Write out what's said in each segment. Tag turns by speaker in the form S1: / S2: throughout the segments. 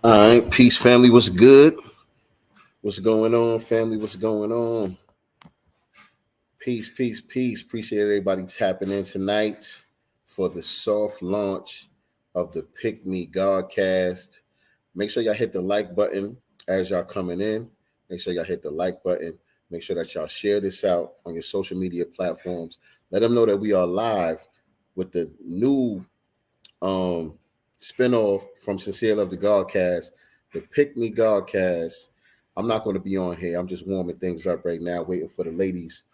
S1: All right, peace, family. What's good? What's going on, family? What's going on? Peace, peace, peace. Appreciate everybody tapping in tonight for the soft launch of the Pick Me Godcast. Make sure y'all hit the like button as y'all coming in. Make sure y'all hit the like button. Make sure that y'all share this out on your social media platforms. Let them know that we are live with the new um spinoff from Sincere Love the Godcast, the Pick Me Godcast. I'm not going to be on here. I'm just warming things up right now, waiting for the ladies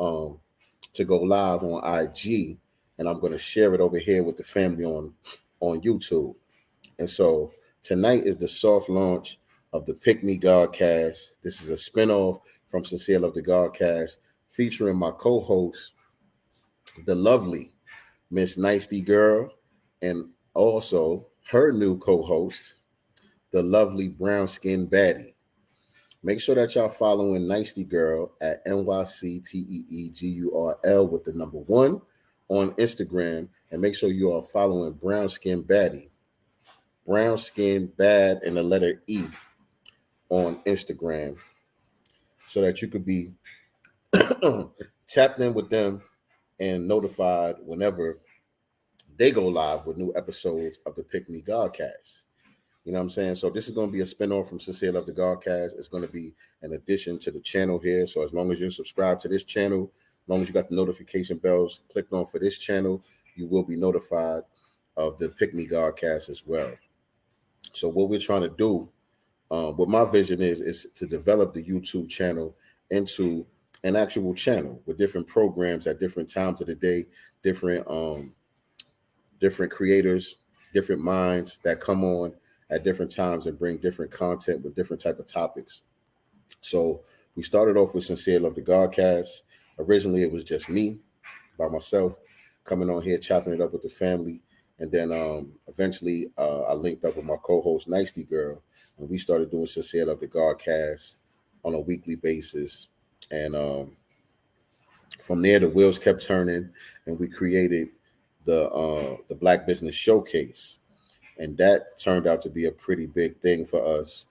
S1: um to go live on IG, and I'm going to share it over here with the family on YouTube. And so tonight is the soft launch of the Pick Me Godcast. This is a spinoff from Sincere Love the Godcast, featuring my co-host, the lovely Miss Nicety Girl, and also her new co-host, the lovely brown skinned baddie. Make sure that y'all following Nicety Girl at NYCTEEGURL with the number one on Instagram, and make sure you are following brown skin baddie, brown skin bad and the letter E on Instagram, so that you could be tapped in with them and notified whenever they go live with new episodes of the Pick Me Godcast. You know what I'm saying? So this is going to be a spinoff from Sincere Love the Godcast. It's going to be an addition to the channel here. So as long as you're subscribed to this channel, as long as you got the notification bells clicked on for this channel, you will be notified of the Pick Me Godcast as well. So what we're trying to do, what my vision is to develop the YouTube channel into an actual channel with different programs at different times of the day, different different creators, different minds that come on at different times and bring different content with different type of topics. So we started off with Sincere Love the Godcast. Originally, it was just me by myself coming on here, chopping it up with the family. And then eventually I linked up with my co-host, Nicety Girl, and we started doing Sincere Love the Godcast on a weekly basis. And from there, the wheels kept turning, and we created the Black Business Showcase, and that turned out to be a pretty big thing for us.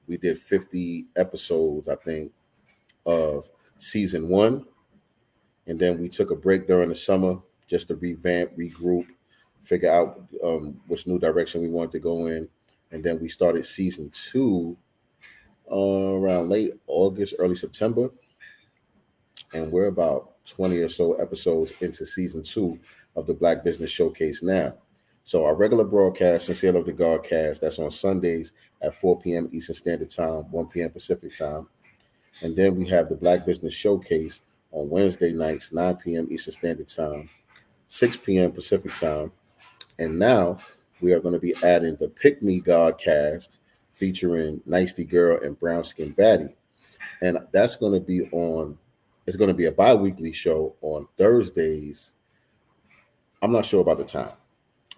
S1: We did 50 episodes, I think, of season one, and then we took a break during the summer just to revamp, regroup, figure out which new direction we wanted to go in, and then we started season two around late August, early September, and we're about 20 or so episodes into season two of the Black Business Showcase now. So our regular broadcast, Sincere Love the Godcast, that's on Sundays at 4 p.m. Eastern Standard Time, 1 p.m. Pacific Time. And then we have the Black Business Showcase on Wednesday nights, 9 p.m. Eastern Standard Time, 6 p.m. Pacific Time. And now we are going to be adding the Pick Me Godcast featuring Nicety Girl and Brown Skin Baddie. And that's going to be on, it's going to be a bi-weekly show on Thursdays. I'm not sure about the time.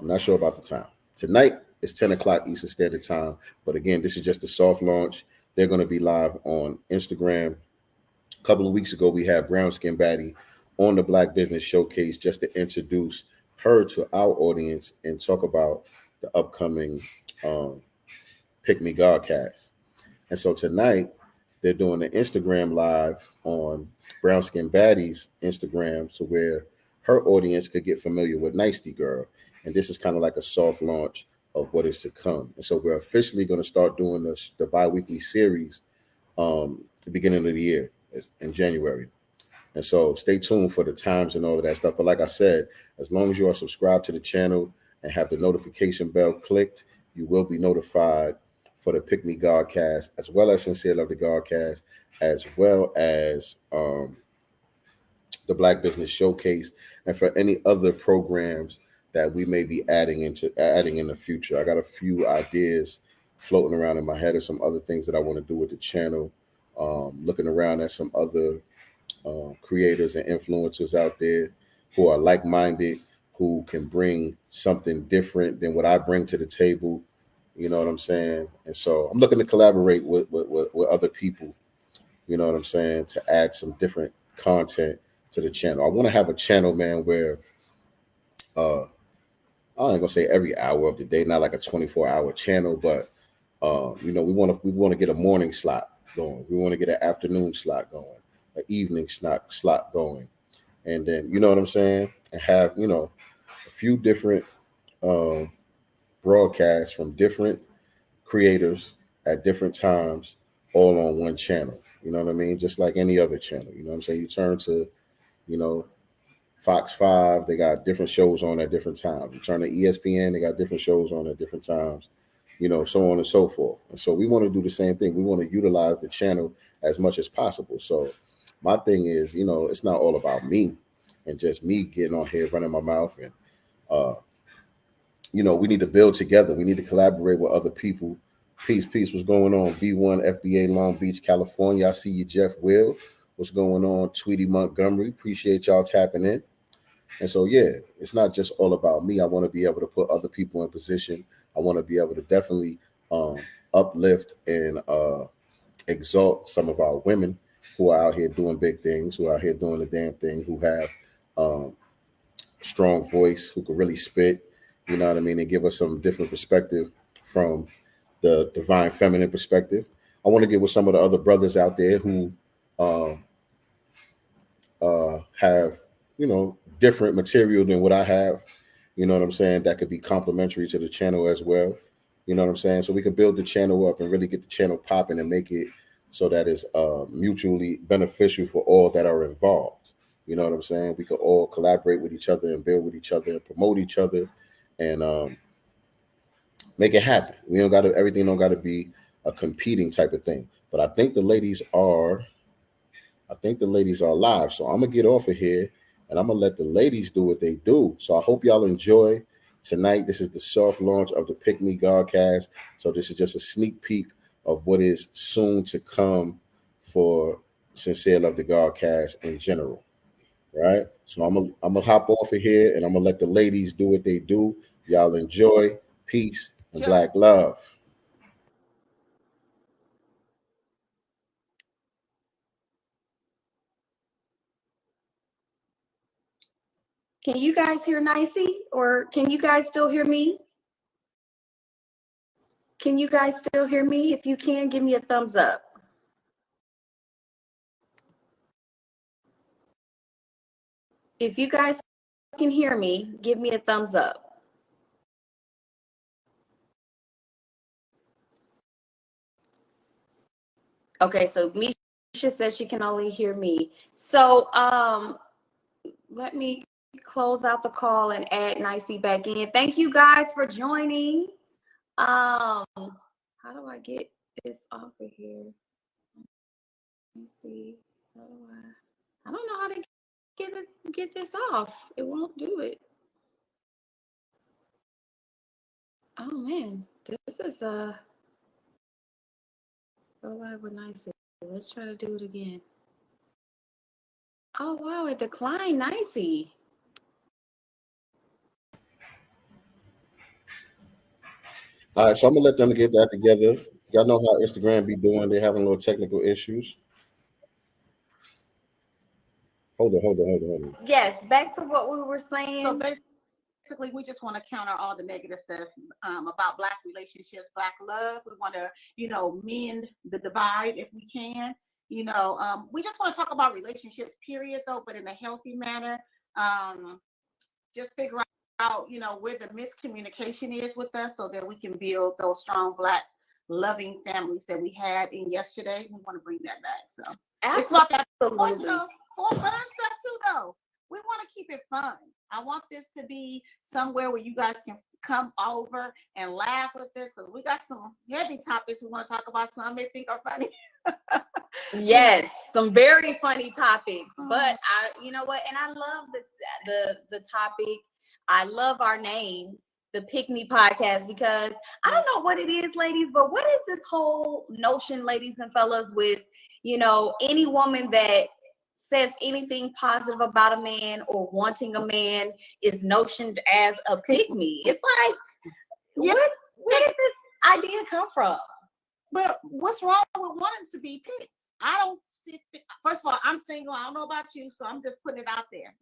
S1: I'm not sure about the time. Tonight is 10 o'clock Eastern Standard Time. But again, this is just a soft launch. They're going to be live on Instagram. A couple of weeks ago, we had Brown Skin Baddie on the Black Business Showcase just to introduce her to our audience and talk about the upcoming Pick Me Godcast. And so tonight, they're doing an Instagram live on Brown Skin Baddie's Instagram, so where her audience could get familiar with Nicety Girl. And this is kind of like a soft launch of what is to come. And so we're officially going to start doing the bi-weekly series the beginning of the year in January. And so stay tuned for the times and all of that stuff. But like I said, as long as you are subscribed to the channel and have the notification bell clicked, you will be notified for the Pick Me Godcast, as well as Sincere Love the Godcast, as well as the Black Business Showcase, and for any other programs that we may be adding in the future. I got a few ideas floating around in my head of some other things that I want to do with the channel. Looking around at some other creators and influencers out there who are like-minded, who can bring something different than what I bring to the table. You know what I'm saying? And so I'm looking to collaborate with other people, you know what I'm saying, to add some different content to the channel. I want to have a channel, man, where I I ain't gonna say every hour of the day, not like a 24-hour channel, but we want to get a morning slot going. We want to get an afternoon slot going, an evening slot going, and then you know what I'm saying, and have a few different um, broadcasts from different creators at different times, all on one channel. You know what I mean? Just like any other channel. You know what I'm saying? You turn to, you know, Fox 5, they got different shows on at different times. You turn to ESPN, they got different shows on at different times, so on and so forth. And so we want to do the same thing. We want to utilize the channel as much as possible. So my thing is, it's not all about me and just me getting on here running my mouth. And uh, we need to build together. We need to collaborate with other people. Peace, what's going on? B1 FBA Long Beach, California. I see you, Jeff Will. What's going on? Tweety Montgomery. Appreciate y'all tapping in. And so, yeah, it's not just all about me. I want to be able to put other people in position. I want to be able to definitely uplift and exalt some of our women who are out here doing big things, who are out here doing the damn thing, who have strong voice, who can really spit, you know what I mean, and give us some different perspective from the divine feminine perspective. I want to get with some of the other brothers out there who have, different material than what I have, you know what I'm saying, that could be complementary to the channel as well. You know what I'm saying? So we could build the channel up and really get the channel popping and make it so that it's mutually beneficial for all that are involved. You know what I'm saying? We could all collaborate with each other and build with each other and promote each other and make it happen. Everything don't got to be a competing type of thing. But I think the ladies are live. So I'm gonna get off of here and I'm gonna let the ladies do what they do. So I hope y'all enjoy tonight. This is the soft launch of the Pick Me Godcast. So this is just a sneak peek of what is soon to come for Sincere Love the Godcast in general. Right? So I'm gonna hop off of here and I'm gonna let the ladies do what they do. Y'all enjoy. Peace and black love.
S2: Can you guys hear Nicey? Or can you guys still hear me? Can you guys still hear me? If you can, give me a thumbs up. If you guys can hear me, give me a thumbs up. Okay, so Misha says she can only hear me. So let me close out the call and add Nicey back in. Thank you guys for joining. How do I get this off of here? Let me see. How do I don't know how to get this off. It won't do it. Oh man, this is go live with Nicey. Let's try to do it again. Oh wow, it declined Nicey.
S1: All right, so I'm gonna let them get that together. Y'all know how Instagram be doing. They're having little technical issues. Hold on.
S2: Yes, back to what we were saying.
S3: So basically, we just want to counter all the negative stuff about Black relationships, Black love. We want to, mend the divide if we can. We just want to talk about relationships, period, though, but in a healthy manner. Just figure out, where the miscommunication is with us so that we can build those strong Black loving families that we had in yesterday. We want to bring that back. So it's about that fun stuff too, though. We want to keep it fun. I want this to be somewhere where you guys can come over and laugh with this because we got some heavy topics we want to talk about. Some may think are funny.
S2: Yes, some very funny topics. But you know what? And I love the topic. I love our name, the Pick Me Podcast, because I don't know what it is, ladies, but what is this whole notion, ladies and fellas, with any woman that says anything positive about a man or wanting a man is notioned as a pick me. It's like, where did this idea come from?
S3: But what's wrong with wanting to be picked? I don't see. First of all, I'm single. I don't know about you, so I'm just putting it out there,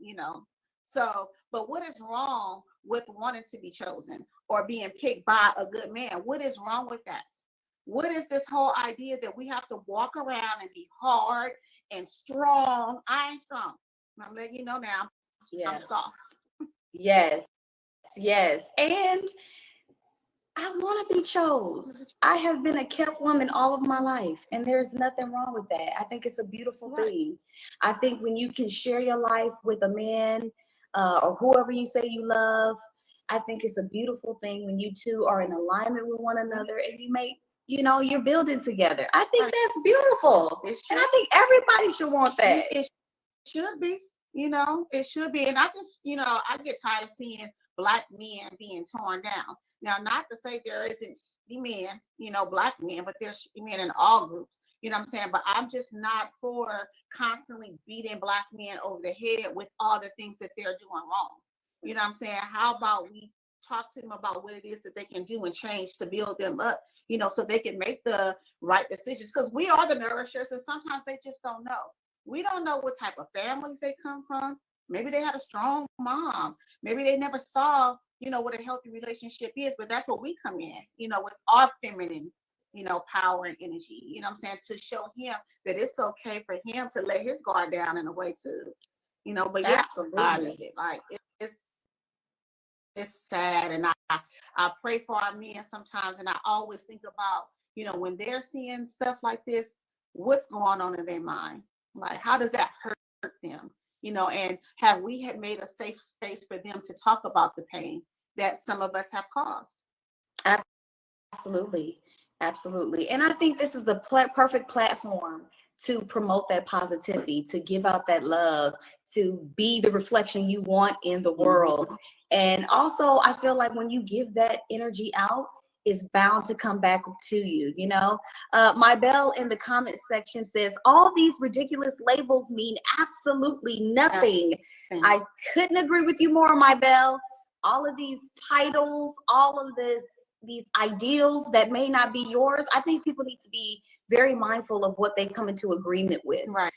S3: So, but what is wrong with wanting to be chosen or being picked by a good man. What is wrong with that? What is this whole idea that we have to walk around and be hard and strong? I ain't strong. I'm letting you know now. I'm soft.
S2: Yes. And I want to be chose. I have been a kept woman all of my life, and there's nothing wrong with that. I think it's a beautiful thing. I think when you can share your life with a man or whoever you say you love, I think it's a beautiful thing when you two are in alignment with one another and you make, you're building together. I think that's beautiful. And I think everybody should want that.
S3: It should be, it should be. And I just, I get tired of seeing Black men being torn down. Now, not to say there isn't men, Black men, but there's men in all groups, you know what I'm saying? But I'm just not for constantly beating Black men over the head with all the things that they're doing wrong. You know what I'm saying? How about we talk to them about what it is that they can do and change to build them up, so they can make the right decisions? Because we are the nourishers, and sometimes they just don't know. We don't know what type of families they come from. Maybe they had a strong mom. Maybe they never saw, what a healthy relationship is, but that's what we come in, with our feminine, power and energy, you know what I'm saying, to show him that it's okay for him to let his guard down in a way too, but yeah, absolutely. Like it's sad. And I pray for our men sometimes. And I always think about, when they're seeing stuff like this, what's going on in their mind? Like, how does that hurt them? And have we made a safe space for them to talk about the pain that some of us have caused?
S2: Absolutely. And I think this is the perfect platform to promote that positivity, to give out that love, to be the reflection you want in the world. And also, I feel like when you give that energy out, is bound to come back to you, My Belle in the comment section says, all these ridiculous labels mean absolutely nothing. I couldn't agree with you more, My Belle. All of these titles, all of these ideals that may not be yours, I think people need to be very mindful of what they come into agreement with.
S3: Right.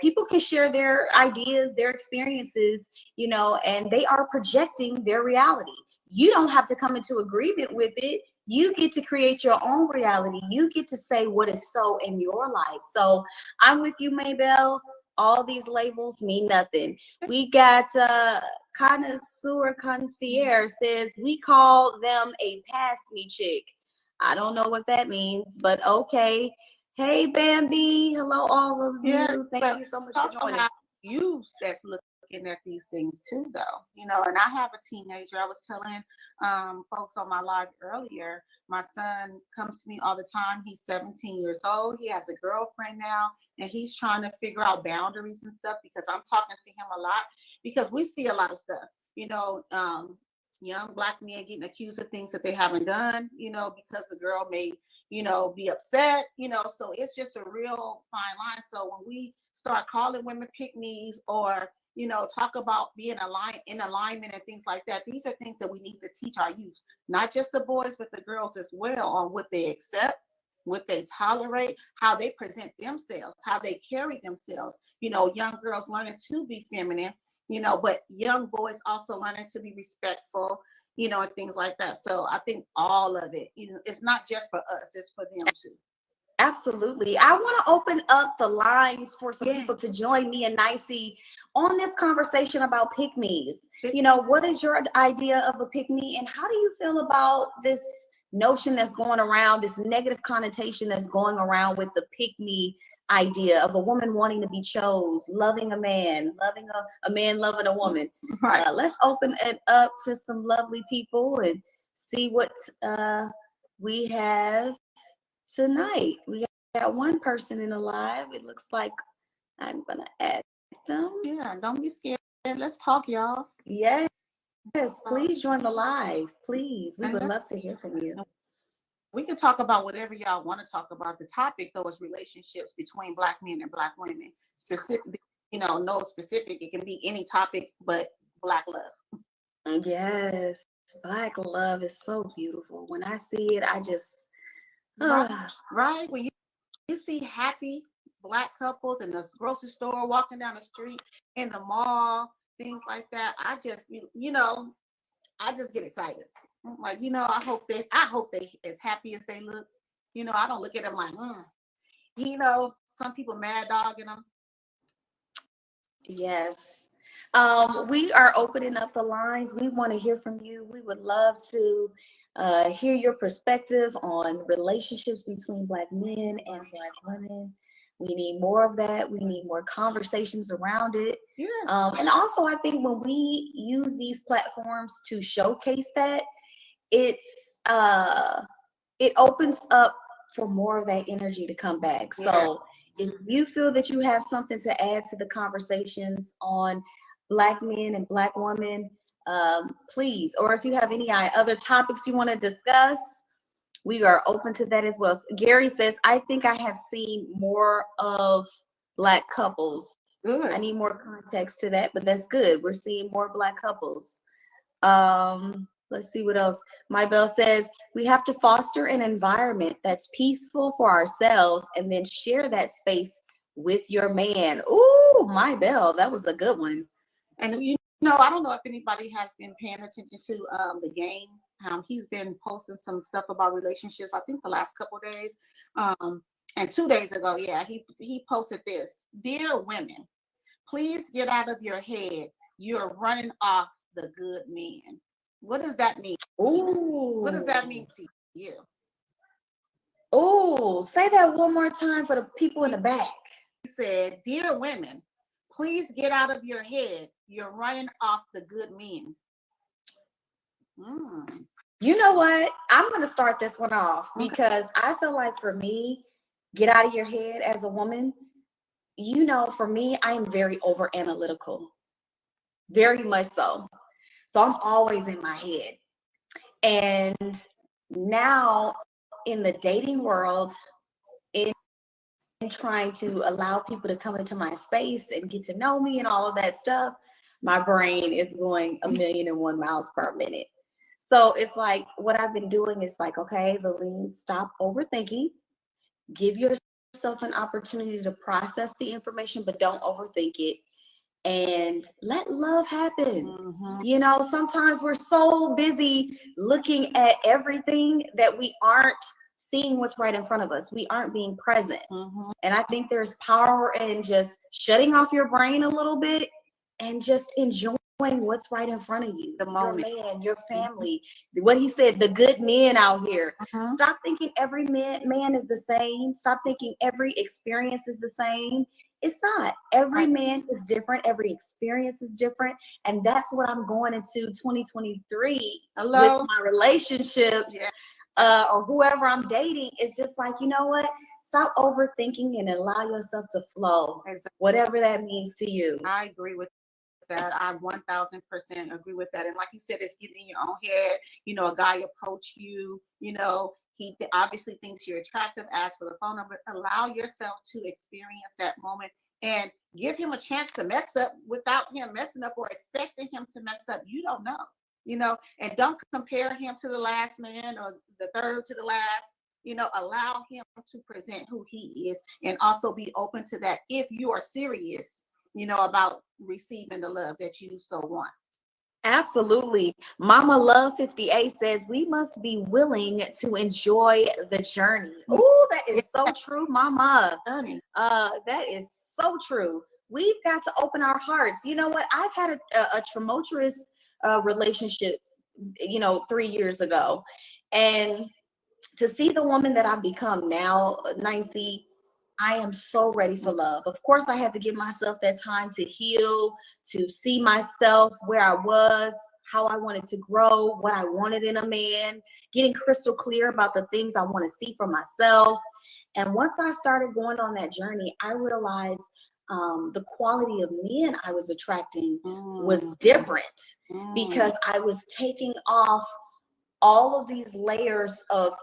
S2: People can share their ideas, their experiences, and they are projecting their reality. You don't have to come into agreement with it. You get to create your own reality. You get to say what is so in your life. So I'm with you, Maybelle. All these labels mean nothing. We got Connoisseur Concierge says, we call them a pass me chick. I don't know what that means, but okay. Hey, Bambi. Hello, all of you.
S3: Yeah,
S2: Thank you so much for joining.
S3: You that's looking at these things too, though, and I have a teenager. I was telling folks on my live earlier, my son comes to me all the time. He's 17 years old. He has a girlfriend now, and he's trying to figure out boundaries and stuff, because I'm talking to him a lot, because we see a lot of stuff, young Black men getting accused of things that they haven't done, because the girl may, be upset, so it's just a real fine line. So when we start calling women pick-me's, or, talk about being in alignment and things like that, these are things that we need to teach our youth, not just the boys, but the girls as well, on what they accept, what they tolerate, how they present themselves, how they carry themselves. Young girls learning to be feminine, but young boys also learning to be respectful, and things like that. So I think all of it, it's not just for us, it's for them too.
S2: Absolutely. I want to open up the lines for some people to join me and Nicey on this conversation about pick-me's. What is your idea of a pick-me, and how do you feel about this notion that's going around, this negative connotation that's going around with the pick-me idea of a woman wanting to be chose, loving a man, loving a man loving a woman?
S3: Right.
S2: Let's open it up to some lovely people and see what we have tonight. We got one person in the live. It looks like I'm gonna add them.
S3: Yeah, don't be scared. Let's talk, y'all.
S2: Yes, please join the live. Please, we would love to hear from you.
S3: We can talk about whatever y'all want to talk about. The topic, though, is relationships between Black men and Black women. Specific, no specific. It can be any topic, but Black love.
S2: Yes, Black love is so beautiful. When I see it, I just
S3: right. When you see happy Black couples in the grocery store, walking down the street, in the mall, things like that, I just, I just get excited. I'm like, I hope they as happy as they look. I don't look at them like, some people mad dogging them.
S2: Yes. We are opening up the lines. We want to hear from you. We would love to hear your perspective on relationships between Black men and Black women. We need more of that. We need more conversations around it.
S3: Yeah.
S2: And also, I think when we use these platforms to showcase that, it opens up for more of that energy to come back.
S3: Yeah.
S2: So if you feel that you have something to add to the conversations on Black men and Black women, please, or if you have any other topics you want to discuss, we are open to that as well. So Gary says, I think I have seen more of Black couples.
S3: Good.
S2: I need more context to that, but that's good. We're seeing more Black couples. Let's see what else. My Bell says, we have to foster an environment that's peaceful for ourselves and then share that space with your man. Ooh, My Bell, that was a good one.
S3: And I don't know if anybody has been paying attention to the game. He's been posting some stuff about relationships, I think the last couple of days. And 2 days ago, he posted this. Dear women, please get out of your head. You're running off the good men. What does that mean?
S2: Ooh.
S3: What does that mean to you?
S2: Oh, say that one more time for the people in the back.
S3: He said, dear women, please get out of your head. You're running off the good men.
S2: You know what? I'm going to start this one off because I feel like for me, get out of your head as a woman. For me, I am very over analytical, very much so. So I'm always in my head. And now in the dating world, in trying to allow people to come into my space and get to know me and all of that stuff, my brain is going 1,000,001 miles per minute. So it's like what I've been doing is like, okay, Laleen, stop overthinking. Give yourself an opportunity to process the information, but don't overthink it. And let love happen.
S3: Mm-hmm.
S2: Sometimes we're so busy looking at everything that we aren't seeing what's right in front of us. We aren't being present.
S3: Mm-hmm.
S2: And I think there's power in just shutting off your brain a little bit and just enjoying what's right in front of you.
S3: The moment.
S2: Your man, your family. What he said, the good men out here.
S3: Mm-hmm.
S2: Stop thinking every man is the same. Stop thinking every experience is the same. It's not. Every man is different. Every experience is different. And that's what I'm going into 2023 with my relationships. Or whoever I'm dating. It's just like, you know what? Stop overthinking and allow yourself to flow.
S3: Exactly.
S2: Whatever that means to you.
S3: I agree with that. I 1000% agree with that. And like you said, it's getting in your own head. A guy approach you, he obviously thinks you're attractive, ask for the phone number. Allow yourself to experience that moment and give him a chance to mess up without him messing up or expecting him to mess up. You don't know, and don't compare him to the last man or the third to the last. Allow him to present who he is and also be open to that if you are serious, about receiving the love that you so want.
S2: Absolutely. Mama Love 58 says we must be willing to enjoy the journey. Oh, that is so true, Mama. That is so true. We've got to open our hearts. You know what? I've had a tumultuous relationship, 3 years ago. And to see the woman that I've become now, Nicey, I am so ready for love. Of course, I had to give myself that time to heal, to see myself where I was, how I wanted to grow, what I wanted in a man, getting crystal clear about the things I want to see for myself. And once I started going on that journey, I realized the quality of men I was attracting was different because I was taking off all of these layers of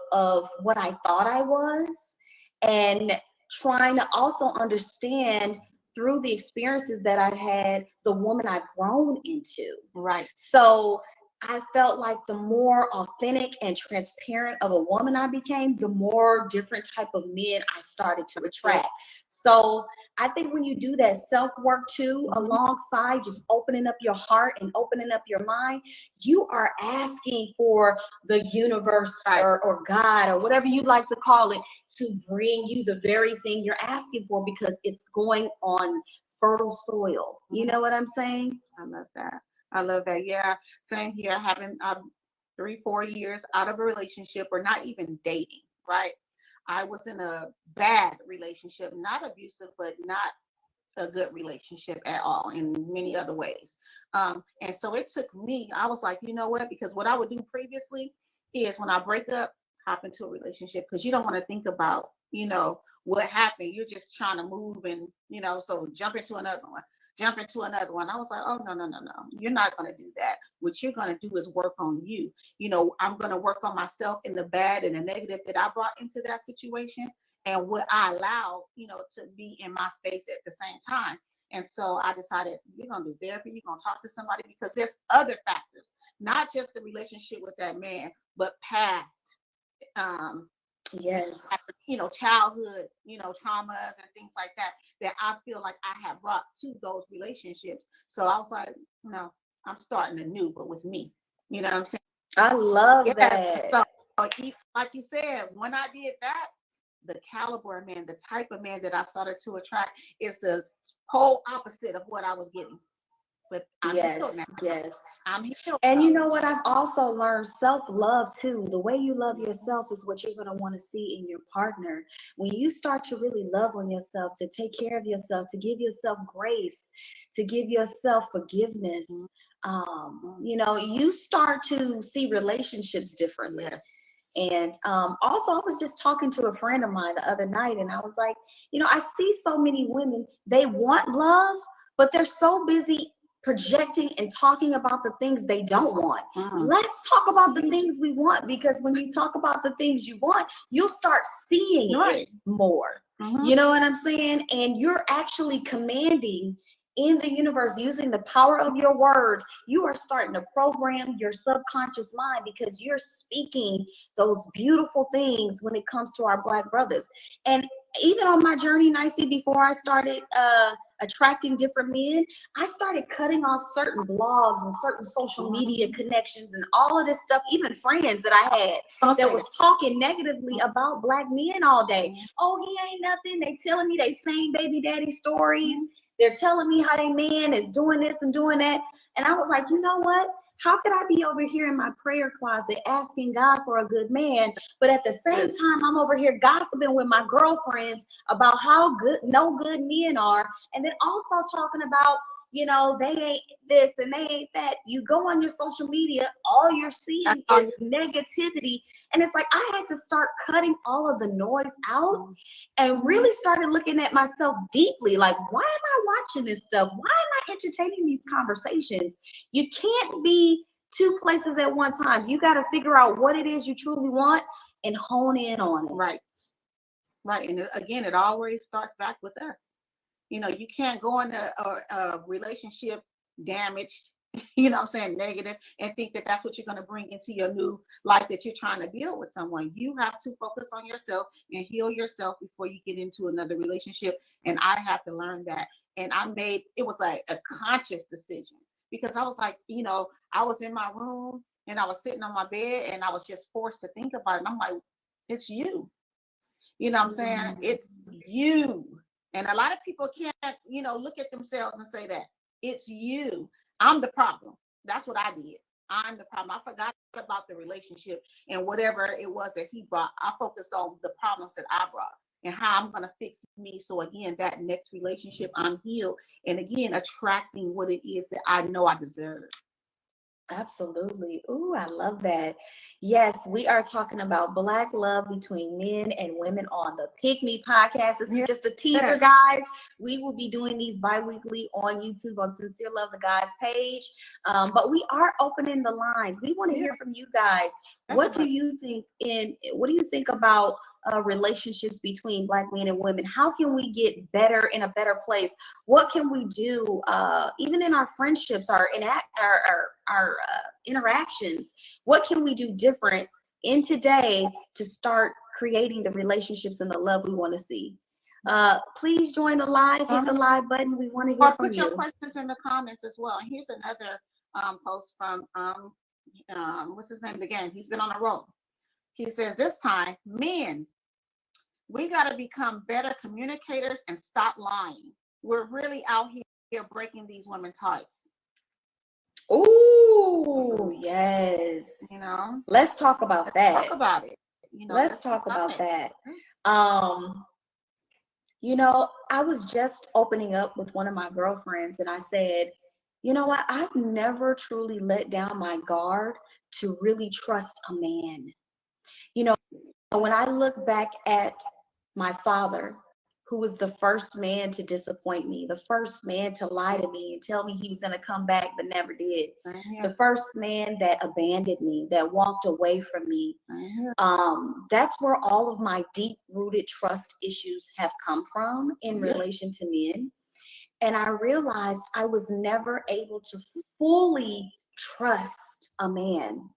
S2: what I thought I was and trying to also understand through the experiences that I've had, the woman I've grown into.
S3: Right.
S2: So I felt like the more authentic and transparent of a woman I became, the more different type of men I started to attract. So I think when you do that self-work too, alongside just opening up your heart and opening up your mind, you are asking for the universe or God or whatever you like to call it to bring you the very thing you're asking for, because it's going on fertile soil. You know what I'm saying?
S3: I love that. I love that. Yeah, same here. Having 3-4 years out of a relationship, or not even dating, right? I was in a bad relationship, not abusive, but not a good relationship at all in many other ways. And so it took me, I was like, you know what? Because what I would do previously is when I break up, hop into a relationship, because you don't want to think about, what happened. You're just trying to move and, so jump into another one. I was like, oh, no, no, no, no. You're not going to do that. What you're going to do is work on you. I'm going to work on myself in the bad and the negative that I brought into that situation, and what I allow, to be in my space at the same time. And so I decided, you're going to do therapy, you're going to talk to somebody, because there's other factors, not just the relationship with that man, but past,
S2: Yes.
S3: childhood, traumas and things like that I feel like I have brought to those relationships. So I was like, no, I'm starting anew, but with me. You know what I'm saying?
S2: I love that.
S3: So, like you said, when I did that, the caliber of man, the type of man that I started to attract is the whole opposite of what I was getting. But I'm healed now.
S2: Yes.
S3: I'm healed.
S2: And you know what? I've also learned self-love too. The way you love yourself is what you're going to want to see in your partner. When you start to really love on yourself, to take care of yourself, to give yourself grace, to give yourself forgiveness, you start to see relationships differently.
S3: Yes.
S2: And also, I was just talking to a friend of mine the other night, and I was like, I see so many women, they want love, but they're so busy projecting and talking about the things they don't want. Let's talk about the things we want, because when you talk about the things you want, you'll start seeing it more. You know what I'm saying? And you're actually commanding in the universe, using the power of your words. You are starting to program your subconscious mind, because you're speaking those beautiful things when it comes to our Black brothers. And even on my journey, Nicey, before I started attracting different men, I started cutting off certain blogs and certain social media connections and all of this stuff, even friends that I had that was talking negatively about Black men all day. Oh, he ain't nothing. They telling me they same baby daddy stories. They're telling me how their man is doing this and doing that. And I was like, you know what? How could I be over here in my prayer closet asking God for a good man, but at the same time, I'm over here gossiping with my girlfriends about how good no good men are, and then also talking about, they ain't this and they ain't that. You go on your social media, all you're seeing is negativity. And it's like, I had to start cutting all of the noise out and really started looking at myself deeply. Like, why am I watching this stuff? Why am I entertaining these conversations? You can't be two places at one time. You got to figure out what it is you truly want and hone in on it.
S3: Right. And again, it always starts back with us. You can't go in a relationship damaged, negative, and think that that's what you're going to bring into your new life that you're trying to build with someone. You have to focus on yourself and heal yourself before you get into another relationship. And I have to learn that. And it was like a conscious decision, because I was like, I was in my room and I was sitting on my bed and I was just forced to think about it. And I'm like, it's you. You know what I'm saying? It's you. And a lot of people can't, look at themselves and say that it's you. I'm the problem. That's what I did. I'm the problem. I forgot about the relationship and whatever it was that he brought. I focused on the problems that I brought and how I'm going to fix me. So again, that next relationship, I'm healed. And again, attracting what it is that I know I deserve.
S2: Absolutely. Ooh, I love that. Yes, we are talking about Black love between men and women on the Pick Me podcast. This is just a teaser, guys. We will be doing these bi-weekly on YouTube on Sincere Love the God's page. But we are opening the lines. We want to hear from you guys. What do you think about relationships between Black men and women? How can we get better, in a better place? What can we do, even in our friendships, our interactions? What can we do different in today to start creating the relationships and the love we want to see? Please join the live. Hit the live button. We want to hear from
S3: put your
S2: you.
S3: questions in the comments as well. And here's another post from what's his name again? He's been on a roll. He says, this time, men, we got to become better communicators and stop lying. We're really out here breaking these women's hearts.
S2: Oh, yes.
S3: You know,
S2: let's talk about that.
S3: Talk about it. You know,
S2: let's talk about that. You know, I was just opening up with one of my girlfriends, and I said, you know what? I've never truly let down my guard to really trust a man. You know, when I look back at my father, who was the first man to disappoint me, the first man to lie to me and tell me he was going to come back but never did, the first man that abandoned me, that walked away from me, that's where all of my deep-rooted trust issues have come from in relation to men. And I realized I was never able to fully trust a man.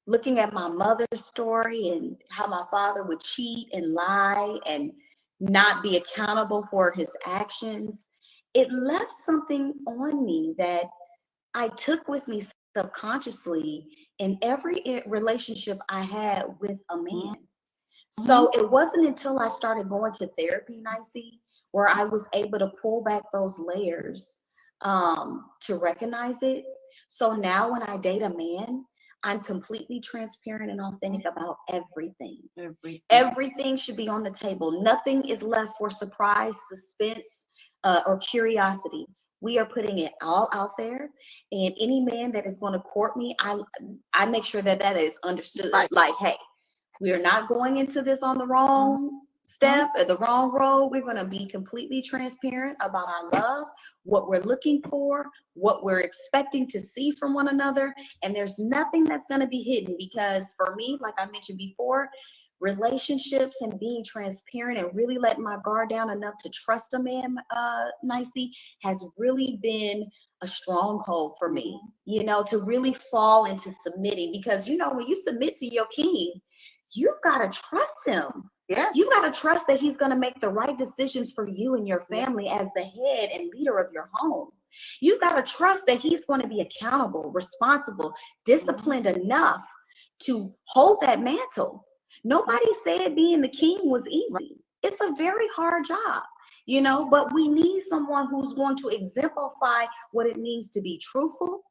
S2: Looking at my mother's story and how my father would cheat and lie and not be accountable for his actions, it left something on me that I took with me subconsciously in every relationship I had with a man. So it wasn't until I started going to therapy, Nicey, where I was able to pull back those layers to recognize it. So now when I date a man, I'm completely transparent and authentic about everything. Everything should be on the table. Nothing is left for surprise, suspense, or curiosity. We are putting it all out there. And any man that is going to court me, I make sure that that is understood. Like, hey, we are not going into this on the wrong step or the wrong road. We're going to be completely transparent about our love, what we're looking for, what we're expecting to see from one another. And there's nothing that's going to be hidden, because for me, like I mentioned before, relationships and being transparent and really letting my guard down enough to trust a man, Nicey, has really been a stronghold for me, you know, to really fall into submitting. Because, you know, when you submit to your king, you've got to trust him. Yes. You got to trust that he's going to make the right decisions for you and your family as the head and leader of your home. You got to trust that he's going to be accountable, responsible, disciplined enough to hold that mantle. Nobody said being the king was easy. It's a very hard job, you know, but we need someone who's going to exemplify what it means to be truthful,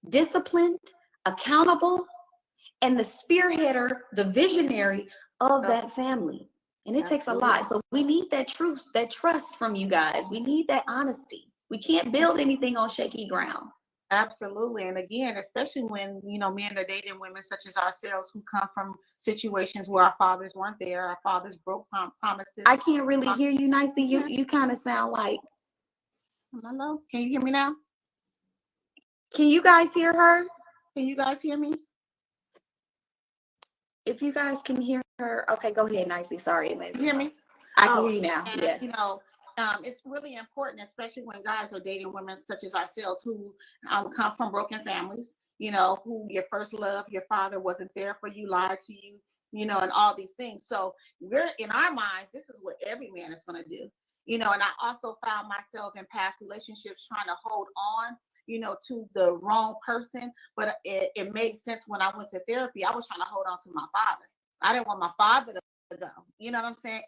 S2: disciplined, accountable, and the spearheader, the visionary of that family. And it takes a lot. So we need that truth, that trust from you guys. We need that honesty. We can't build anything on shaky ground.
S3: Absolutely. And again, especially when, you know, men are dating women such as ourselves who come from situations where our fathers weren't there, our fathers broke promises.
S2: I can't really hear you, Nicey. You kind of sound like.
S3: Hello? Can you hear me now?
S2: Can you guys hear her?
S3: Can you guys hear me?
S2: If you guys can hear her, okay, go ahead, Nicey. Sorry, maybe.
S3: You hear me?
S2: I can hear you now.
S3: And,
S2: yes.
S3: You know, it's really important, especially when guys are dating women such as ourselves who come from broken families, you know, who your first love, your father wasn't there for you, lied to you, you know, and all these things. So we're in our minds, this is what every man is going to do, you know, and I also found myself in past relationships trying to hold on, you know, to the wrong person. But it made sense when I went to therapy. I was trying to hold on to my father. I didn't want my father to go, you know what I'm saying?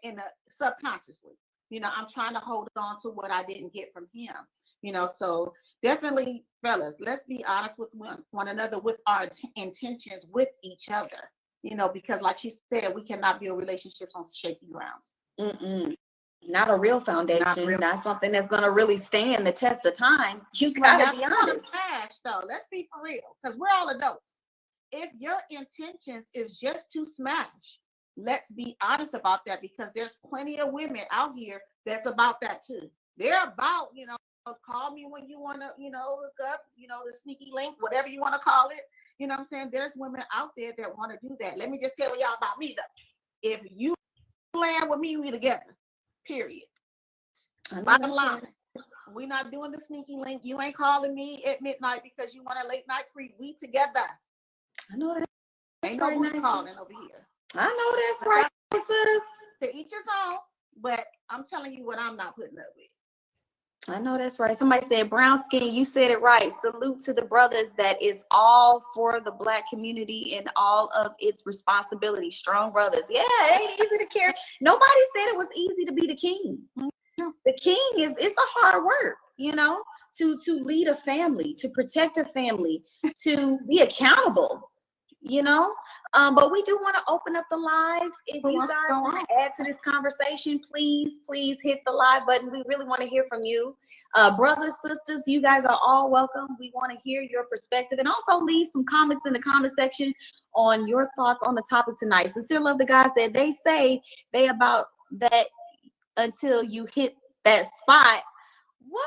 S3: Subconsciously. You know, I'm trying to hold on to what I didn't get from him, you know, so definitely, fellas, let's be honest with one another with our intentions with each other, you know, because like she said, we cannot build relationships on shaky grounds.
S2: Not a real foundation, not something that's going to really stand the test of time. You got to be honest.
S3: Smash, though. Let's be for real, because we're all adults. If your intentions is just to smash, let's be honest about that, because there's plenty of women out here that's about that too. They're about, you know, call me when you want to, you know, look up, you know, the sneaky link, whatever you want to call it, You know what I'm saying? There's women out there that want to do that. Let me just tell y'all about me though. If you land with me, we together. Period. Bottom line. We're not doing the sneaky link. You ain't calling me at midnight because you want a late night creep. We together.
S2: I know that.
S3: Ain't no booty calling over here.
S2: I know that's right, sis.
S3: To each his own, but I'm telling you what I'm not putting up with.
S2: I know that's right. Somebody said, brown skin, you said it right. Salute to the brothers that is all for the Black community and all of its responsibilities. Strong brothers. Yeah, it ain't easy to carry. Nobody said it was easy to be the king. The king it's a hard work, you know, to lead a family, to protect a family, to be accountable, you know. But we do want to open up the live. If you guys want to add to this conversation, please hit the live button. We really want to hear from you. Brothers, sisters, you guys are all welcome. We want to hear your perspective, and also leave some comments in the comment section on your thoughts on the topic tonight. Sincere Love the God said they say they about that until you hit that spot. What?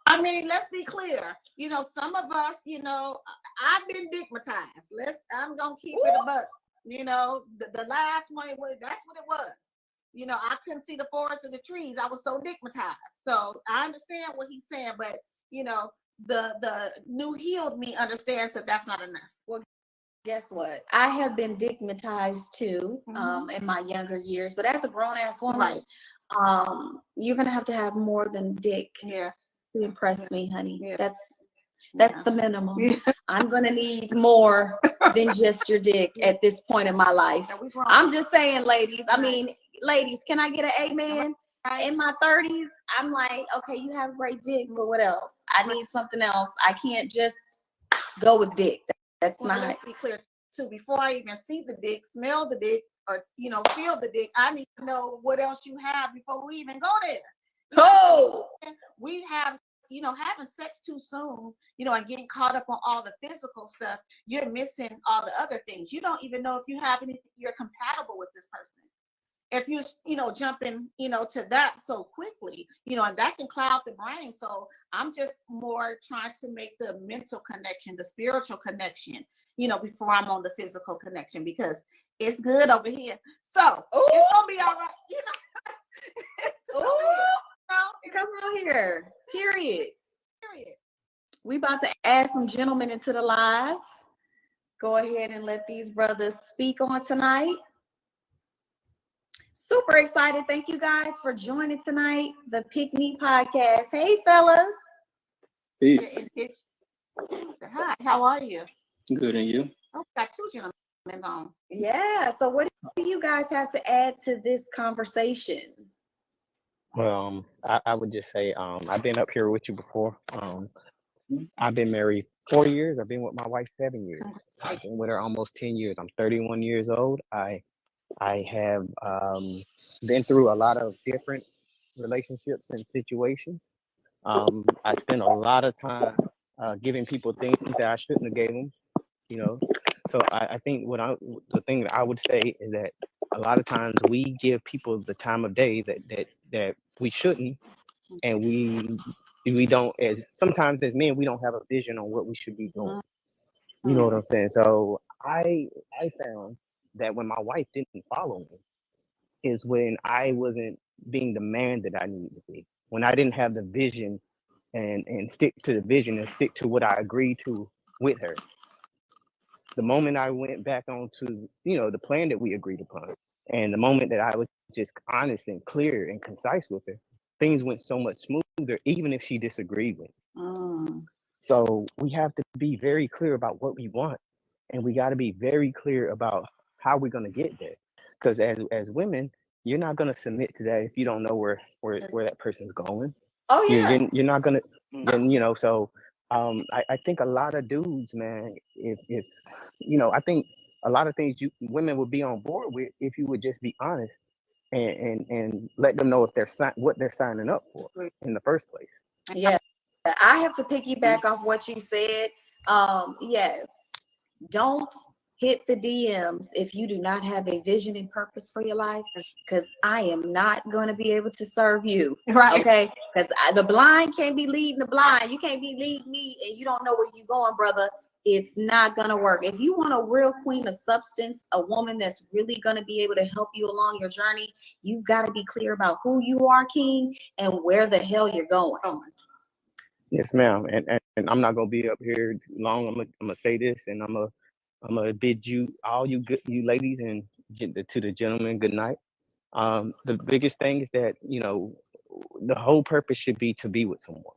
S3: I mean, let's be clear. You know, some of us, you know, I've been digmatized. I'm gonna keep it a buck. You know, the last one that's what it was. You know, I couldn't see the forest of the trees. I was so digmatized. So I understand what he's saying, but you know, the new healed me understands that that's not enough.
S2: Well, guess what? I have been digmatized too, in my younger years, but as a grown-ass woman, you're gonna have to have more than dick to impress me, honey. That's the minimum. I'm gonna need more than just your dick at this point in my life. I'm just saying, ladies. I mean, ladies, can I get an amen? In my 30s, I'm like, okay, you have great dick, but what else? I need something else. I can't just go with dick. That's not.
S3: Let's be clear too. Before I even see the dick, smell the dick, or you know, feel the dick, I need to know what else you have before we even go there.
S2: Oh,
S3: we have, you know, having sex too soon, you know, and getting caught up on all the physical stuff, you're missing all the other things. You don't even know if you have anything, you're compatible with this person. If you know, jumping, you know, to that so quickly, you know, and that can cloud the brain. So I'm just more trying to make the mental connection, the spiritual connection, you know, before I'm on the physical connection, because it's good over here. So it's gonna be all right, you know.
S2: Come on here. Period. We about to add some gentlemen into the live. Go ahead and let these brothers speak on tonight. Super excited. Thank you guys for joining tonight, the Pick Me Podcast. Hey, fellas.
S4: Peace.
S3: Hi, how are you?
S4: Good, and you?
S3: Oh, got two gentlemen on.
S2: Yeah. So what do you guys have to add to this conversation?
S4: Well, I would just say I've been up here with you before. I've been married 4 years. I've been with my wife 7 years. I've been with her almost 10 years. I'm 31 years old. I have been through a lot of different relationships and situations. I spend a lot of time giving people things that I shouldn't have gave them, you know. So I think the thing that I would say is that a lot of times we give people the time of day that we shouldn't, and we don't, as sometimes as men, we don't have a vision on what we should be doing. You know what I'm saying? So I found that when my wife didn't follow me is when I wasn't being the man that I needed to be. When I didn't have the vision and stick to the vision and stick to what I agreed to with her. The moment I went back onto, you know, the plan that we agreed upon, and the moment that I was just honest and clear and concise with her, things went so much smoother, even if she disagreed with me. So we have to be very clear about what we want, and we got to be very clear about how we're going to get there. Because as women, you're not going to submit to that if you don't know where that person's going.
S2: Oh yeah,
S4: you're not going to, you know. So I think a lot of dudes, man, if you know, I think a lot of things women would be on board with if you would just be honest and let them know if what they're signing up for in the first place.
S2: Yeah, I have to piggyback off what you said. Yes, don't hit the DMs if you do not have a vision and purpose for your life, because I am not going to be able to serve you.
S3: Right.
S2: Okay? Because the blind can't be leading the blind. You can't be leading me and you don't know where you're going, brother. It's not going to work. If you want a real queen of substance, a woman that's really going to be able to help you along your journey, you've got to be clear about who you are, King, and where the hell you're going.
S4: Yes, ma'am. And I'm not gonna be up here long. I'm gonna say this, and I'm gonna bid you all you ladies and to the gentlemen good night. The biggest thing is that the whole purpose should be to be with someone.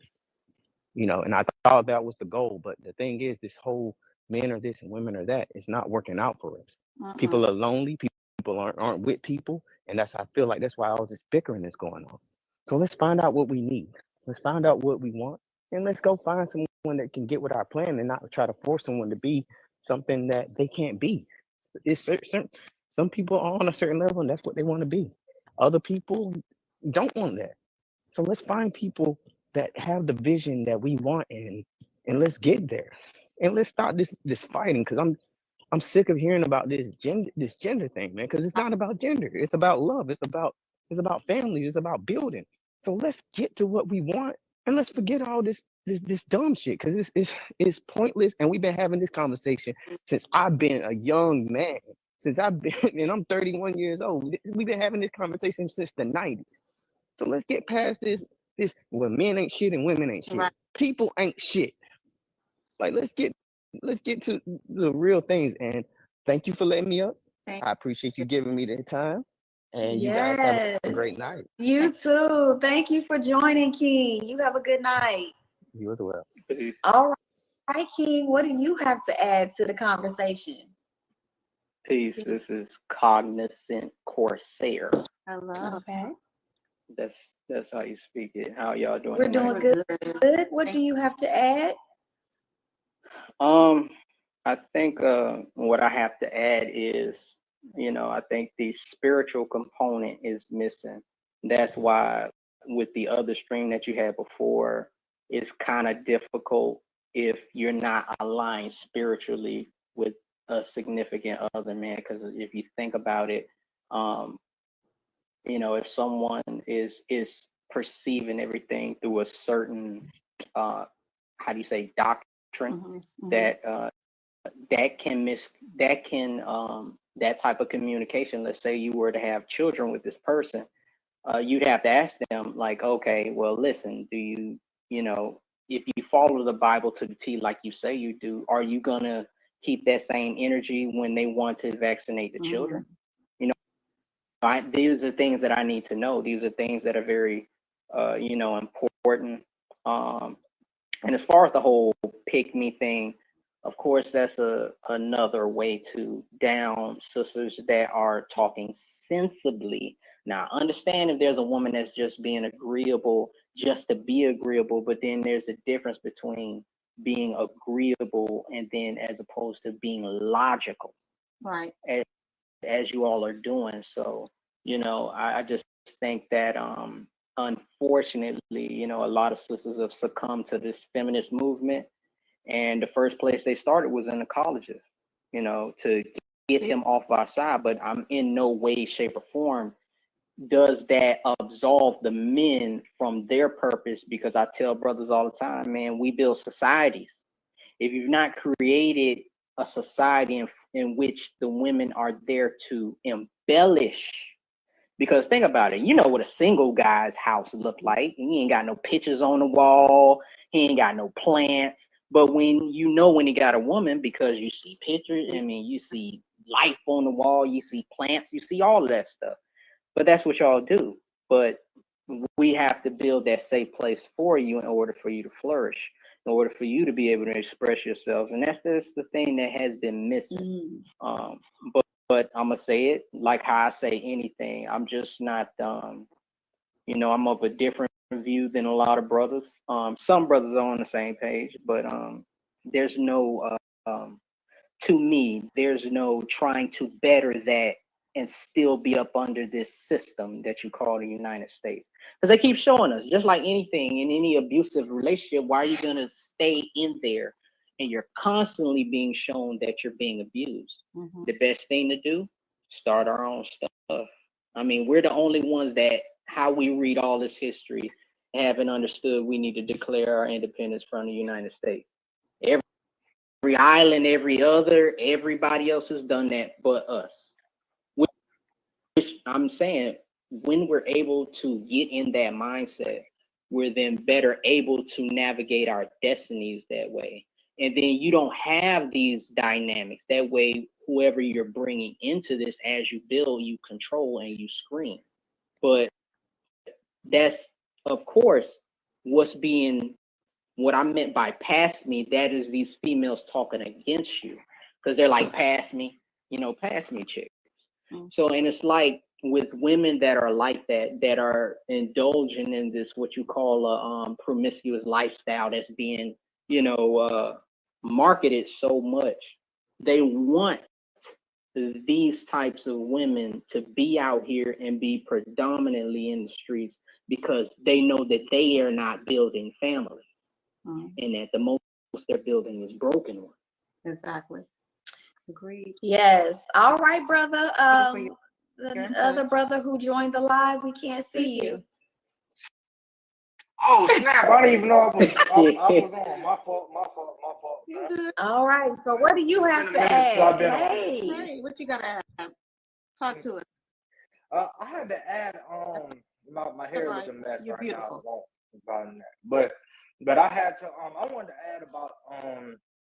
S4: And I thought that was the goal, but the thing is, this whole men are this and women are that is not working out for us. People are lonely. People aren't with people, and I feel like that's why all this bickering is going on. So let's find out what we need. Let's find out what we want, and let's go find someone that can get with our plan and not try to force someone to be something that they can't be. It's certain. Some people are on a certain level, and that's what they want to be. Other people don't want that. So let's find people that have the vision that we want, and let's get there, and let's start this fighting. Because I'm sick of hearing about this gender thing, man. Because it's not about gender. It's about love. It's about families. It's about building. So let's get to what we want, and let's forget all this dumb shit. Because it's pointless. And we've been having this conversation since I've been a young man. Since I've been, and I'm 31 years old. We've been having this conversation since the 90s. So let's get past this well, men ain't shit and women ain't shit. Right. People ain't shit. Like let's get to the real things. And thank you for letting me up. I appreciate you giving me the time. And you guys have a great night.
S2: You too. Thank you for joining, King. You have a good night.
S4: You as well.
S2: All right, King, what do you have to add to the conversation?
S5: Peace. This is Cognizant Corsair.
S3: Hello.
S2: Okay.
S5: That's how you speak it. How y'all doing?
S2: We're doing good. What do you have to add?
S5: I think what I have to add is, I think the spiritual component is missing. That's why with the other stream that you had before, it's kind of difficult if you're not aligned spiritually with a significant other, man. Because if you think about it, if someone is perceiving everything through a certain how do you say doctrine, that that type of communication, let's say you were to have children with this person, you'd have to ask them like, okay, well, listen, do you if you follow the Bible to the T like you say you do, are you gonna keep that same energy when they want to vaccinate the children? These are things that I need to know. These are things that are very, important. And as far as the whole pick me thing, of course, that's another way to down sisters that are talking sensibly. Now, understand if there's a woman that's just being agreeable just to be agreeable, but then there's a difference between being agreeable and then as opposed to being logical.
S3: Right.
S5: As you all are doing. So, I just think that unfortunately, a lot of sisters have succumbed to this feminist movement. And the first place they started was in the colleges, to get them off our side. But I'm in no way, shape, or form does that absolve the men from their purpose, because I tell brothers all the time, man, we build societies. If you've not created a society in which the women are there to embellish, because think about it, what a single guy's house look like. He ain't got no pictures on the wall. He ain't got no plants. But when he got a woman, because you see pictures, you see life on the wall, you see plants, you see all of that stuff. But that's what y'all do. But we have to build that safe place for you in order for you to flourish, in order for you to be able to express yourselves. And that's the thing that has been missing. But I'm gonna say it like how I say anything. I'm just not, I'm of a different view than a lot of brothers. Some brothers are on the same page, but there's no, to me, there's no trying to better that and still be up under this system that you call the United States. Because they keep showing us, just like anything in any abusive relationship, why are you gonna stay in there and you're constantly being shown that you're being abused.
S3: Mhm.
S5: The best thing to do, start our own stuff. I mean, we're the only ones that, how we read all this history, haven't understood we need to declare our independence from the United States. Every island, everybody else has done that but us. Which I'm saying, when we're able to get in that mindset, we're then better able to navigate our destinies that way. And then you don't have these dynamics. That way, whoever you're bringing into this as you build, you control and you screen. But that's, of course, what I meant by pass me, that is these females talking against you. Because they're like, pass me, pass me chicks. So, and it's like with women that are like that are indulging in this, what you call a promiscuous lifestyle that's being, marketed so much. They want these types of women to be out here and be predominantly in the streets because they know that they are not building families. And that the most they're building is broken ones.
S3: Exactly. Agreed.
S2: Yes. All right, brother. The other brother who joined the live, we can't see you.
S6: Oh snap! I didn't even know I was on. My fault.
S2: All right. So what do you have to add? Hey,
S3: what you gotta add? Talk to it.
S6: I had to add my hair is a mess
S3: You're
S6: right
S3: beautiful.
S6: now. About that. But I had to I wanted to add about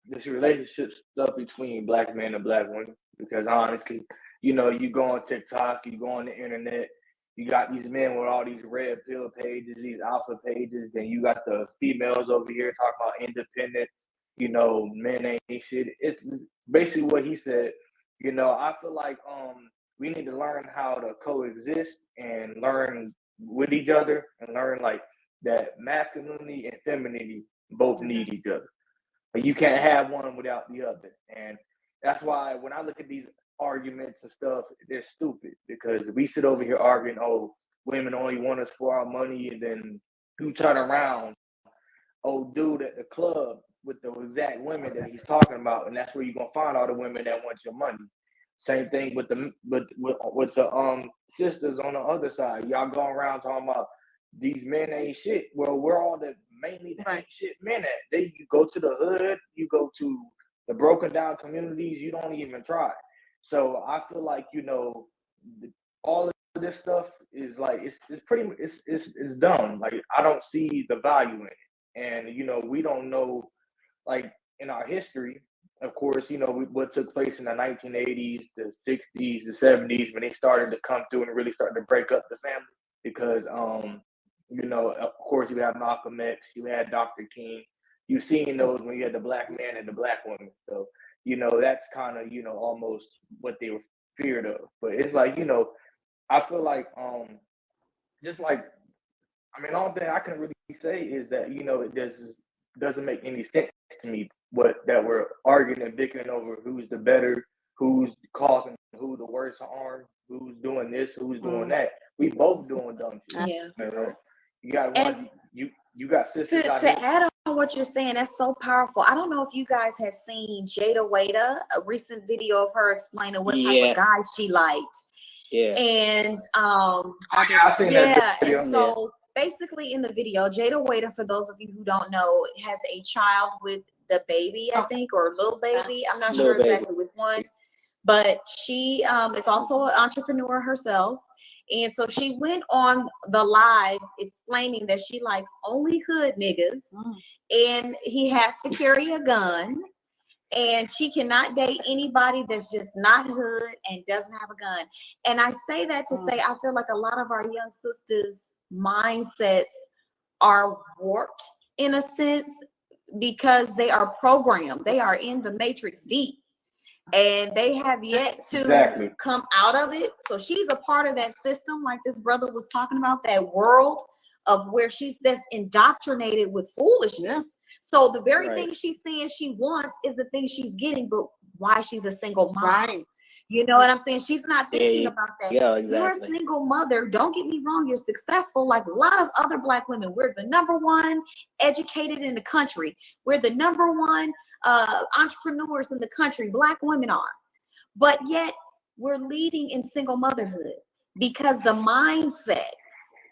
S6: this relationship stuff between black men and black women, because honestly, you go on TikTok, you go on the internet, you got these men with all these red pill pages, these alpha pages, then you got the females over here talking about independence, men ain't shit. It's basically what he said. I feel like we need to learn how to coexist and learn with each other and learn like that masculinity and femininity both need each other. But you can't have one without the other. And that's why when I look at these arguments and stuff, they're stupid, because we sit over here arguing, oh, women only want us for our money, and then you turn around, old dude at the club with the exact women that he's talking about, and that's where you're gonna find all the women that want your money. Same thing with the sisters on the other side. Y'all go around talking about these men ain't shit. Well, we're all mainly the ain't shit men at. You go to the hood, you go to the broken down communities, you don't even try. So I feel like all of this stuff is like it's dumb. Like I don't see the value in it, and we don't know, like in our history. Of course, what took place in the 1980s, the 60s, the 70s, when they started to come through and really started to break up the family. Because, of course, you had Malcolm X, you had Dr. King. You've seen those when you had the black man and the black woman. So, that's kind of, almost what they were feared of. But it's like, I feel like, just like, the only thing I can really say is that, it doesn't make any sense to me that we're arguing and bickering over who's the better, who's causing who the worst harm, who's doing this, who's doing that. We both doing dumb shit.
S2: Yeah.
S6: You got one. You got sisters out
S2: to
S6: here.
S2: add on what you're saying, that's so powerful. I don't know if you guys have seen Jada Waiter, a recent video of her explaining what type of guys she liked.
S5: Yeah.
S2: And
S6: I've seen that video.
S2: And so basically in the video, Jada Waiter, for those of you who don't know, has a child with the baby, I think, or little baby. I'm not sure exactly which one. But she is also an entrepreneur herself. And so she went on the live explaining that she likes only hood niggas. And he has to carry a gun. And she cannot date anybody that's just not hood and doesn't have a gun. And I say that to say, I feel like a lot of our young sisters' mindsets are warped in a sense because they are programmed. They are in the matrix deep. And they have yet to come out of it. So she's a part of that system, like this brother was talking about, that world of where that's indoctrinated with foolishness. So the very thing she's saying she wants is the thing she's getting, but why she's a single mom.
S3: Right.
S2: You know what I'm saying? She's not thinking about that.
S5: Yeah, exactly.
S2: You're a single mother. Don't get me wrong. You're successful like a lot of other Black women. We're the number one educated in the country. We're the number one entrepreneurs in the country. Black women are, but yet we're leading in single motherhood because the mindset,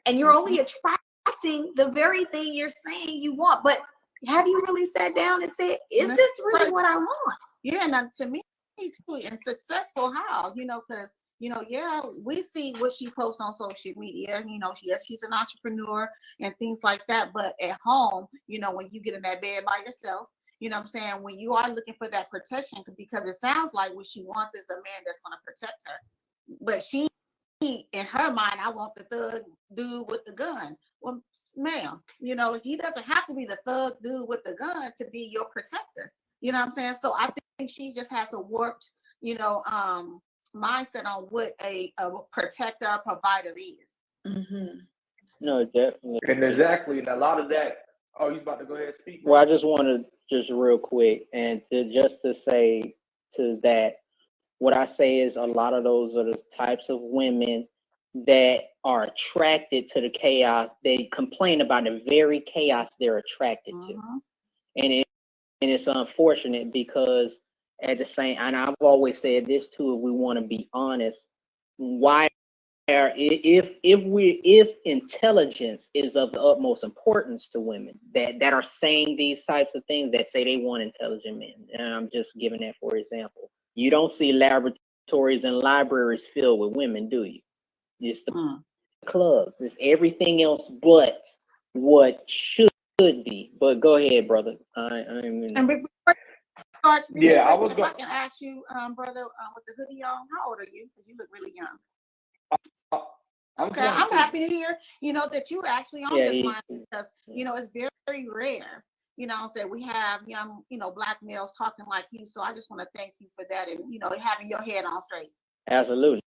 S2: and you're only attracting the very thing you're saying you want. But have you really sat down and said, is this really what I want?
S3: Yeah, and to me too, and successful how, because yeah, we see what she posts on social media, yes, she's an entrepreneur and things like that, but at home, when you get in that bed by yourself, what I'm saying, when you are looking for that protection, because it sounds like what she wants is a man that's going to protect her, but she, in her mind, I want the thug dude with the gun. Well, ma'am, he doesn't have to be the thug dude with the gun to be your protector. You know what I'm saying? So I think she just has a warped, mindset on what a protector or provider is.
S2: Mm-hmm.
S5: No, definitely.
S6: And exactly, and a lot of that. Oh, you about to go ahead and speak?
S5: Well, I just want to just real quick and to say to that, what I say is a lot of those are the types of women that are attracted to the chaos. They complain about the very chaos they're attracted to, and it's unfortunate because at the same, and I've always said this too, if we want to be honest, why are, if intelligence is of the utmost importance to women that are saying these types of things, that say they want intelligent men, and I'm just giving that for example, you don't see laboratories and libraries filled with women, do you? It's the clubs, it's everything else but what should be. But go ahead, brother.
S3: And before I was going to ask you, brother, with the hoodie on, how old are you? Because you look really young. Okay, I'm happy to hear, that you're actually on this line, because, it's very, very rare. That we have young, Black males talking like you. So I just want to thank you for that, and, having your head on straight.
S5: Absolutely.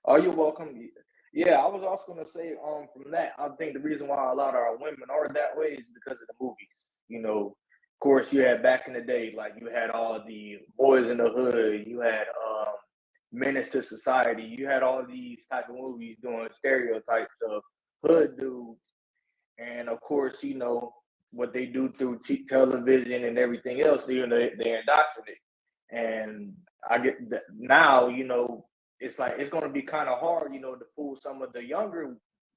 S6: Oh, you're welcome. Yeah, I was also going to say, from that, I think the reason why a lot of our women are that way is because of the movies. Of course, you had back in the day, like you had all the Boys in the Hood, you had Menace to Society, you had all these type of movies doing stereotypes of hood dudes, and of course, what they do through television and everything else, they indoctrinate. And I get that now, it's like it's going to be kind of hard, to fool some of the younger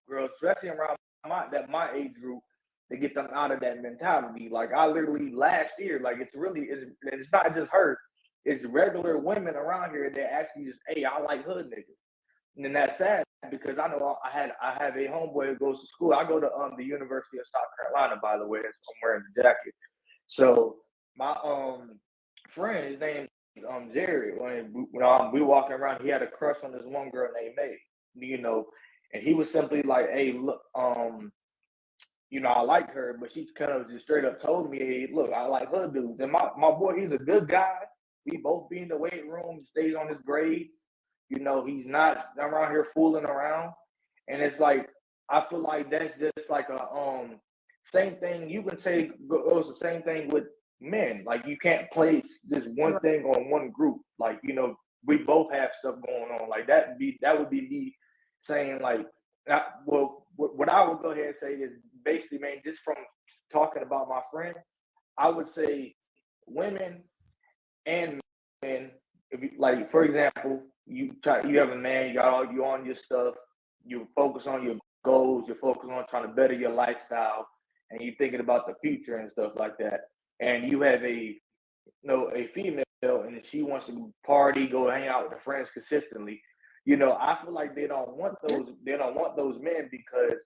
S6: girls, especially around my age group, to get them out of that mentality. Like I literally last year, like it's not just her, it's regular women around here that actually just, hey, I like hood niggas. And then that's sad because I know I have a homeboy who goes to school. I go to the University of South Carolina, by the way. That's why I'm wearing the jacket. So my friend, his name Jerry, when we walking around, he had a crush on this one girl named May, and he was simply like, hey, look, I like her, but she kind of just straight up told me, hey, look, I like her dudes. And my boy, he's a good guy. We both be in the weight room, stays on his grades. He's not around here fooling around. And it's like, I feel like that's just like a same thing. You can say goes the same thing with men. Like you can't place just one thing on one group. Like, we both have stuff going on. Like that would be me saying like, what I would go ahead and say is basically, man, just from talking about my friend, I would say women and men, like for example, you have a man, you on your stuff, you focus on your goals, you focus on trying to better your lifestyle, and you're thinking about the future and stuff like that. And you have a female, and she wants to party, go hang out with her friends consistently. I feel like they don't want those men because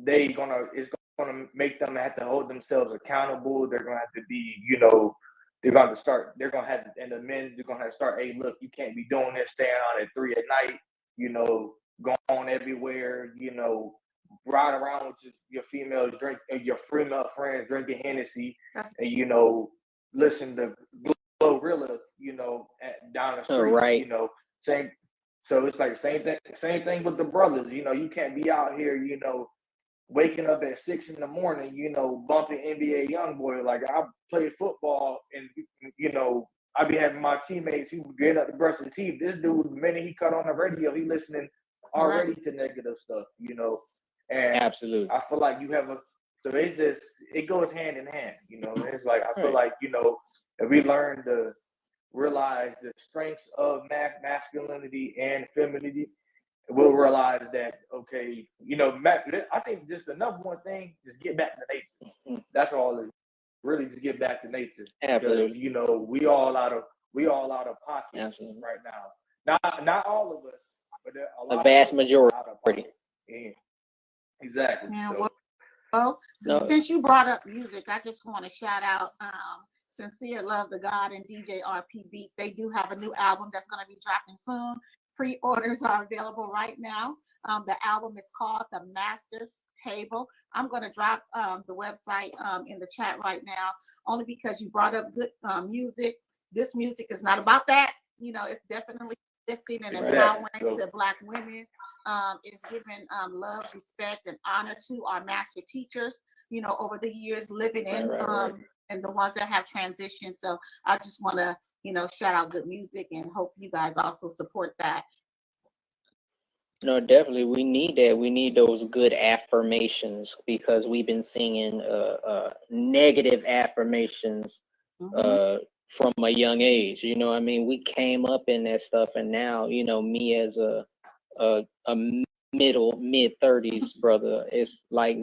S6: it's gonna make them have to hold themselves accountable. They're gonna have to be, they're gonna have, and the men, they're gonna have to start, hey, look, you can't be doing this, staying out at 3 at night, going everywhere, ride around with your female friends drinking Hennessy, and listen to Glorilla, down the street,
S5: right.
S6: Same. So it's like same thing with the brothers. You can't be out here, waking up at 6 a.m, bumping NBA YoungBoy. Like I played football, and I be having my teammates who get up to brush their teeth. This dude, the minute he cut on the radio, he listening already to negative stuff, And
S5: absolutely,
S6: I feel like you have so it goes hand in hand, It's like I feel like if we learn to realize the strengths of masculinity and femininity, we'll realize that, okay, you know, I think just the number one thing is get back to nature. That's all it is. Really just get back to nature.
S5: Absolutely.
S6: Because, you know, we all out of pocket.
S5: Absolutely.
S6: Right now. Not all of us, but
S5: a vast majority.
S6: Yeah. Exactly.
S3: Yeah,
S6: So,
S3: well,
S5: No.
S3: since you brought up music, I just want to shout out Sincere Love the God and DJ RP Beats. They do have a new album that's going to be dropping soon. Pre-orders are available right now. The album is called The Master's Table. I'm going to drop the website in the chat right now, only because you brought up good music. This music is not about that. You know, it's definitely lifting and empowering to Black women. It's giving love, respect, and honor to our master teachers, you know, over the years living in and the ones that have transitioned. So I just want to, you know, shout out good music and hope you guys also support that.
S5: No, definitely. We need that. We need those good affirmations, because we've been seeing negative affirmations from a young age. You know, I mean, we came up in that stuff, and now, you know, me as a mid-30s brother, it's like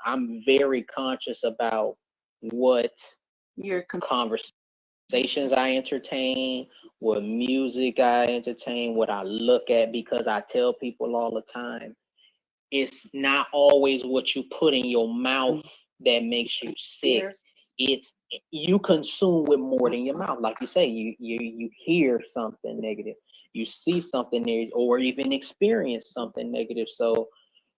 S5: I'm very conscious about what your conversations I entertain, what music I entertain, what I look at, because I tell people all the time, it's not always what you put in your mouth that makes you sick. It's you consume with more than your mouth. Like you say, you hear something negative, you see something negative, or even experience something negative. So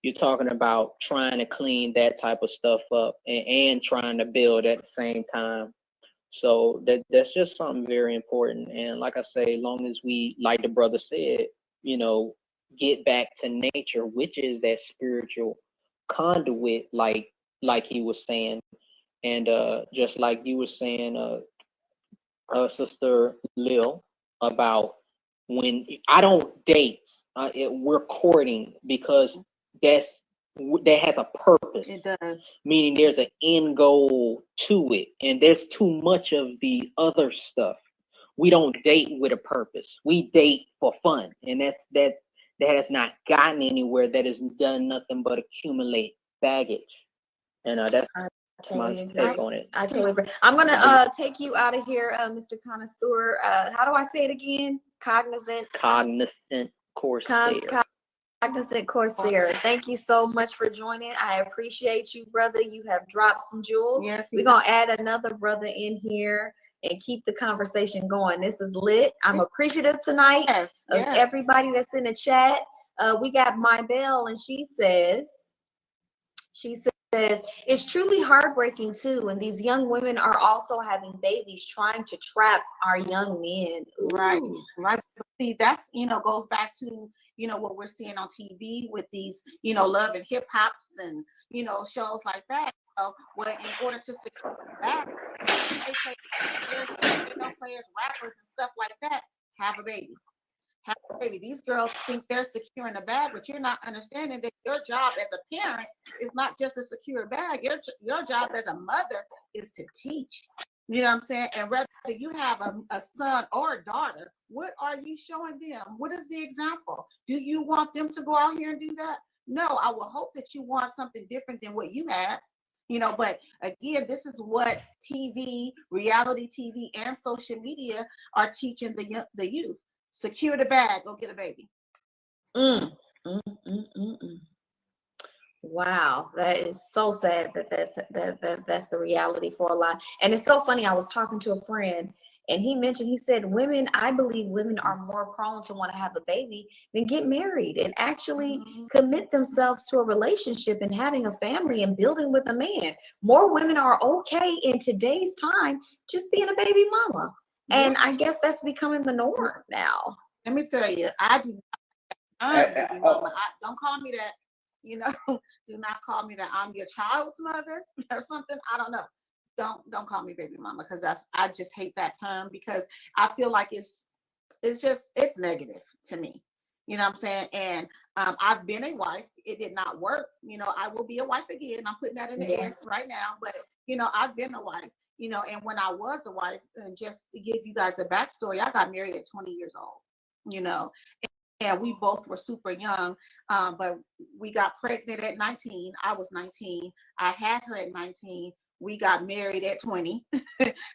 S5: you're talking about trying to clean that type of stuff up and trying to build at the same time. So that's just something very important. And like I say, as long as we, like the brother said, you know, get back to nature, which is that spiritual conduit, like he was saying. And just like you were saying, Sister Lil, about when I don't date, we're courting, because that has a purpose.
S3: It does.
S5: Meaning there's an end goal to it, and there's too much of the other stuff. We don't date with a purpose. We date for fun, and that has not gotten anywhere. That has done nothing but accumulate baggage. And that's my take on it.
S2: I totally agree. I'm gonna take you out of here, Mr. Connoisseur. How do I say it again? Cognizant Corsair. Cognizant Corsair. Thank you so much for joining. I appreciate you, brother. You have dropped some jewels.
S3: Yes,
S2: we're gonna add another brother in here and keep the conversation going. This is lit. I'm appreciative tonight of everybody that's in the chat. We got My Belle, and she says, it's truly heartbreaking too, and these young women are also having babies trying to trap our young men. Ooh.
S3: Right. See, that's, you know, goes back to, you know, what we're seeing on TV with these, you know, love and hip hops and, you know, shows like that. Where in order to secure that, they play players, rappers, and stuff like that. Have a baby. These girls think they're securing a bag, but you're not understanding that your job as a parent is not just to secure a bag. Your job as a mother is to teach. You know what I'm saying? And whether you have a son or a daughter, what are you showing them? What is the example? Do you want them to go out here and do that? No, I will hope that you want something different than what you had. You know, but again, this is what TV, reality TV, and social media are teaching the youth. Secure the bag, go get a baby.
S2: Wow, that is so sad that's the reality for a lot. And it's so funny. I was talking to a friend, and he said, I believe women are more prone to want to have a baby than get married and actually commit themselves to a relationship and having a family and building with a man. More women are okay in today's time just being a baby mama. And I guess that's becoming the norm now.
S3: Let me tell you, I do not baby mama. Don't call me that. You know, do not call me that I'm your child's mother or something. I don't know. Don't call me baby mama, because I just hate that term, because I feel like it's negative to me. You know what I'm saying? And I've been a wife. It did not work. You know, I will be a wife again. I'm putting that in the air right now. But you know, I've been a wife. And when I was a wife, and just to give you guys a backstory, I got married at 20 years old, and we both were super young, but we got pregnant at 19. I was 19. I had her at 19. We got married at 20.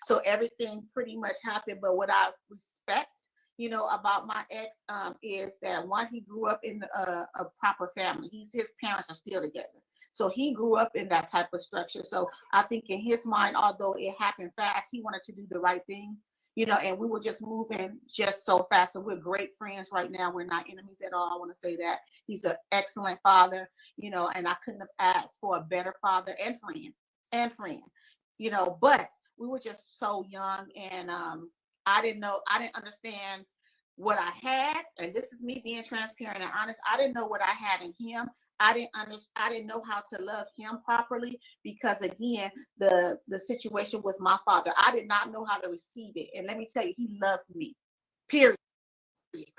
S3: So everything pretty much happened. But what I respect, about my ex, is that one, he grew up in a proper family. His parents are still together. So he grew up in that type of structure. So I think in his mind, although it happened fast, he wanted to do the right thing. And we were just moving just so fast. And we're great friends right now. We're not enemies at all. I want to say that. He's an excellent father, and I couldn't have asked for a better father and friend, but we were just so young, and I didn't understand what I had. And this is me being transparent and honest. I didn't know what I had in him. I didn't know how to love him properly, because again, the situation with my father, I did not know how to receive it. And let me tell you, he loved me, period.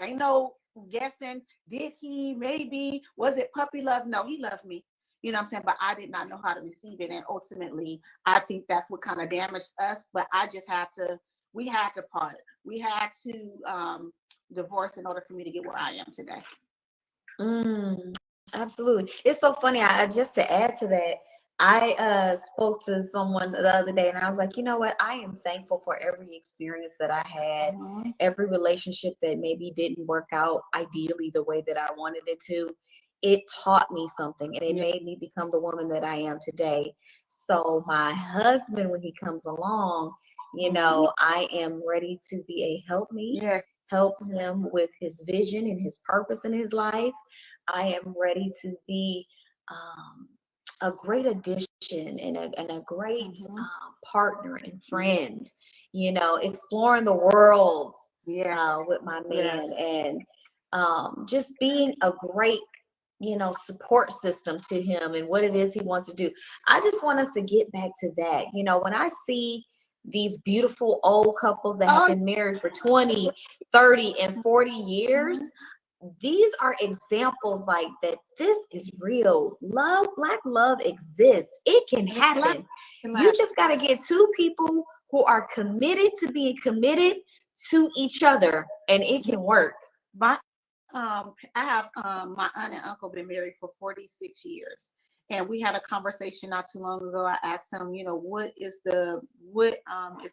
S3: Ain't no guessing. Did he? Maybe. Was it puppy love? No, he loved me. You know what I'm saying? But I did not know how to receive it. And ultimately, I think that's what kind of damaged us. But we had to part. We had to divorce in order for me to get where I am today.
S2: Absolutely. It's so funny. I just to add to that, I spoke to someone the other day, and I was like, you know what? I am thankful for every experience that I had, every relationship that maybe didn't work out ideally the way that I wanted it to. It taught me something, and it made me become the woman that I am today. So my husband, when he comes along, I am ready to be a helpmeet, help him with his vision and his purpose in his life. I am ready to be a great addition and a great partner and friend, exploring the world with my man, and just being a great, support system to him and what it is he wants to do. I just want us to get back to that. When I see these beautiful old couples that have been married for 20, 30, and 40 years, these are examples like that. This is real love. Black love exists. It can happen. You just got to get two people who are committed to being committed to each other, and it can work.
S3: I have my aunt and uncle been married for 46 years. And we had a conversation not too long ago. I asked him, what is the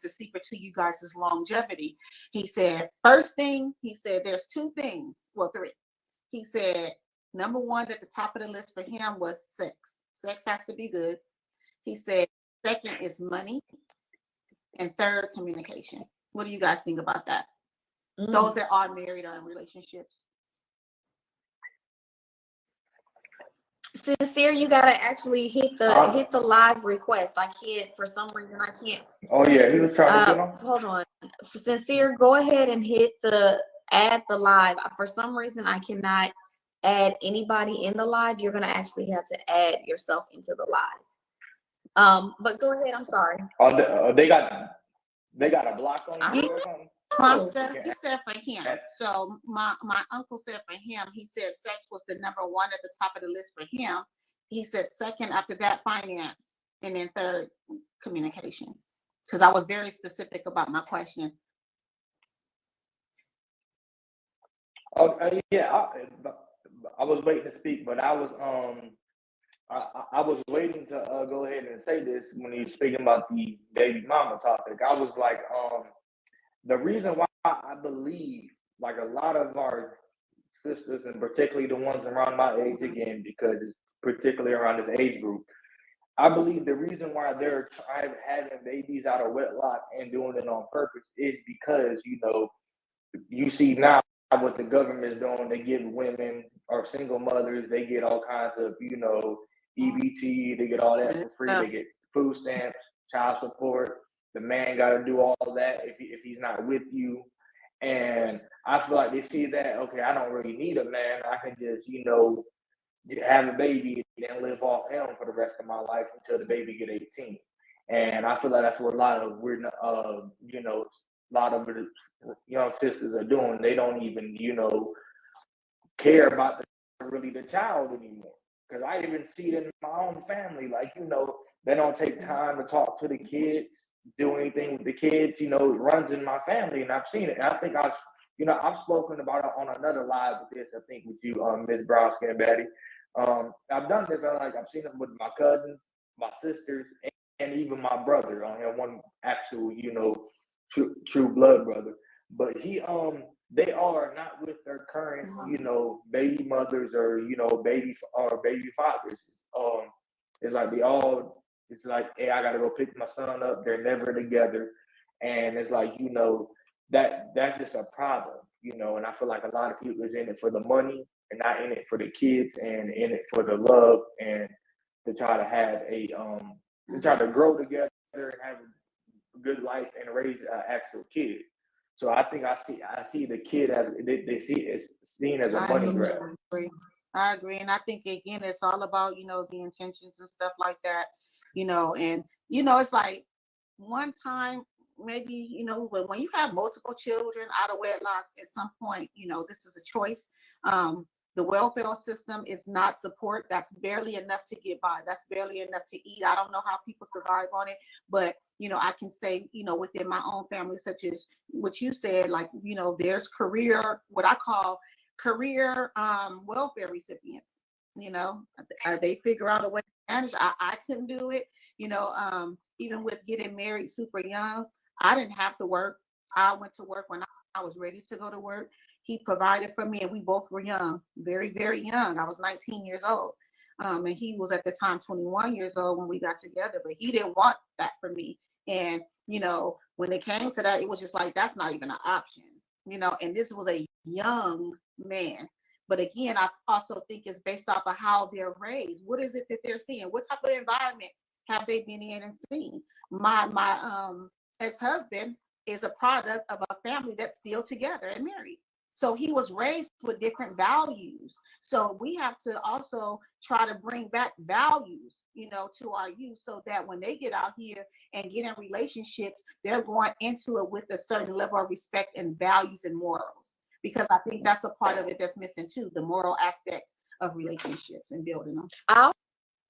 S3: secret to you guys' longevity? He said, first thing, he said, there's two things. Well, three. He said, number one, at the top of the list for him was sex. Sex has to be good. He said, second is money. And third, communication. What do you guys think about that? Those that are married or in relationships.
S2: Sincere, you gotta actually hit the live request. I can't, for some reason, I can't.
S6: Oh yeah, he was trying to get on.
S2: Hold on. Sincere, go ahead and add the live. For some reason, I cannot add anybody in the live. You're gonna actually have to add yourself into the live. But go ahead. I'm sorry.
S6: They got a block on you or something?
S3: He said for him. So my uncle said for him, he said sex was the number one at the top of the list for him. He said second after that, finance, and then third, communication. Because I was very specific about my question.
S6: Oh yeah, I was waiting to speak, but I was waiting to go ahead and say this when you were speaking about the baby mama topic. I was like, the reason why I believe, like a lot of our sisters, and particularly the ones around my age, again, because it's particularly around this age group, I believe the reason why they're having babies out of wedlock and doing it on purpose is because, you see now what the government is doing. They give women or single mothers, they get all kinds of, EBT, they get all that for free. They get food stamps, child support. The man got to do all that if he's not with you. And I feel like they see that, okay, I don't really need a man. I can just, have a baby and live off him for the rest of my life until the baby get 18. And I feel like that's what a lot of the young sisters are doing. They don't even, care about the child anymore. Because I even see it in my own family, like, they don't take time to talk to the kids. do anything with the kids. You know, it runs in my family, and I've seen it. And I think I've spoken about it on another live with this. I think with you, Miss Browski and Betty. I've done this. I've seen it with my cousins, my sisters, and even my brother. I have one actual, true blood brother. But they are not with their current, baby mothers or baby fathers. It's like it's like, hey, I gotta go pick my son up. They're never together, and it's like that's just a problem, And I feel like a lot of people is in it for the money and not in it for the kids and in it for the love and to try to have to try to grow together and have a good life and raise an actual kid. So I think I see the kid as they see it seen as a money grab.
S3: I agree. And I think again it's all about, the intentions and stuff like that, and it's like one time maybe, when you have multiple children out of wedlock at some point, this is a choice. The welfare system is not support. That's barely enough to get by. That's barely enough to eat. I don't know how people survive on it, but I can say, within my own family, such as what you said, like, there's what I call career welfare recipients. They figure out a way to manage. I couldn't do it. Even with getting married super young, I didn't have to work. I went to work when I was ready to go to work. He provided for me, and we both were young, very, very young. I was 19 years old. And he was at the time 21 years old when we got together, but he didn't want that for me. And, when it came to that, it was just like, that's not even an option, and this was a young man. But again, I also think it's based off of how they're raised. What is it that they're seeing? What type of environment have they been in and seen? My ex-husband is a product of a family that's still together and married. So he was raised with different values. So we have to also try to bring back values, to our youth so that when they get out here and get in relationships, they're going into it with a certain level of respect and values and morals. Because I think that's a part of it that's missing too, the moral aspect of relationships and building them.
S2: I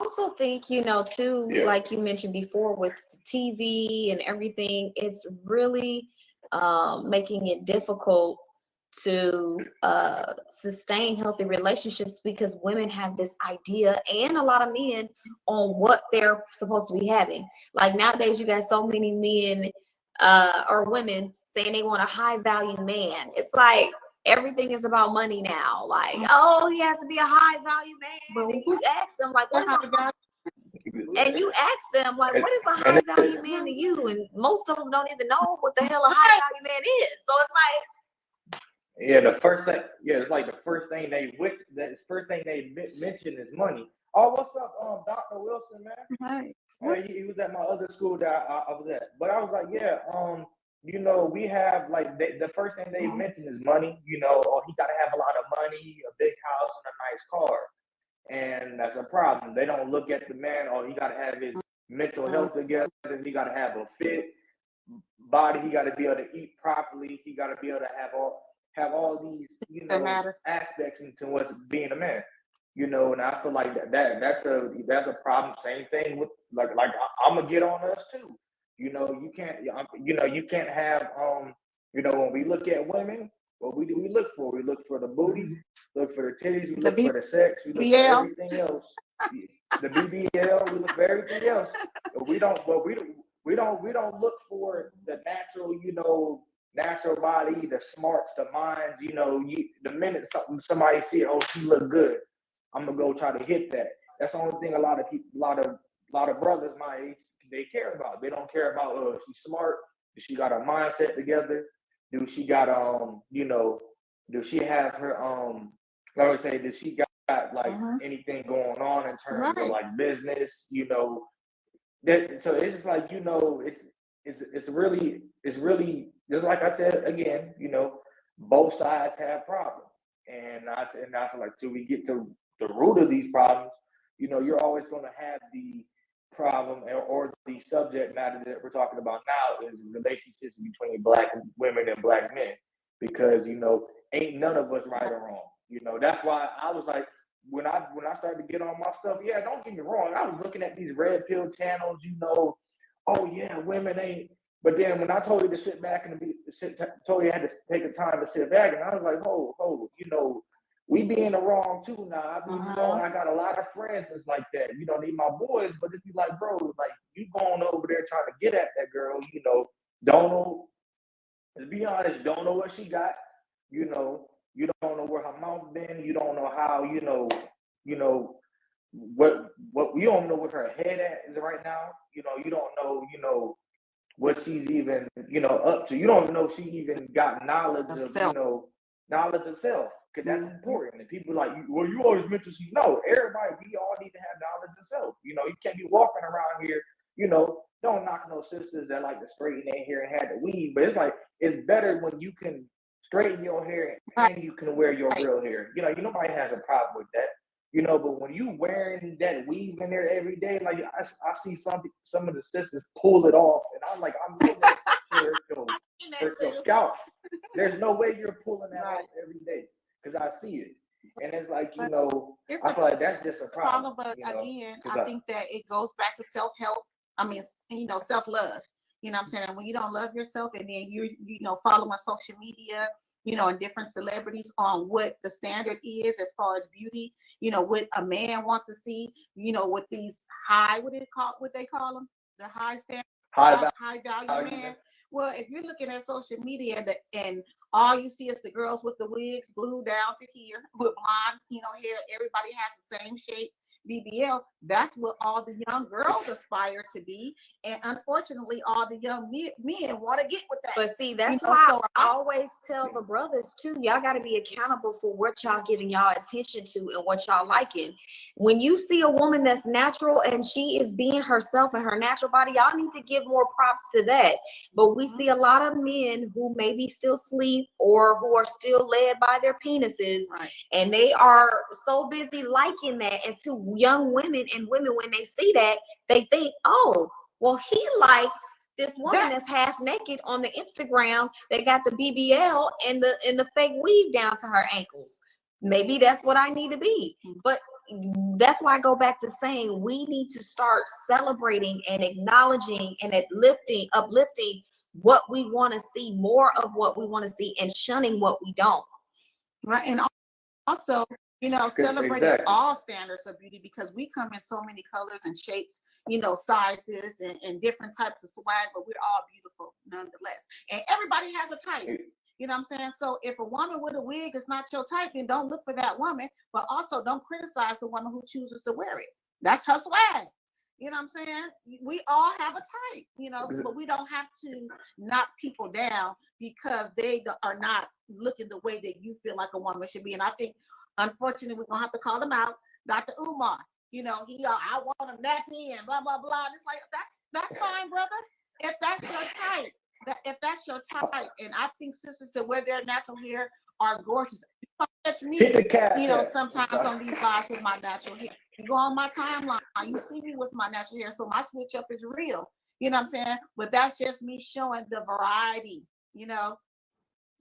S2: also think, too, like you mentioned before with TV and everything, it's really making it difficult to sustain healthy relationships because women have this idea and a lot of men on what they're supposed to be having. Like nowadays, you got so many men or women saying they want a high value man. It's like everything is about money now. Like, oh, he has to be a high value man. And you ask them, like, what is a high and you ask them, like, what is a high value man to you? And most of them don't even know what the hell a high value man is. So it's like,
S6: the first thing, it's like the first thing they mention is money. Oh, what's up, Dr. Wilson, man? Right. He was at my other school that I was at. But I was like, we have like the first thing they mention is money. Or he got to have a lot of money, a big house, and a nice car. And that's a problem. They don't look at the man, or he got to have his mental health together. He got to have a fit body. He got to be able to eat properly. He got to be able to have all these, aspects into what's being a man. And I feel like that's a problem. Same thing with like I'm gonna get on us too. You can't have when we look at women, what we do we look for? We look for the booties, look for the titties, we look for the sex, we look for everything else. The BBL, we look for everything else. But we don't look for the natural body, the smarts, the minds. The minute somebody see, oh, she look good, I'm gonna go try to hit that. That's the only thing a lot of people, a lot of brothers my age, they care about. They don't care about, oh, she's smart, does she got her mindset together, do she got does she have her I would say, does she got like anything going on in terms of like business, so it's just like, it's really just like I said again, both sides have problems. And I feel like till we get to the root of these problems, you're always going to have the problem or the subject matter that we're talking about now is relationships between Black women and Black men, because ain't none of us right or wrong. That's why I was like, when I started to get on my stuff, don't get me wrong, I was looking at these red pill channels, oh yeah, women ain't. But then when I told you to sit back and told you I had to take the time to sit back, and I was like, oh, we be in the wrong too now. I mean, I got a lot of friends that's like that. You don't need my boys, but if you like, bro, like you going over there trying to get at that girl, don't know. To be honest, don't know what she got. You don't know where her mouth been. You don't know how. What you don't know what her head at is right now. You don't know. What she's even, up to. You don't know if she even got knowledge of
S3: self.
S6: Knowledge of self, because that's important. And people like, well, you always mention she. No, everybody, we all need to have knowledge of self. You can't be walking around here, don't knock no sisters that like to straighten their hair and have the weave. But it's like, it's better when you can straighten your hair and you can wear your real hair. Nobody has a problem with that. But when you wearing that weave in there every day, like I see some of the sisters pull it off, and I'm like, I'm no way hurt your scalp. There's no way you're pulling that off every day, because I see it, and it's like I feel like that's just a problem.
S3: But again, I think that it goes back to self-help. I mean, self-love. You know what I'm saying? When you don't love yourself, and then you following social media, and different celebrities on what the standard is as far as beauty, what a man wants to see, with these high, what they call them, the high standard, high value man. Well, if you're looking at social media and all you see is the girls with the wigs glued down to here with blonde, hair, everybody has the same shape, BBL, that's what all the young girls aspire to be. And unfortunately, all the young men want to get with that.
S2: But see, that's why I always tell the brothers too, y'all got to be accountable for what y'all giving y'all attention to and what y'all liking. When you see a woman that's natural and she is being herself in her natural body, y'all need to give more props to that. But we see a lot of men who maybe still sleep or who are still led by their penises, and they are so busy liking that. And to young women and women, when they see that, they think, oh, well, he likes this woman that's half naked on the Instagram. They got the BBL and the fake weave down to her ankles. Maybe that's what I need to be. But that's why I go back to saying we need to start celebrating and acknowledging and uplifting what we want to see, more of what we want to see, and shunning what we don't.
S3: Right. And also, celebrating all standards of beauty, because we come in so many colors and shapes, sizes and different types of swag, but we're all beautiful nonetheless. And everybody has a type. You know what I'm saying? So if a woman with a wig is not your type, then don't look for that woman, but also don't criticize the woman who chooses to wear it. That's her swag. You know what I'm saying? We all have a type, but we don't have to knock people down because they are not looking the way that you feel like a woman should be. And I think, unfortunately, we're going to have to call them out. Dr. Umar, I want a nappy and blah, blah, blah. And it's like, that's fine, brother. If that's your type. If that's your type, and I think sisters that wear their natural hair are gorgeous. You catch me, sometimes on these lives with my natural hair. You go on my timeline, you see me with my natural hair, so my switch up is real. You know what I'm saying? But that's just me showing the variety.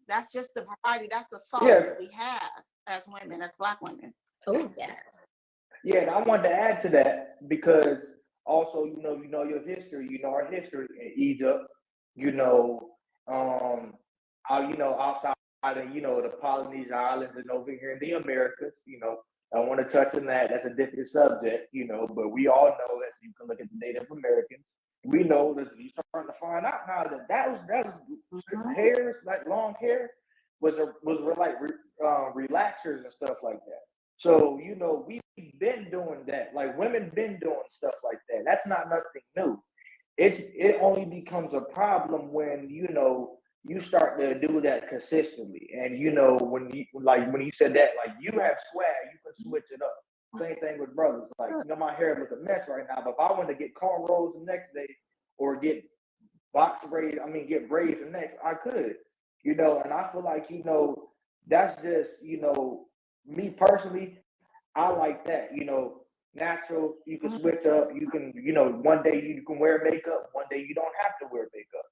S3: That's just the variety. That's the sauce that we have as women, as Black women.
S2: Oh yes.
S6: Yeah, and I wanted to add to that because also, your history. Our history in Egypt. Outside of, the Polynesian Islands and over here in the Americas, I want to touch on that. That's a different subject, but we all know that you can look at the Native Americans. We know that you're starting to find out now that was hair, like long hair, was like relaxers and stuff like that. So, we've been doing that. Like women been doing stuff like that. That's not nothing new. It only becomes a problem when you start to do that consistently, and when you said that, like, you have swag, you can switch it up. Same thing with brothers. Like, my hair look a mess right now, but if I want to get cornrows the next day or get get braids the next, I could, and I feel like that's just me personally. I like that, natural. You can switch up. You can, one day you can wear makeup. One day you don't have to wear makeup.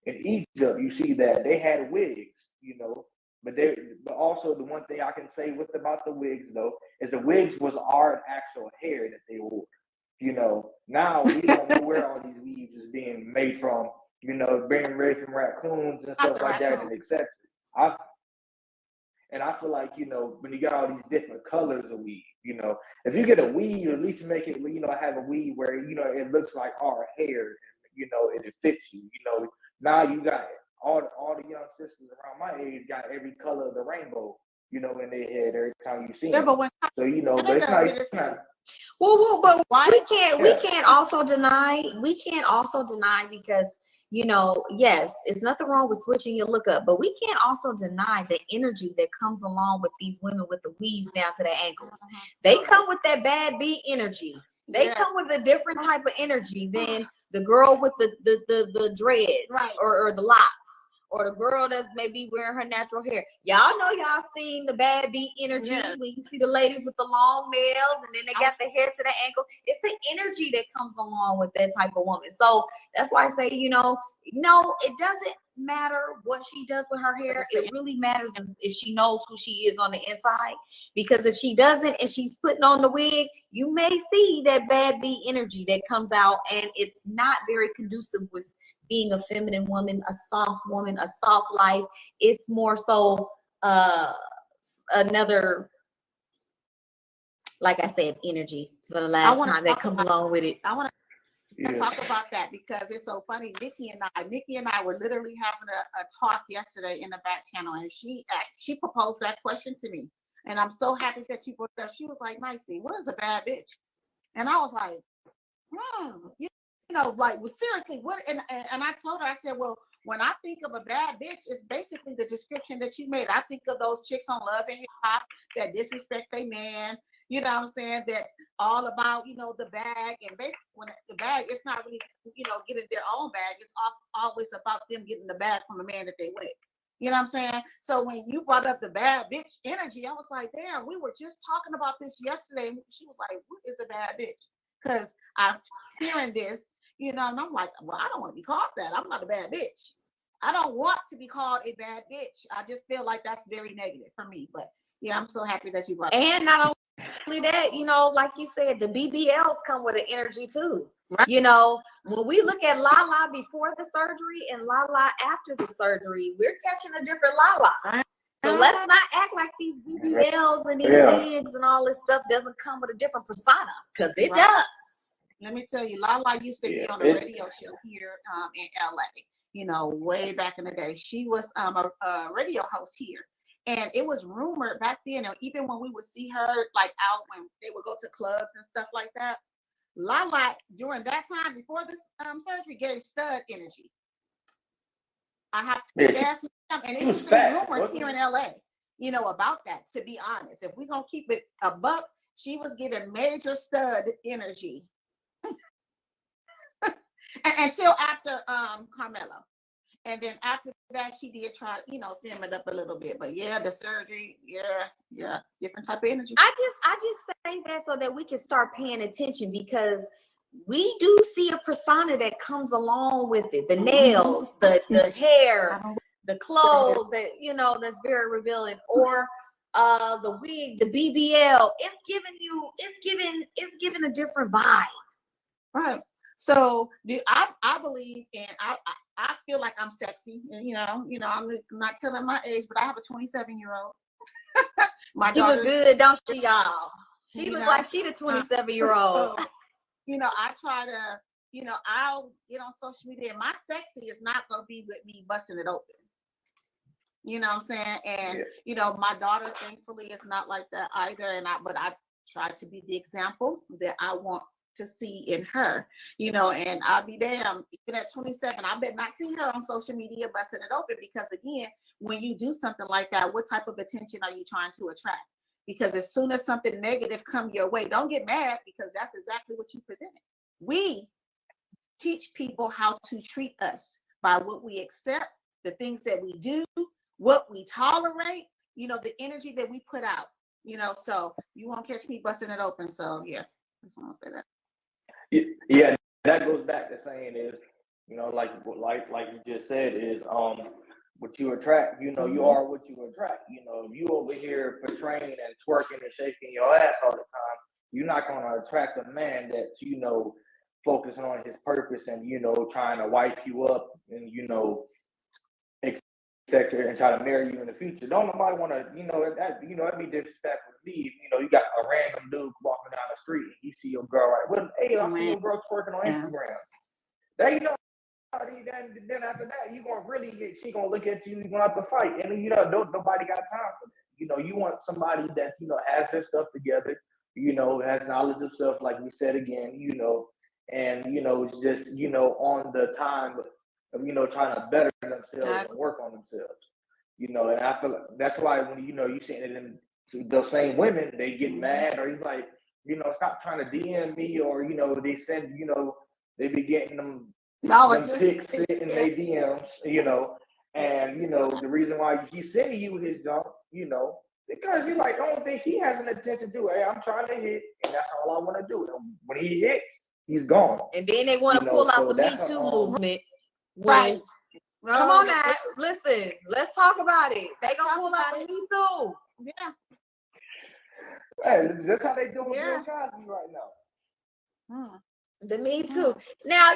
S6: In Egypt, you see that they had wigs. But also the one thing I can say about the wigs though is the wigs was our actual hair that they wore. You know, now we don't know where all these weaves is being made from. You know, being made from raccoons and stuff like that, and etc. I feel like, you know, when you got all these different colors of weave, you know, if you get a weave, at least make it, you know, have a weave where, you know, it looks like our hair, you know, it fits you. You know, now you got all the young sisters around my age got every color of the rainbow, you know, in their head every time you see them.
S3: But when
S6: so, you know, but it's not.
S2: Well, but we can't
S6: Yeah.
S2: also deny because, you know, yes, it's nothing wrong with switching your look up, but we can't also deny the energy that comes along with these women with the weaves down to their ankles. They come with that bad beat energy. They come with a different type of energy than the girl with the dreads or the locks. Or the girl that's maybe wearing her natural hair. Y'all know y'all seen the bad beat energy when you see the ladies with the long nails and then they got the hair to the ankle. It's an energy that comes along with that type of woman. So that's why I say, you know, no, it doesn't matter what she does with her hair. It really matters if she knows who she is on the inside. Because if she doesn't and she's putting on the wig, you may see that bad beat energy that comes out, and it's not very conducive with being a feminine woman, a soft life. It's more so another, like I said, energy for the last time that comes along with it.
S3: I want to talk about that because it's so funny. Nikki and I were literally having a talk yesterday in the back channel, and she proposed that question to me. And I'm so happy that she brought it up. She was like, "Nicey, what is a bad bitch?" And I was like, you know, like, well, seriously, what? And I told her, I said, well, when I think of a bad bitch, it's basically the description that you made. I think of those chicks on Love and Hip Hop that disrespect their man. You know what I'm saying? That's all about, you know, the bag. And basically, when the bag, it's not really, you know, getting their own bag. It's always about them getting the bag from the man that they with. You know what I'm saying? So when you brought up the bad bitch energy, I was like, damn, we were just talking about this yesterday. She was like, what is a bad bitch? Because I'm hearing this. You know, and I'm like, well, I don't want to be called that. I'm not a bad bitch. I don't want to be called a bad bitch. I just feel like that's very negative for me. But yeah, I'm so happy that you brought it.
S2: And not only that, you know, like you said, the BBLs come with an energy too. Right. You know, when we look at Lala before the surgery and Lala after the surgery, we're catching a different Lala. So let's not act like these BBLs and these wigs and all this stuff doesn't come with a different persona, because it does.
S3: Let me tell you, Lala used to be on a radio show here in LA, you know, way back in the day. She was a radio host here. And it was rumored back then, and even when we would see her like out when they would go to clubs and stuff like that, Lala during that time before this surgery gave stud energy. I have to ask him, and it used to be rumors here in LA, you know, about that, to be honest. If we're going to keep it a buck, she was giving major stud energy. Until after Carmelo, and then after that she did try, you know, film it up a little bit. But yeah, the surgery, different type of energy.
S2: I just say that so that we can start paying attention, because we do see a persona that comes along with it. The nails, the hair, the clothes that, you know, that's very revealing, or the wig, the BBL. It's giving a different vibe.
S3: Right. So I believe, and I feel like I'm sexy, and you know, I'm not telling my age, but I have a 27-year-old.
S2: She look good, don't she, y'all? She look like she the 27-year-old.
S3: So, you know, I try to, you know, I'll get on social media, and my sexy is not gonna be with me busting it open. You know what I'm saying? And you know, my daughter thankfully is not like that either. But I try to be the example that I want to see in her, you know, and I'll be damned, even at 27, I bet not see her on social media busting it open, because again, when you do something like that, what type of attention are you trying to attract? Because as soon as something negative come your way, don't get mad, because that's exactly what you presented. We teach people how to treat us by what we accept, the things that we do, what we tolerate, you know, the energy that we put out, you know, so you won't catch me busting it open. So yeah, I just want to say that.
S6: Yeah, that goes back to saying is, you know, like you just said, is what you attract, you know, you are what you attract. You know, if you over here portraying and twerking and shaking your ass all the time, You're not gonna attract a man that's, focusing on his purpose and, trying to wipe you up and, etc. and try to marry you in the future. Don't nobody want to, that'd be disrespectful to me. You got a random dude walking down the street and you see your girl hey, I see your girl twerking on Instagram. They then after that, she gonna look at you, you're gonna have to fight. And nobody got time for that. You want somebody that, has their stuff together, has knowledge of self, like we said again, and it's just, on the time of, trying to better themselves and work on themselves. And I feel like that's why when you seeing it in those same women, they get mad or he's like, stop trying to DM me, or they send, they be getting them pics sitting in their DMs, and the reason why he's sending you his junk, because he's like, I don't think he has an intention to do it. Hey, I'm trying to hit, and that's all I want to do. And when he hits, he's gone.
S2: And then they want to pull out the Me Too movement.
S3: Right.
S2: Come on now, listen, let's talk about it. They gonna pull out the Me Too.
S3: Yeah.
S6: Hey, that's how they do with Bill Cosby right now.
S2: The Me Too. Now,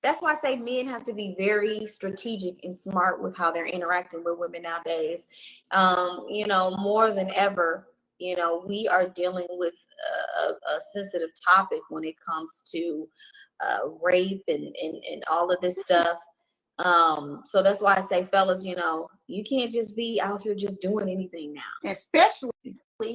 S2: that's why I say men have to be very strategic and smart with how they're interacting with women nowadays. More than ever, we are dealing with a sensitive topic when it comes to rape and all of this stuff. So that's why I say, fellas, you can't just be out here just doing anything now.
S3: Especially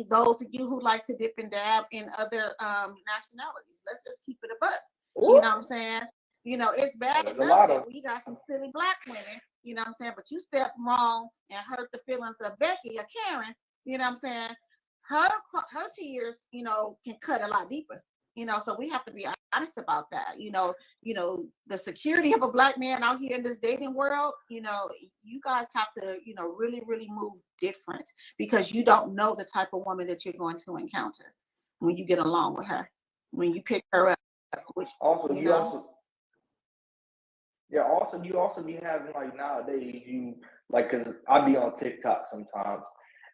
S3: those of you who like to dip and dab in other nationalities. Let's just keep it a buck.
S2: Ooh.
S3: You know what I'm saying? It's bad enough that we got some silly black women, you know what I'm saying? But you step wrong and hurt the feelings of Becky or Karen, you know what I'm saying? Her tears, can cut a lot deeper. So we have to be honest about that. The security of a black man out here in this dating world, you guys have to, really, really move different, because you don't know the type of woman that you're going to encounter when you get along with her, when you pick her up. Which,
S6: you also be having, like, nowadays, because I be on TikTok sometimes,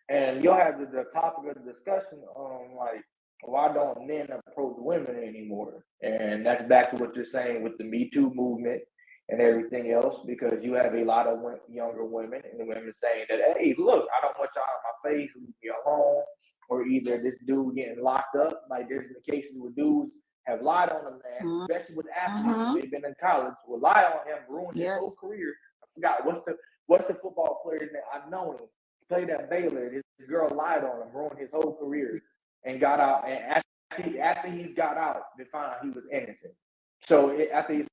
S6: and you'll have the topic of the discussion on, like, why don't men approach women anymore? And that's back to what you're saying with the Me Too movement and everything else, because you have a lot of younger women and women saying that, hey, look, I don't want y'all in my face, leave me alone, or either this dude getting locked up. Like, there's been cases where dudes have lied on a man, especially with athletes. They've been in college, will lie on him, ruin his whole career. I forgot what's the football player's name? I know him. He played at Baylor. His girl lied on him, ruined his whole career, and got out. And after he got out, they found out he was innocent. So after he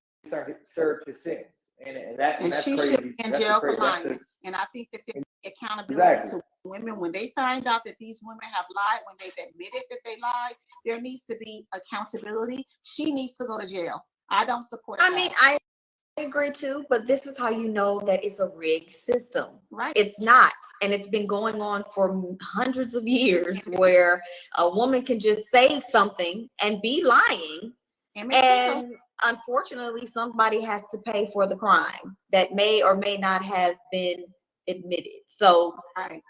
S6: served his sentence, and that's
S3: she
S6: crazy.
S3: should be in jail for lying. And I think that there's accountability to women when they find out that these women have lied, when they've admitted that they lied. There needs to be accountability. She needs to go to jail. I don't support that.
S2: I mean, I agree too, but this is how you know that it's a rigged system.
S3: Right.
S2: It's not. And it's been going on for hundreds of years, where a woman can just say something and be lying. And unfortunately, somebody has to pay for the crime that may or may not have been admitted. So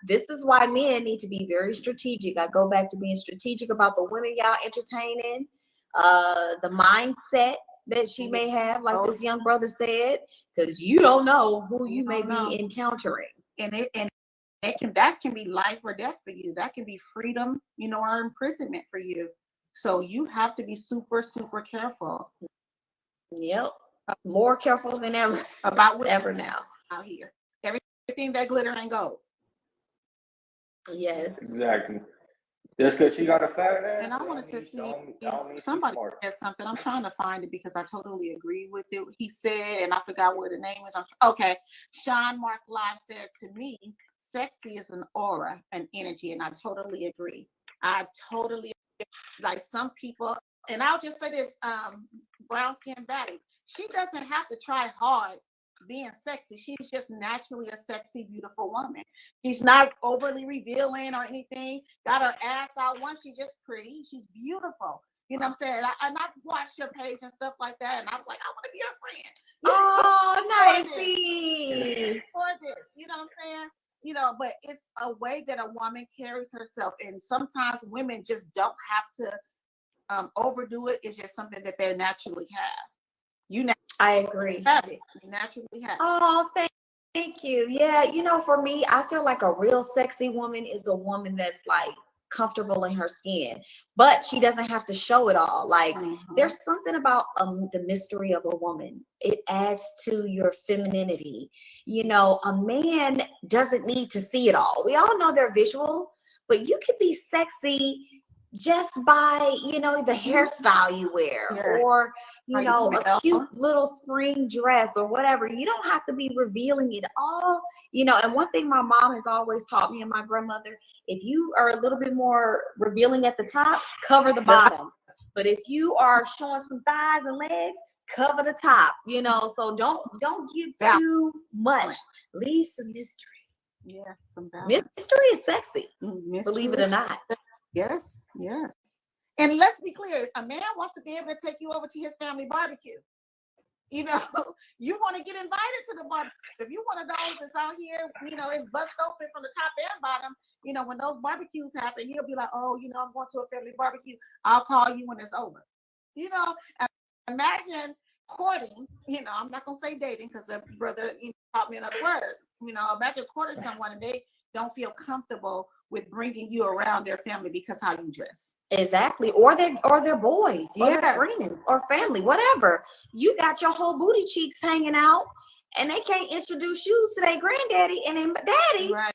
S2: this is why men need to be very strategic. I go back to being strategic about the women y'all entertaining, the mindset that she may have, like this young brother said, because you don't know who you may be encountering.
S3: And that can be life or death for you. That can be freedom, or imprisonment for you. So you have to be super, super careful.
S2: Yep. More careful than ever
S3: about
S2: ever now
S3: out here. Everything that glitter ain't gold.
S2: Yes.
S6: Exactly. Just because she got a fat ass.
S3: And I wanted to see somebody said something. I'm trying to find it because I totally agree with it. He said, and I forgot where the name is. Okay. Sean Mark Live said to me, sexy is an aura, an energy. And I totally agree. Like some people, and I'll just say this, brown skin Batty, she doesn't have to try hard being sexy. She's just naturally a sexy, beautiful woman. She's not overly revealing or anything. Got her ass out once. She's just pretty. She's beautiful. You know what I'm saying? I watched your page and stuff like that, and I was like, I want to be her friend.
S2: Oh, nicey.
S3: For this. You know what I'm saying? you know, but it's a way that a woman carries herself. And sometimes women just don't have to overdo it. It's just something that they naturally have.
S2: I agree.
S3: Have it. You naturally have it.
S2: Oh, thank you. Yeah, you know, for me, I feel like a real sexy woman is a woman that's like comfortable in her skin, but she doesn't have to show it all. Like there's something about the mystery of a woman. It adds to your femininity. You know, a man doesn't need to see it all. We all know they're visual, but you can be sexy just by, you know, the hairstyle you wear, or you know, a cute little spring dress or whatever. You don't have to be revealing it all, you know. And one thing my mom has always taught me, and my grandmother, if you are a little bit more revealing at the top, cover the bottom. But if you are showing some thighs and legs, cover the top, you know. So don't give too much. Leave some mystery.
S3: Yeah, some balance.
S2: Mystery is sexy. Believe it or not.
S3: Yes, yes. And let's be clear, a man wants to be able to take you over to his family barbecue. You know, you want to get invited to the barbecue. If you one of those that's out here, you know, it's bust open from the top and bottom, you know, when those barbecues happen, he'll be like, oh, you know, I'm going to a family barbecue. I'll call you when it's over. You know, imagine courting, you know, I'm not going to say dating because the brother taught me another word. You know, imagine courting someone and they don't feel comfortable with bringing you around their family because how you dress.
S2: Exactly. Or their boys, or their friends, or family, whatever. You got your whole booty cheeks hanging out, and they can't introduce you to their granddaddy and their daddy,
S3: right?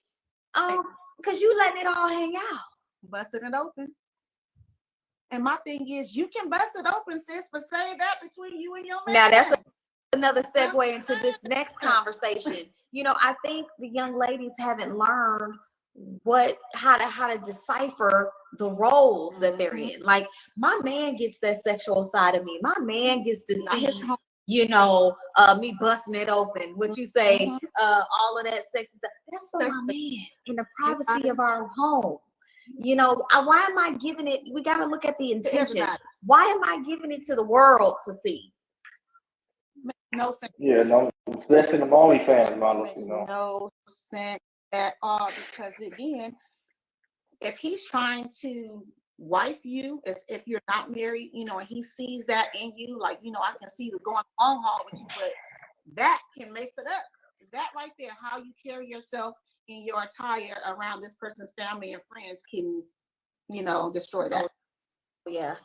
S2: Because you letting it all hang out,
S3: busting it open. And my thing is, you can bust it open, sis, but say that between you and your man.
S2: Now that's another segue into this next conversation. You know, I think the young ladies haven't learned how to decipher the roles that they're in. Like, my man gets that sexual side of me. My man gets to see, you know, me busting it open. What you say, all of that sexy stuff. That's for my man in the privacy of our home. You know, why am I giving it? We got to look at the intention. Why am I giving it to the world to see?
S3: No sense.
S6: Yeah, no, especially the OnlyFans models, you know.
S3: No sense at all, because again, if he's trying to wife you as if you're not married, you know, and he sees that in you, like, you know, I can see you going long haul with you, but that can mess it up. That right there, how you carry yourself in your attire around this person's family and friends can, you know, destroy that.
S2: Yeah.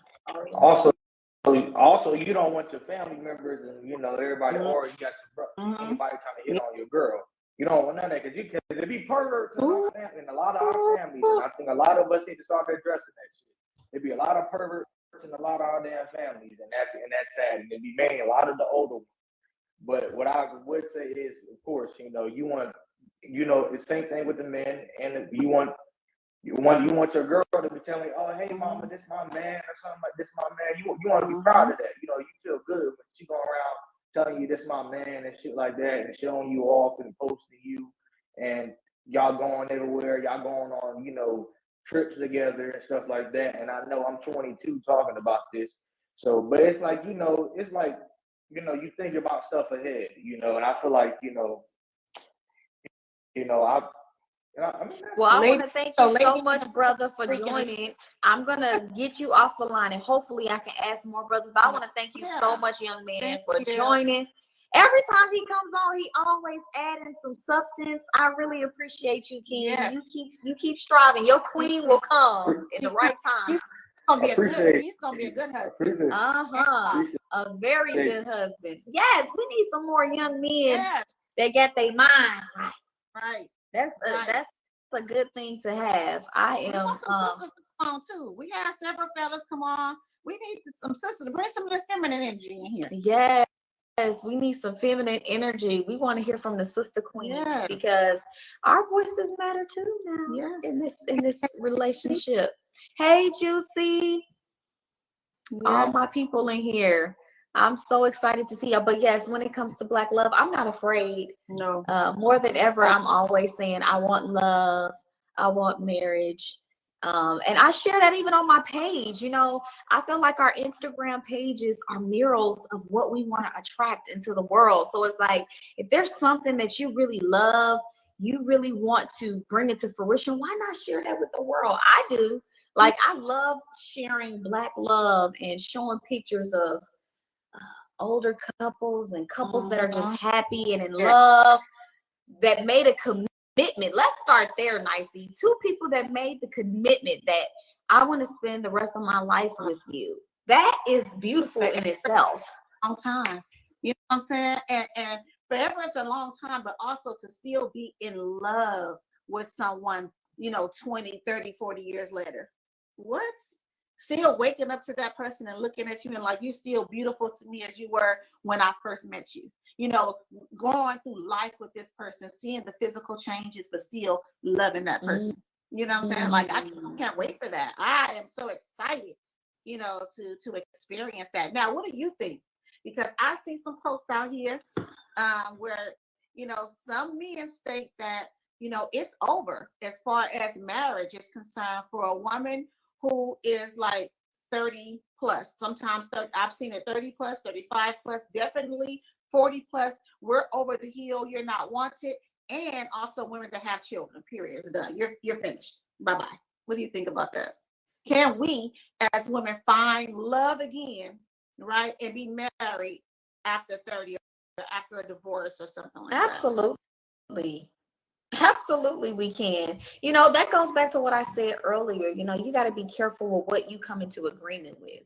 S6: Also, you don't want your family members and, you know, everybody, or you got your anybody trying to hit on your girl. You don't want none of that, because there be perverts in a lot of our families. And I think a lot of us need to start addressing that shit. There be a lot of perverts in a lot of our damn families, and that's sad. And there be mainly a lot of the older ones. But what I would say is, of course, you know, you want, you know, the same thing with the men, and you want your girl to be telling, oh, hey, mama, this my man, or something like this my man. You want to be proud of that. You know, you feel good when she going around telling you this my man and shit like that, and showing you off and posting you, and y'all going everywhere, y'all going on, you know, trips together and stuff like that. And I know I'm 22 talking about this. So, but it's like, you know, you think about stuff ahead, you know, and I feel like, I
S2: want to thank you so much, brother, for joining. I'm going to get you off the line, and hopefully I can add some more brothers. But I want to thank you so much, young man, for joining. Every time he comes on, he always adding some substance. I really appreciate you, King. Yes. You keep striving. Your queen will come in the right time.
S3: He's gonna be a good husband.
S2: A very good husband. Yes, we need some more young men that get their mind right.
S3: Right.
S2: That's a good thing to have. We
S3: want some sisters to come on too. We have several fellas come on. We need some sisters to bring some of this feminine energy in here.
S2: Yes, we need some feminine energy. We want to hear from the sister queens because our voices matter too now in this relationship. Hey, Juicy. All my people in here. I'm so excited to see you. But yes, when it comes to Black love, I'm not afraid.
S3: No.
S2: More than ever, I'm always saying I want love. I want marriage. And I share that even on my page. You know, I feel like our Instagram pages are mirrors of what we want to attract into the world. So it's like, if there's something that you really love, you really want to bring it to fruition, why not share that with the world? I do. Like, I love sharing Black love and showing pictures of older couples and couples that are just happy and in love, that made a commitment. Let's start there, Nicey. 2 people that made the commitment that I want to spend the rest of my life with you. That is beautiful in itself.
S3: Long time. You know what I'm saying? And forever is a long time, but also to still be in love with someone, 20, 30, 40 years later. What? Still waking up to that person and looking at you and like, you're still beautiful to me as you were when I first met you. Going through life with this person, seeing the physical changes, but still loving that person. You know what I'm saying? Like, I can't wait for that. I am so excited, to experience that. Now, what do you think? Because I see some posts out here where, some men state that, it's over as far as marriage is concerned for a woman who is like 30 plus. Sometimes I've seen it 30 plus, 35 plus, definitely 40 plus. We're over the hill. You're not wanted. And also women that have children, period. It's done. You're finished. Bye-bye. What do you think about that? Can we as women find love again, right? And be married after 30 or after a divorce or something like that?
S2: Absolutely, we can. That goes back to what I said earlier. You got to be careful with what you come into agreement with.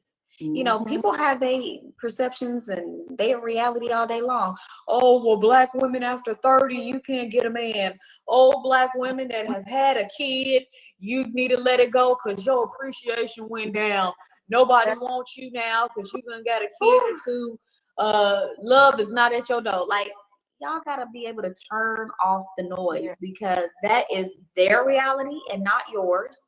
S2: People have their perceptions and their reality all day long. Oh, well, Black women after 30, you can't get a man. Oh, Black women that have had a kid, you need to let it go because your appreciation went down. Nobody wants you now because you're going to get a kid or two. Love is not at your door. Like, y'all gotta be able to turn off the noise because that is their reality and not yours.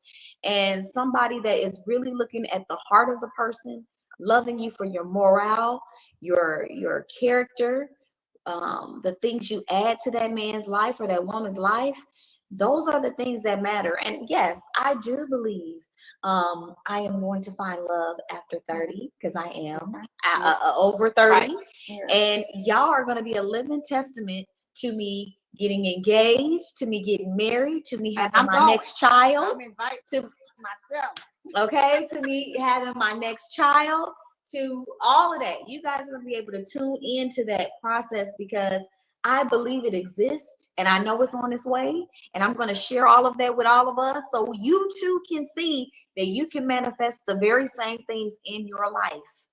S2: And somebody that is really looking at the heart of the person, loving you for your morale, your character, the things you add to that man's life or that woman's life, those are the things that matter. And yes, I do believe I am going to find love after 30 because I am over 30. Right. And y'all are going to be a living testament to me getting engaged, to me getting married, to me having my next child.
S3: I'm invited to myself.
S2: Okay, to me having my next child, to all of that. You guys are going to be able to tune into that process because I believe it exists and I know it's on its way, and I'm going to share all of that with all of us so you too can see that you can manifest the very same things in your life.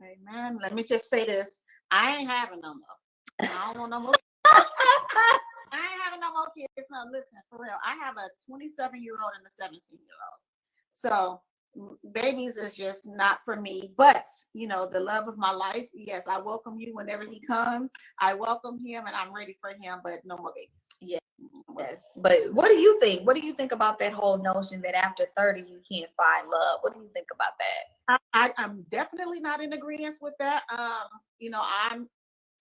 S3: Amen. Let me just say this. I ain't having no more. I don't want no more. I ain't having no more kids. No, listen, for real. I have a 27-year-old and a 17-year-old. So babies is just not for me, but the love of my life, yes, I welcome you whenever he comes. I welcome him and I'm ready for him, but no more babies.
S2: Yes. But what do you think? What do you think about that whole notion that after 30 you can't find love? What do you think about that?
S3: I'm definitely not in agreement with that. I'm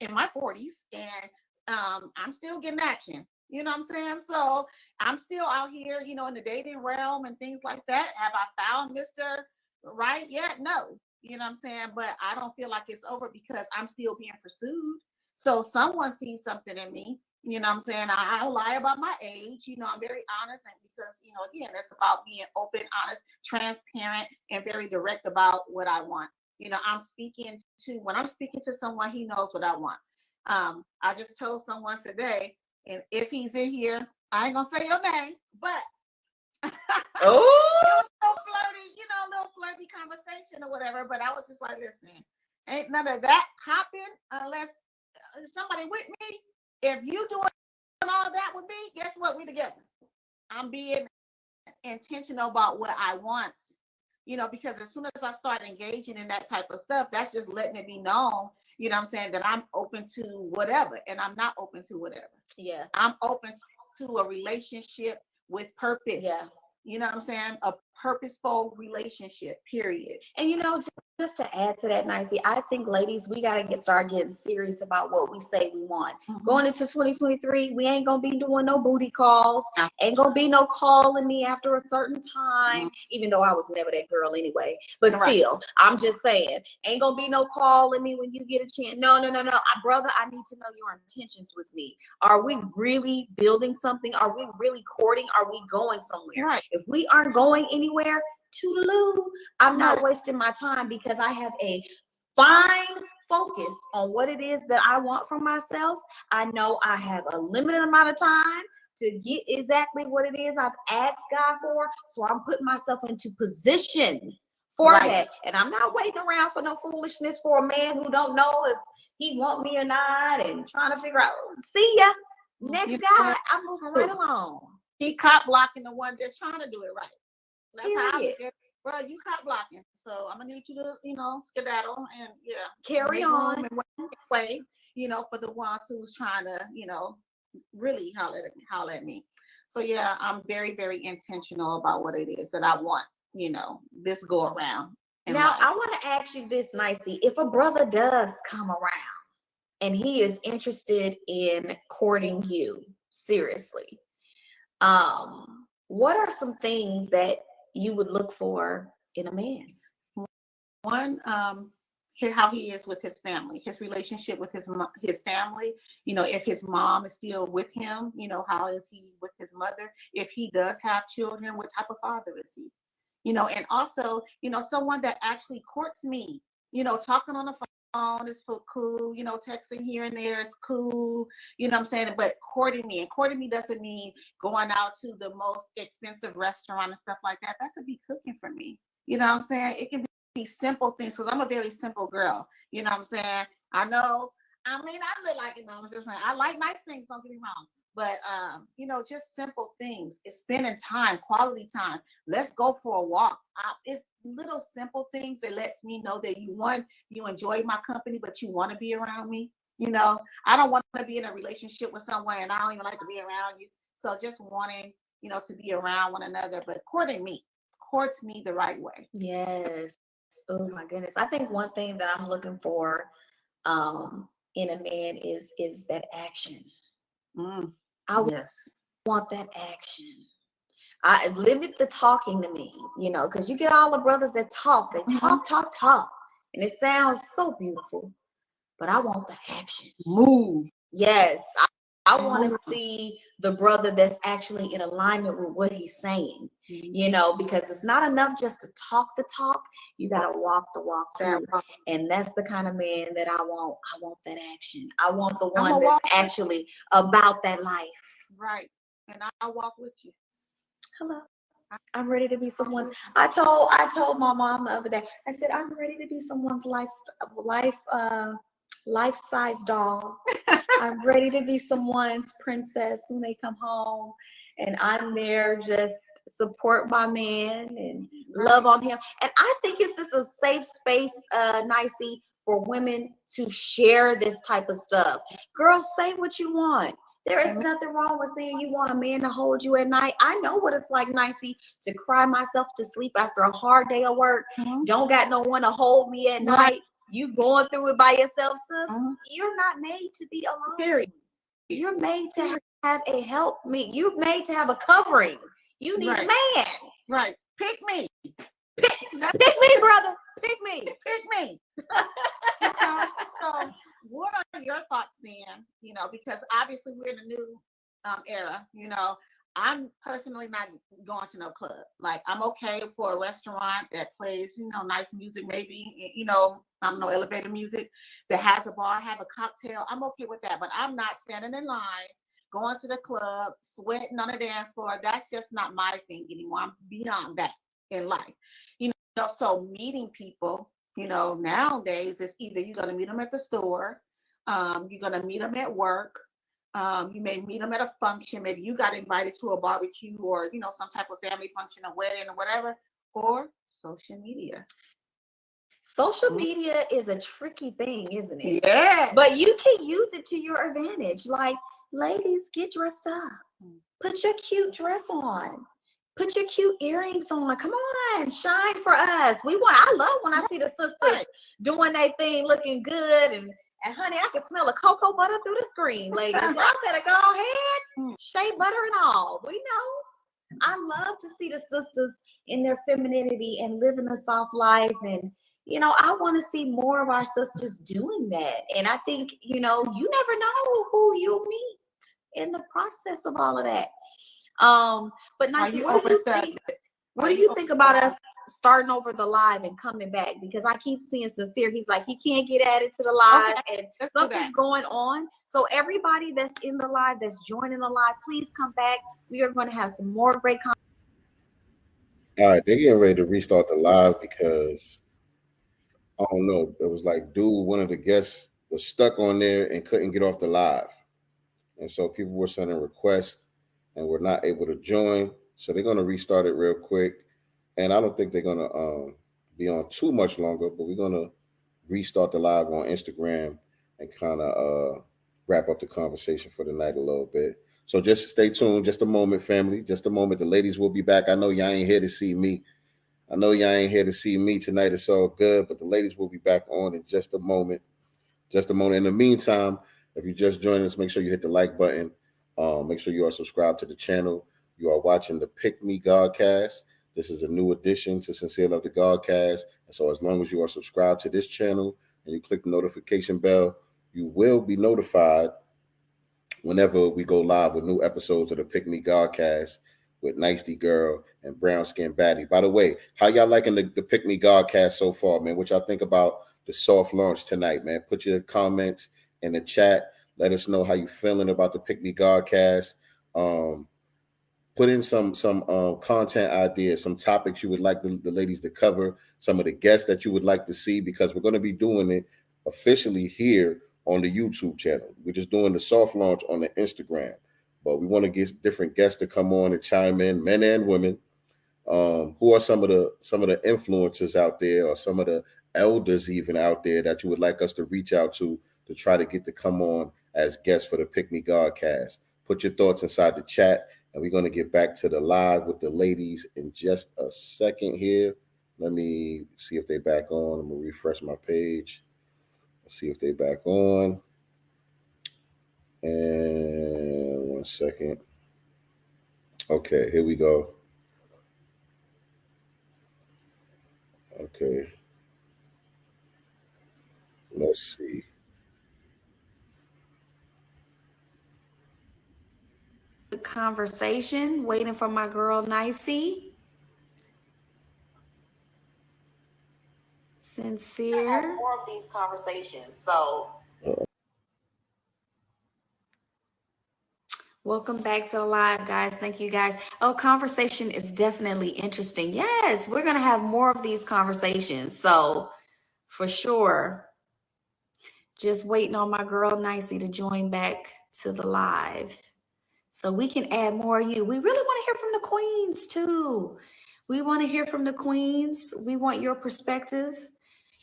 S3: in my 40s and I'm still getting action. You know what I'm saying? So I'm still out here, in the dating realm and things like that. Have I found Mr. Right yet? No. You know what I'm saying? But I don't feel like it's over because I'm still being pursued. So someone sees something in me. You know what I'm saying? I don't lie about my age. I'm very honest, and because, again, it's about being open, honest, transparent, and very direct about what I want. When I'm speaking to someone, he knows what I want. I just told someone today, and if he's in here, I ain't gonna say your name, but it was so flirty, a little flirty conversation or whatever. But I was just like, listen, ain't none of that happen unless somebody with me. If you doing all that with me, guess what? We together. I'm being intentional about what I want, because as soon as I start engaging in that type of stuff, that's just letting it be known, what I'm saying, that I'm open to whatever, and I'm not open to whatever.
S2: Yeah.
S3: I'm open to a relationship with purpose.
S2: Yeah.
S3: You know what I'm saying? A purposeful relationship, period.
S2: And you know, just to add to that, Nicey, I think ladies, we gotta start getting serious about what we say we want. Going into 2023, we ain't gonna be doing no booty calls. Ain't gonna be no calling me after a certain time, even though I was never that girl anyway. But still, I'm just saying, ain't gonna be no calling me when you get a chance. No. Brother, I need to know your intentions with me. Are we really building something? Are we really courting? Are we going somewhere?
S3: Right.
S2: If we aren't going anywhere, toodaloo, I'm not wasting my time, because I have a fine focus on what it is that I want from myself. I know I have a limited amount of time to get exactly what it is I've asked God for. So I'm putting myself into position for that. And I'm not waiting around for no foolishness for a man who don't know if he want me or not, and trying to figure out, see ya, next guy, I'm moving right along.
S3: He cop blocking the one that's trying to do it right. That's
S2: Period.
S3: how I look at it. Bro, you cop blocking. So I'm gonna need you to, skedaddle and
S2: Carry on.
S3: Way, for the ones who's trying to, really holler at me. So yeah, I'm very, very intentional about what it is that I want, this go around.
S2: Now,
S3: life.
S2: I want to ask you this, Nicey. If a brother does come around and he is interested in courting you seriously, what are some things that you would look for in a man?
S3: One, how he is with his family, his relationship with his family. If his mom is still with him, how is he with his mother? If he does have children, what type of father is he? And also, someone that actually courts me, talking on the phone is cool, texting here and there is cool, what I'm saying? But courting me doesn't mean going out to the most expensive restaurant and stuff like that. That could be cooking for me. You know what I'm saying? It can be simple things, because I'm a very simple girl. You know what I'm saying? I look like it. I'm just saying, I like nice things, don't get me wrong. But, just simple things. It's spending time, quality time. Let's go for a walk. It's little simple things that lets me know that you enjoy my company, but you want to be around me. I don't want to be in a relationship with someone and I don't even like to be around you. So just wanting, to be around one another, but courts me the right way.
S2: Yes. Oh my goodness. I think one thing that I'm looking for in a man is that action. I want that action. I limit the talking to me, because you get all the brothers that talk. They talk, and it sounds so beautiful. But I want the action.
S3: Move.
S2: Yes, I want to see the brother that's actually in alignment with what he's saying. Because it's not enough just to talk the talk. You got to walk the walk too. And that's the kind of man that I want. I want that action. I want the one that's actually about that life.
S3: Right. And I'll walk with you.
S2: Hello. I'm ready to be someone's. I told my mom the other day. I said, I'm ready to be someone's life-size doll. I'm ready to be someone's princess when they come home, and I'm there just support my man and love on him. And I think this is a safe space, Nicey, for women to share this type of stuff. Girls, say what you want. There is nothing wrong with saying you want a man to hold you at night. I know what it's like, Nicey, to cry myself to sleep after a hard day of work. Don't got no one to hold me at night. You going through it by yourself, sis. You're not made to be alone.
S3: Period.
S2: You're made to have a help me. You're made to have a covering. You need a man.
S3: Right. Pick me.
S2: Pick me, brother. Pick me.
S3: Pick me. So what are your thoughts then? Because obviously we're in a new era. I'm personally not going to no club. Like, I'm okay for a restaurant that plays, nice music, maybe, I don't know, elevator music, that has a bar, have a cocktail. I'm okay with that, but I'm not standing in line, going to the club, sweating on the dance floor. That's just not my thing anymore. I'm beyond that in life. So meeting people, nowadays, it's either you're going to meet them at the store, you're going to meet them at work, you may meet them at a function. Maybe you got invited to a barbecue or, some type of family function, a wedding or whatever, or social media.
S2: Social media is a tricky thing, isn't it?
S3: Yeah.
S2: But you can use it to your advantage. Like, ladies, get dressed up. Put your cute dress on. Put your cute earrings on. Come on, shine for us. I love when I see the sisters doing their thing, looking good. And honey, I can smell a cocoa butter through the screen, ladies. Y'all better go ahead, shea butter and all. We know. I love to see the sisters in their femininity and living a soft life. And, you know, I want to see more of our sisters doing that. And I think, you know, you never know who you'll meet in the process of all of that. But Nicey, what do you think? What do you think about us starting over the live and coming back? Because I keep seeing Sincere. He's like, he can't get added to the live, and something's going on. So everybody that's in the live, that's joining the live, please come back. We are going to have some more great content.
S1: All right, they're getting ready to restart the live because I don't know. It was like, one of the guests was stuck on there and couldn't get off the live, and so people were sending requests and were not able to join. So they're going to restart it real quick. And I don't think they're going to be on too much longer, but we're going to restart the live on Instagram and kind of wrap up the conversation for the night a little bit. So just stay tuned. Just a moment, family. Just a moment. The ladies will be back. I know y'all ain't here to see me. Tonight. It's all good, but the ladies will be back on in just a moment. Just a moment. In the meantime, if you just joined us, make sure you hit the like button. Make sure you are subscribed to the channel. You are watching the Pick Me Godcast. This is a new addition to Sincere Love the Godcast. And so as long as you are subscribed to this channel and you click the notification bell, you will be notified whenever we go live with new episodes of the Pick Me Godcast with Nicey Girl and Brown Skin Baddie. By the way, how y'all liking the Pick Me Godcast so far, man? What y'all think about the soft launch tonight, man? Put your comments in the chat. Let us know how you feeling about the Pick Me Godcast. Put in some content ideas, some topics you would like the ladies to cover, some of the guests that you would like to see, because we're going to be doing it officially here on the YouTube channel. We're just doing the soft launch on the Instagram, but we want to get different guests to come on and chime in, men and women. Who are some of the influencers out there, or some of the elders even out there that you would like us to reach out to try to get to come on as guests for the Pick Me Godcast? Put your thoughts inside the chat, and we're going to get back to the live with the ladies in just a second here. Let me see if they're back on. I'm going to refresh my page. Let's see if they're back on. And 1 second. Okay, here we go. Okay. Let's see.
S2: The conversation, waiting for my girl Nicey. Sincere. More of these conversations. So welcome back to the live, guys. Thank you, guys. Oh, conversation is definitely interesting. Yes, we're going to have more of these conversations. So for sure, just waiting on my girl Nicey to join back to the live so we can add more of you. We really want to hear from the queens too. We want to hear from the queens. We want your perspective,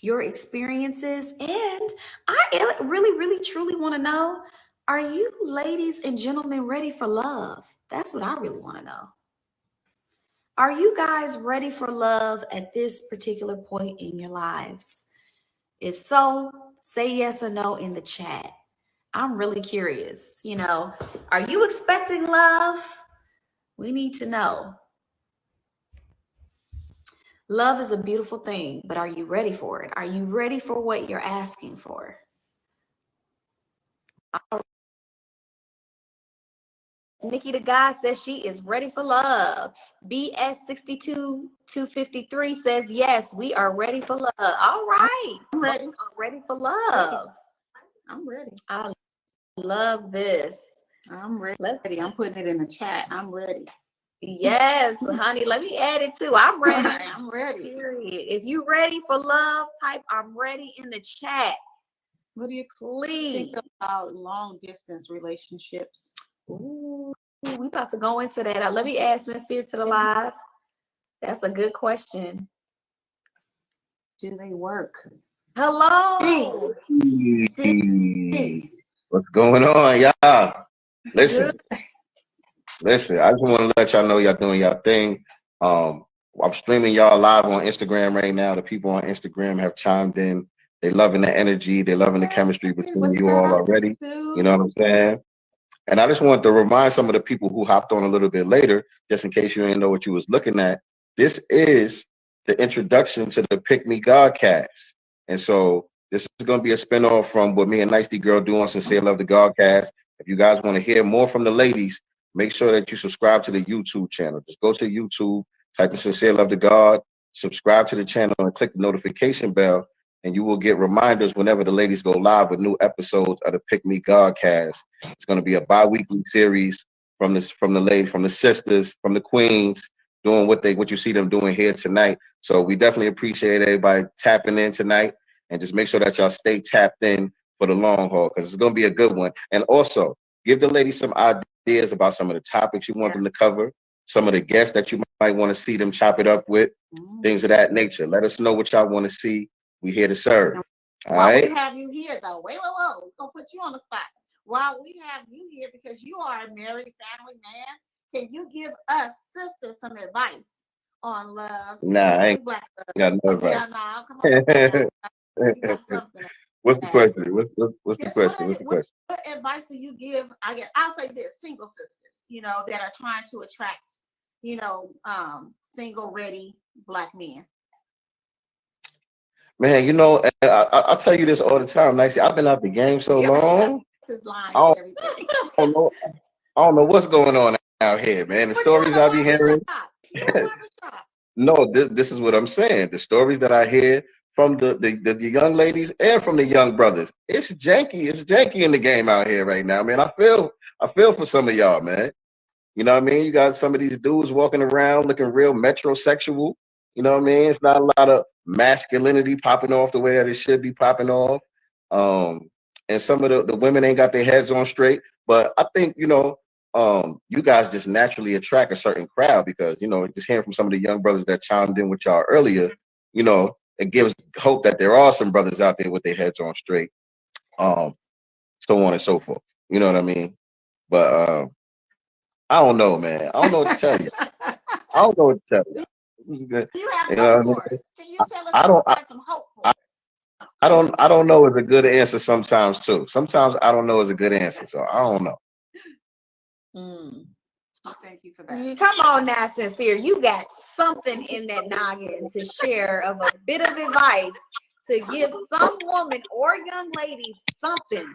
S2: your experiences. And I really, really, truly want to know, are you ladies and gentlemen ready for love? That's what I really want to know. Are you guys ready for love at this particular point in your lives? If so, say yes or no in the chat. I'm really curious. You know, are you expecting love? We need to know. Love is a beautiful thing, but are you ready for it? Are you ready for what you're asking for? Nikki the guy says she is ready for love. BS62253 says yes, we are ready for love. All right,
S3: I'm ready.
S2: I'm ready for love.
S3: I'm ready.
S2: I love this.
S3: I'm ready. I'm putting it in the chat. I'm ready.
S2: Yes, honey, let me add it too. I'm ready.
S3: I'm ready.
S2: Period. If you ready for love, type I'm ready in the chat.
S3: What do you think about long distance relationships?
S2: Ooh, we about to go into that. Let me add Sincere to the live. That's a good question.
S3: Do they work?
S2: Hello.
S1: Hey. What's going on, y'all? Listen, Listen, I just want to let y'all know y'all doing y'all thing. I'm streaming y'all live on Instagram right now. The people on Instagram have chimed in. They loving the energy. They loving the chemistry between
S3: What's
S1: you all
S3: up,
S1: already.
S3: dude?
S1: You know what I'm saying? And I just wanted to remind some of the people who hopped on a little bit later, just in case you didn't know what you was looking at. This is the introduction to the Pick Me Godcast. And so this is going to be a spinoff from what me and Nicety Girl do on Sincere Love the Godcast. If you guys want to hear more from the ladies, make sure that you subscribe to the YouTube channel. Just go to YouTube, type in Sincere Love the God, subscribe to the channel, and click the notification bell, and you will get reminders whenever the ladies go live with new episodes of the Pick Me Godcast. It's going to be a bi-weekly series from the lady, from the sisters, from the queens, doing what you see them doing here tonight. So we definitely appreciate everybody tapping in tonight, and just make sure that y'all stay tapped in for the long haul, because it's going to be a good one. And also give the ladies some ideas about some of the topics you want them to cover, some of the guests that you might want to see them chop it up with, things of that nature. Let us know what y'all want to see. We here to serve. All right.
S3: We have you here, though. Wait, whoa. We're going to put you on the spot. While we have you here, because you are a married family man, can you give us sisters some advice on love?
S1: Nah, I ain't
S3: black
S1: got no advice.
S3: Yeah, nah, come on. You got something.
S1: What's the question? What's the question? What's the question?
S3: What advice do you give? I'll say this: single sisters, that are trying to attract, single, ready black men.
S1: Man, I'll tell you this all the time. Nicely, I've been out the game so long. I don't know what's going on out here, man. The stories I be hearing. No, this is what I'm saying. The stories that I hear from the young ladies and from the young brothers, it's janky. It's janky in the game out here right now, man. I feel for some of y'all, man. You know what I mean? You got some of these dudes walking around looking real metrosexual. You know what I mean? It's not a lot of masculinity popping off the way that it should be popping off. And some of the women ain't got their heads on straight. But I think, you guys just naturally attract a certain crowd, because, just hearing from some of the young brothers that chimed in with y'all earlier, it gives hope that there are some brothers out there with their heads on straight. So on and so forth. You know what I mean? But I don't know, man. I don't know what to tell you. I don't know what to tell you.
S3: You have hope for us. Can you tell us some hope for us?
S1: I don't know is a good answer sometimes too. Sometimes I don't know is a good answer. So I don't know.
S3: Thank you for that.
S2: Come on now, Sincere. You got something in that noggin to share of a bit of advice to give some woman or young lady something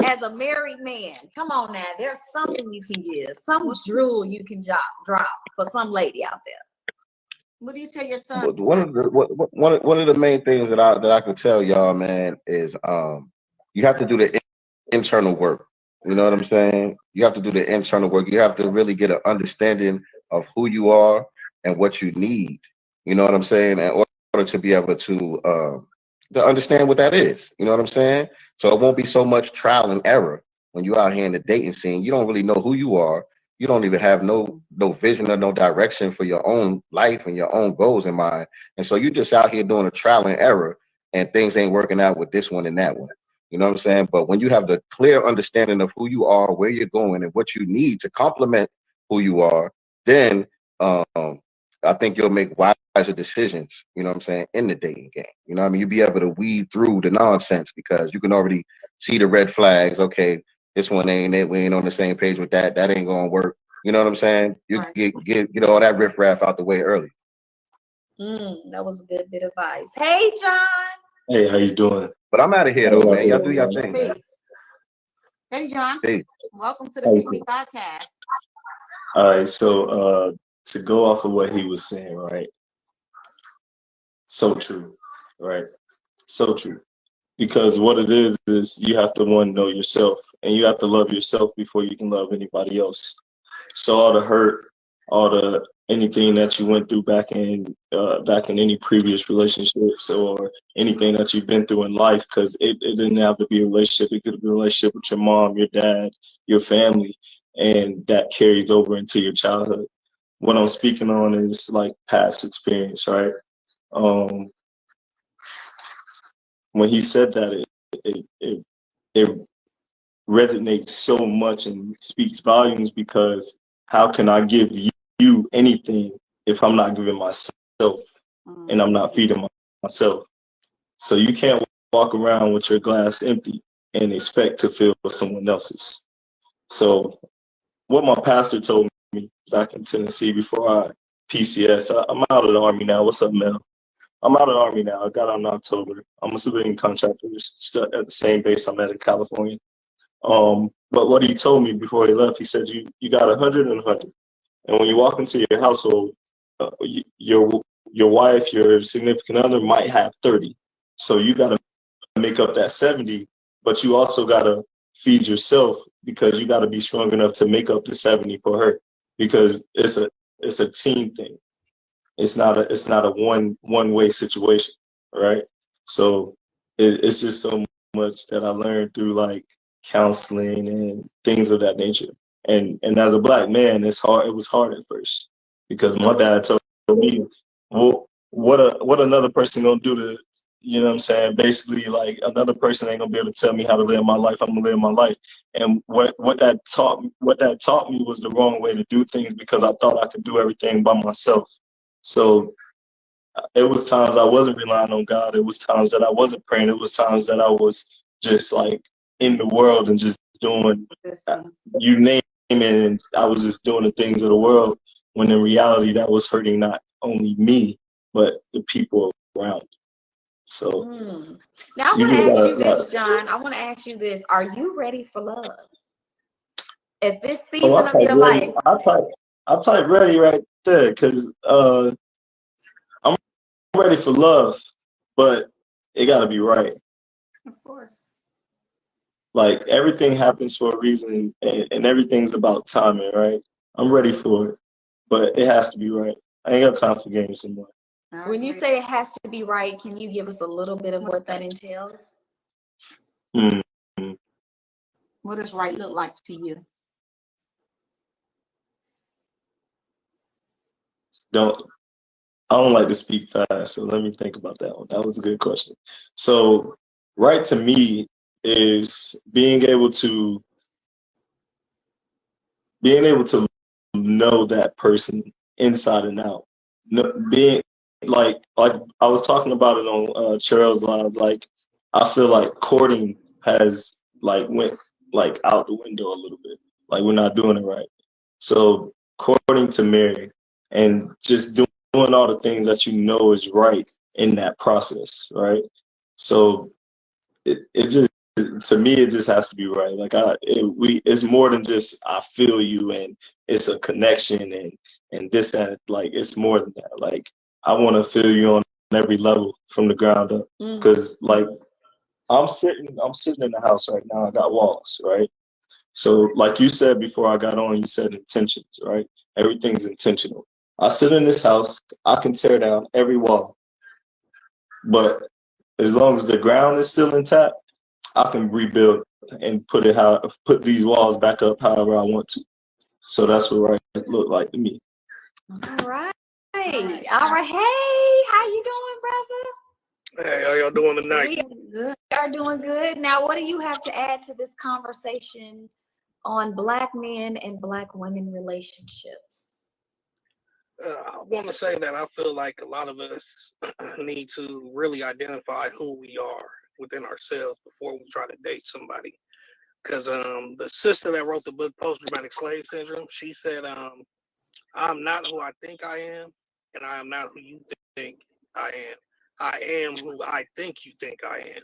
S2: as a married man. Come on now. There's something you can give. Some drool you can drop for some lady out there.
S3: What do you tell your son?
S1: One of the main things that I could tell y'all, man, is you have to do the internal work. You know what I'm saying? You have to do the internal work. You have to really get an understanding of who you are and what you need. You know what I'm saying? In order to be able to understand what that is. You know what I'm saying? So it won't be so much trial and error when you're out here in the dating scene. You don't really know who you are. You don't even have no vision or no direction for your own life and your own goals in mind. And so you're just out here doing a trial and error, and things ain't working out with this one and that one. You know what I'm saying? But when you have the clear understanding of who you are, where you're going, and what you need to complement who you are, then I think you'll make wiser decisions, you know what I'm saying, in the dating game. You know what I mean? You'll be able to weed through the nonsense, because you can already see the red flags. Okay, this one ain't it. We ain't on the same page with that. That ain't gonna work. You know what I'm saying? You get all that riffraff out the way early.
S2: That was a good bit of advice. Hey, John.
S7: Hey, how you doing?
S1: But I'm out of here though, man. Y'all do your thing.
S3: Hey, John.
S1: Hey.
S3: Welcome to the Pick Me Godcast.
S7: All right, so to go off of what he was saying, right? So true, right? So true. Because what it is you have to know yourself, and you have to love yourself before you can love anybody else. So all the hurt, anything that you went through back in any previous relationships, or anything that you've been through in life, because it didn't have to be a relationship. It could be a relationship with your mom, your dad, your family, and that carries over into your childhood. What I'm speaking on is like past experience, right? When he said that, it resonates so much and speaks volumes, because how can I give you anything if I'm not giving myself and I'm not feeding myself? So you can't walk around with your glass empty and expect to fill someone else's. So what my pastor told me back in Tennessee before I PCS, I'm out of the Army now. What's up, Mel? I'm out of the Army now. I got out in October. I'm a civilian contractor at the same base I'm at in California. But what he told me before he left, he said, you got 100 and 100. And when you walk into your household, your wife, your significant other might have 30. So you got to make up that 70, but you also got to feed yourself because you got to be strong enough to make up the 70 for her, because it's a team thing. It's not a one way situation, right? So it's just so much that I learned through like counseling and things of that nature. And as a black man, it's hard. It was hard at first because my dad told me, well, what another person gonna do to, you know what I'm saying? Basically, like another person ain't gonna be able to tell me how to live my life. I'm gonna live my life. And what that taught me was the wrong way to do things, because I thought I could do everything by myself. So it was times I wasn't relying on God. It was times that I wasn't praying. It was times that I was just like in the world and just doing, you name it, and I was just doing the things of the world, when in reality that was hurting not only me, but the people around. So
S2: now I want to ask you this, John. I want to ask you this. Are you ready for love? At this season of your life.
S7: I type ready right there, because I'm ready for love, but it got to be right.
S3: Of course.
S7: Like everything happens for a reason, and everything's about timing, right? I'm ready for it, but it has to be right. I ain't got time for games anymore.
S2: When you say it has to be right, can you give us a little bit of what that entails?
S3: What does right look like to you?
S7: I don't like to speak fast, so let me think about that one. That was a good question. So right to me is being able to know that person inside and out. Being like I was talking about it on Cheryl's Live. Like I feel like courting has like went like out the window a little bit. Like we're not doing it right. So courting to marry and just doing all the things that you know is right in that process, right? So it just, to me, it just has to be right. Like it's more than just I feel you and it's a connection and this and like it's more than that. Like I want to feel you on every level from the ground up, because like I'm sitting in the house right now. I got walls, right? So like you said before I got on, you said intentions, right? Everything's intentional. I sit in this house, I can tear down every wall, but as long as the ground is still intact, I can rebuild and put these walls back up however I want to. So that's what right look like to me.
S2: All right. Hey, how you doing, brother?
S8: Hey, how y'all doing tonight?
S2: We are doing good. Now, what do you have to add to this conversation on Black men and Black women relationships?
S8: I want to say that I feel like a lot of us need to really identify who we are within ourselves before we try to date somebody. Because the sister that wrote the book Post-Traumatic Slave Syndrome, she said, I'm not who I think I am, and I am not who you think I am. I am who I think you think I am.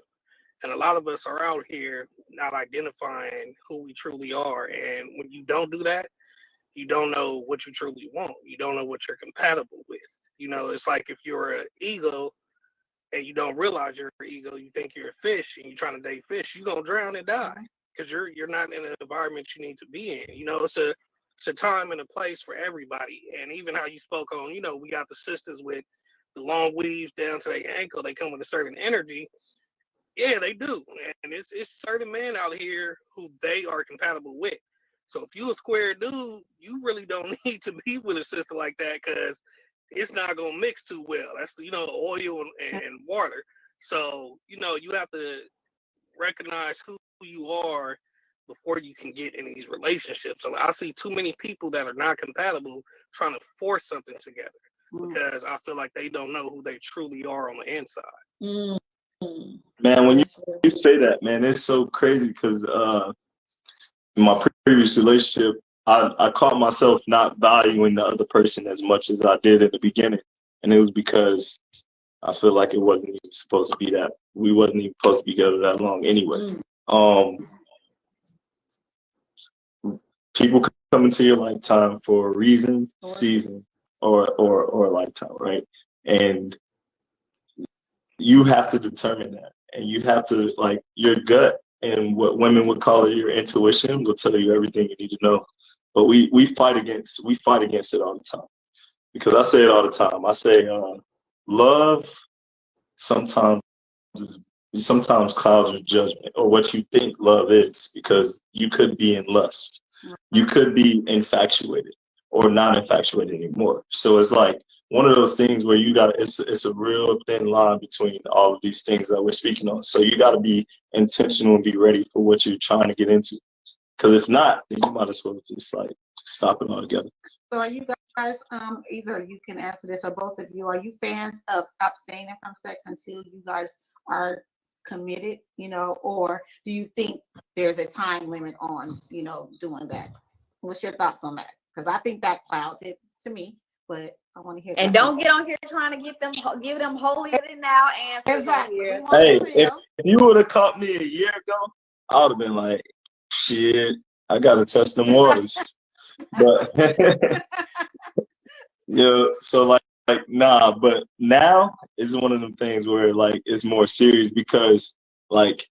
S8: And a lot of us are out here not identifying who we truly are. And when you don't do that, you don't know what you truly want. You don't know what you're compatible with. You know, it's like if you're an eagle and you don't realize you're an eagle, you think you're a fish and you're trying to date fish, you're gonna drown and die because you're not in an environment you need to be in. You know, it's a time and a place for everybody. And even how you spoke on, you know, we got the sisters with the long weaves down to their ankle, they come with a certain energy. Yeah, they do. And it's certain men out here who they are compatible with. So if you a square dude, you really don't need to be with a sister like that, because it's not gonna mix too well. That's, you know, oil and water. So, you know, you have to recognize who you are before you can get in these relationships. So I see too many people that are not compatible trying to force something together because I feel like they don't know who they truly are on the inside.
S7: Man, when you say that, man, it's so crazy because in my previous relationship, I caught myself not valuing the other person as much as I did in the beginning. And it was because I feel like it wasn't even supposed to be that. We wasn't even supposed to be together that long anyway. People come into your lifetime for a reason, season, or a lifetime, right? And you have to determine that. And you have to, like, your gut and what women would call it, your intuition will tell you everything you need to know. But we fight against it all the time. Because I say it all the time. I say love sometimes clouds your judgment or what you think love is, because you could be in lust. You could be infatuated or not infatuated anymore. So it's like one of those things where you got it's a real thin line between all of these things that we're speaking on. So you got to be intentional and be ready for what you're trying to get into. Because if not, then you might as well just stop it altogether.
S3: So are you guys, either you can answer this or both of you, are you fans of abstaining from sex until you guys are committed, or do you think there's a time limit on, doing that? What's your thoughts on that? Because I think that clouds it to me, but I want to hear.
S2: And don't get on here trying to give them holier than thou answers.
S3: Exactly.
S2: Here.
S7: Hey, if you would have caught me a year ago, I would have been like, shit, I gotta test them waters. But so like nah, but now is one of them things where like it's more serious because like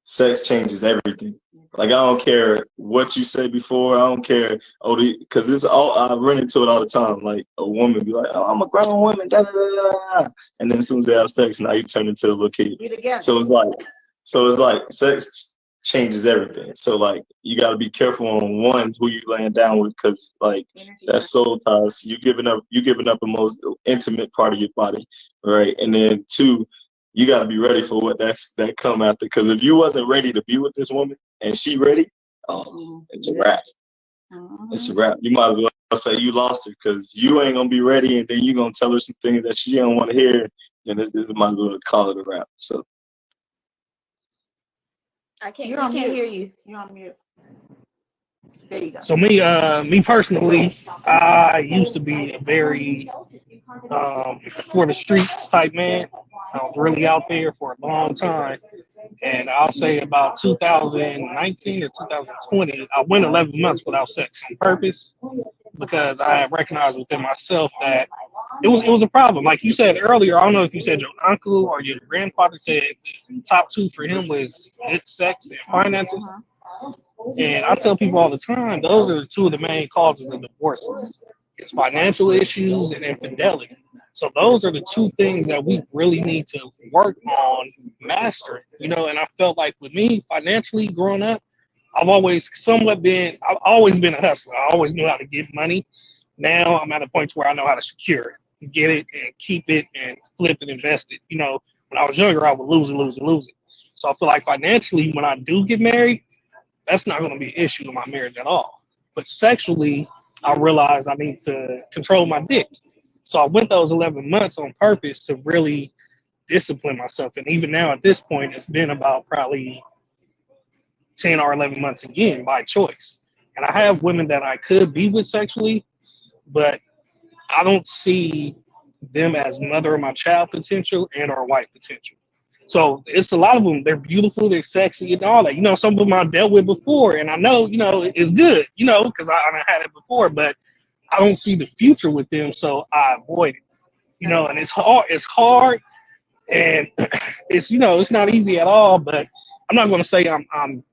S7: sex changes everything. Like I don't care what you say before, I don't care because it's all I run into it all the time. Like a woman be like, "Oh, I'm a grown woman," da, da, da, da. And then as soon as they have sex, now you turn into a little kid. So it's like sex changes everything. So like you got to be careful on one who you laying down with, because like that's soul ties. You giving up the most intimate part of your body, right? And then two, you got to be ready for what that come after. Because if you wasn't ready to be with this woman and she ready, it's a wrap. It's a wrap. You might as well say you lost her, because you ain't gonna be ready, and then you gonna tell her some things that she don't want to hear. Then this might as well call it a wrap. So.
S2: I can't hear you.
S3: You're on mute. There you go.
S8: So me personally, I used to be a very for the streets type man. I was really out there for a long time, and I'll say about 2019 or 2020, I went 11 months without sex on purpose because I had recognized within myself that it was a problem. Like you said earlier, I don't know if you said your uncle or your grandfather said the top two for him was sex and finances. And I tell people all the time, those are two of the main causes of divorces. It's financial issues and infidelity. So those are the two things that we really need to work on mastering. And I felt like with me financially growing up, I've always been a hustler. I always knew how to get money. Now I'm at a point where I know how to secure it, get it and keep it and flip it, invest it. When I was younger, I would lose it. So I feel like financially, when I do get married, that's not going to be an issue in my marriage at all. But sexually, I realized I need to control my dick. So I went those 11 months on purpose to really discipline myself. And even now at this point, it's been about probably 10 or 11 months again by choice. And I have women that I could be with sexually, but I don't see them as mother of my child potential and or wife potential. So it's a lot of them. They're beautiful, they're sexy, and all that. Some of them I've dealt with before, and I know, it's good, because I had it before, but I don't see the future with them, so I avoid it. And it's hard. It's hard, and it's it's not easy at all. But I'm not going to say I'm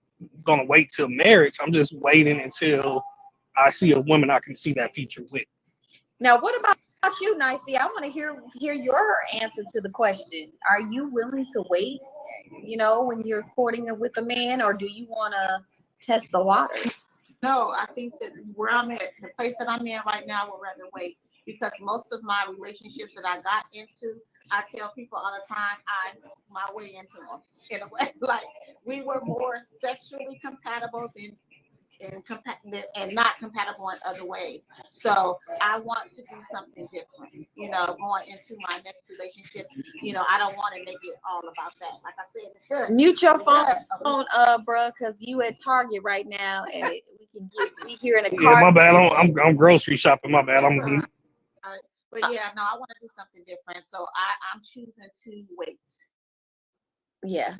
S8: going to wait till marriage. I'm just waiting until I see a woman I can see that future with.
S2: Now, what about you, Nicey? I want to hear your answer to the question. Are you willing to wait, when you're courting with a man, or do you want to test the waters?
S3: No, I think that where I'm at, the place that I'm in right now, would rather wait, because most of my relationships that I got into, I tell people all the time, I my way into them. in a way. Like we were more sexually compatible and not compatible in other ways. So I want to do something different, going into my next relationship. I don't want to make it all about that. Like I said, it's good.
S2: Mute your
S3: It's
S2: phone,
S3: good.
S2: bruh, because you at Target right now, and we here in a
S8: Yeah,
S2: car.
S8: my bad. I'm grocery shopping. My bad.
S3: All right. But yeah, no, I want to do something different. So I'm choosing to wait.
S2: Yeah.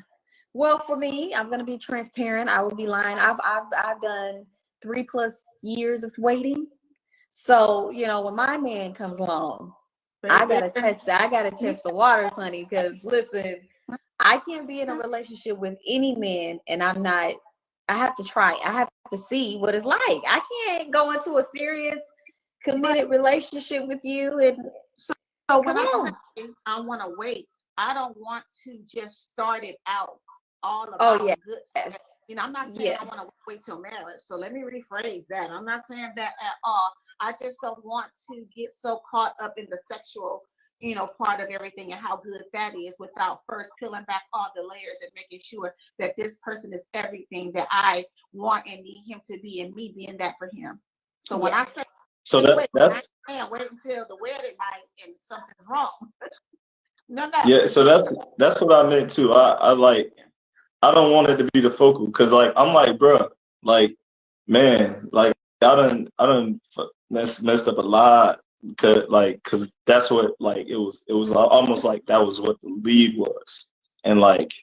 S2: Well, for me, I'm gonna be transparent. I would be lying. I've done 3+ years of waiting. So, when my man comes along, I gotta test the waters, honey. Because listen, I can't be in a relationship with any man, and I have to try. I have to see what it's like. I can't go into a serious, committed relationship with you and
S3: so when I say I want to wait, I don't want to just start it out all about good stuff. I'm not saying I want to wait till marriage. So let me rephrase that. I'm not saying that at all. I just don't want to get so caught up in the sexual, part of everything and how good that is without first peeling back all the layers and making sure that this person is everything that I want and need him to be, and me being that for him. So when I say that's I can't wait until the wedding night and something's wrong. No.
S7: Yeah, so that's what I meant too. I don't want it to be the focal, because like I'm like, bro, like, man, like I done messed up a lot, because that's what, like, it was almost like that was what the lead was, and like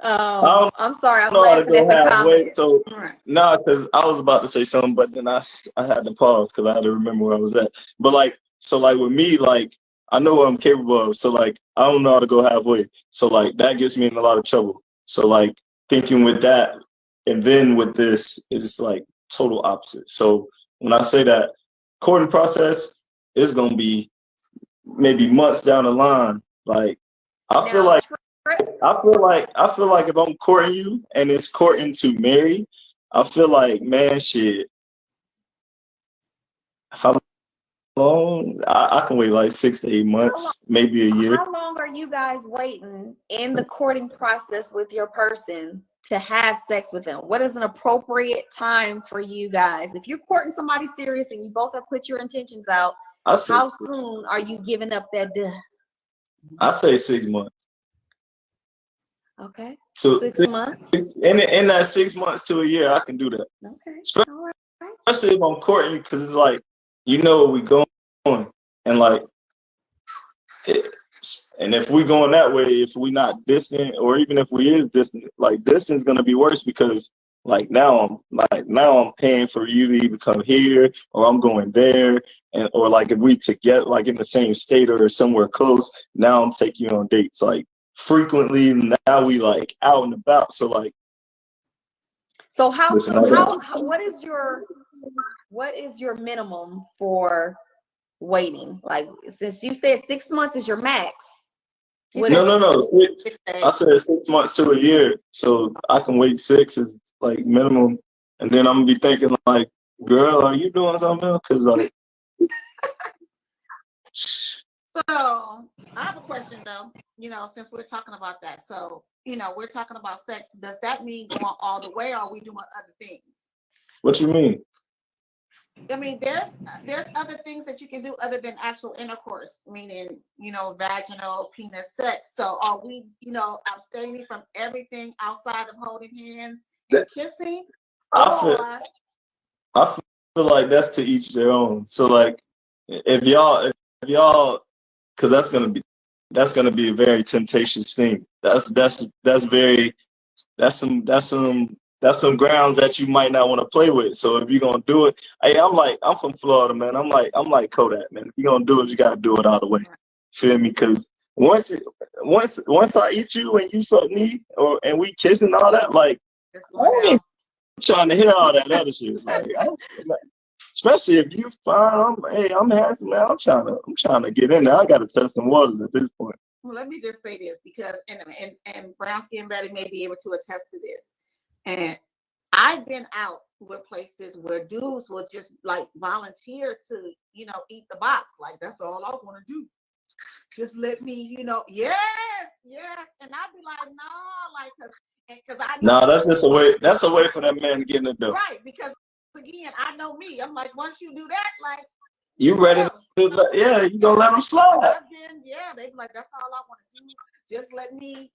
S2: I'm sorry, I'm
S7: know how to
S2: laughing at
S7: go
S2: the
S7: halfway.
S2: comments.
S7: So no, because I was about to say something, but then I had to pause because I had to remember where I was at. But like, so like with me, like I know what I'm capable of. So like I don't know how to go halfway. So like that gets me in a lot of trouble. So like thinking with that, and then with this is like total opposite. So when I say that courting process is gonna be maybe months down the line, like I feel like if I'm courting you and it's courting to marry, I feel like, man, shit. How long? I can wait like 6 to 8 months, maybe a year.
S2: How long are you guys waiting in the courting process with your person to have sex with them? What is an appropriate time for you guys? If you're courting somebody serious and you both have put your intentions out, how soon are you giving up that duh?
S7: I say 6 months.
S2: Okay.
S7: So
S2: 6 months.
S7: In that 6 months to a year, I can do that.
S2: Okay. All right.
S7: Especially if I'm courting you, because it's like, where we going, and like, and if we going that way, if we not distant, or even if we is distant, like distance gonna be worse, because like now I'm paying for you to even come here, or I'm going there, or like if we together, like in the same state or somewhere close, now I'm taking you on dates like frequently. Now we like out and about, so like.
S2: So what is your minimum for waiting? Like, since you said 6 months is your max.
S7: No. I said 6 months to a year, so I can wait 6 is like minimum, and then I'm gonna be thinking like, girl, are you doing something else? Because like.
S3: So I have a question though, since we're talking about that. So, we're talking about sex. Does that mean going all the way, or are we doing other things?
S7: What you mean?
S3: I mean, there's other things that you can do other than actual intercourse, meaning, vaginal penis sex. So are we, abstaining from everything outside of holding hands and kissing?
S7: I feel like that's to each their own. So like, if y'all, because that's gonna be a very temptatious thing. That's some grounds that you might not want to play with. So if you're gonna do it, hey, I'm from Florida, man. I'm like Kodak, man. If you're gonna do it, you gotta do it all the way. Feel me? Because once I eat you and you suck me, and we kiss and all that, like, I ain't trying to hear all that other shit. Like, especially if you fine, I'm handsome, man. I'm trying to get in there. I gotta test some waters at this point.
S3: Well, let me just say this, because and brown skin Betty may be able to attest to this. And I've been out with places where dudes will just like volunteer to, eat the box. Like, that's all I want to do. Just let me, yes. And I'd be like, no, like, because I know.
S7: No, that's just a way. That's a way for that man to get in the door.
S3: Right, because again, I know me. I'm like, once you do that, like,
S7: You ready to? Yeah, you gonna let him slide.
S3: They be like, that's all I want to do. Just let me,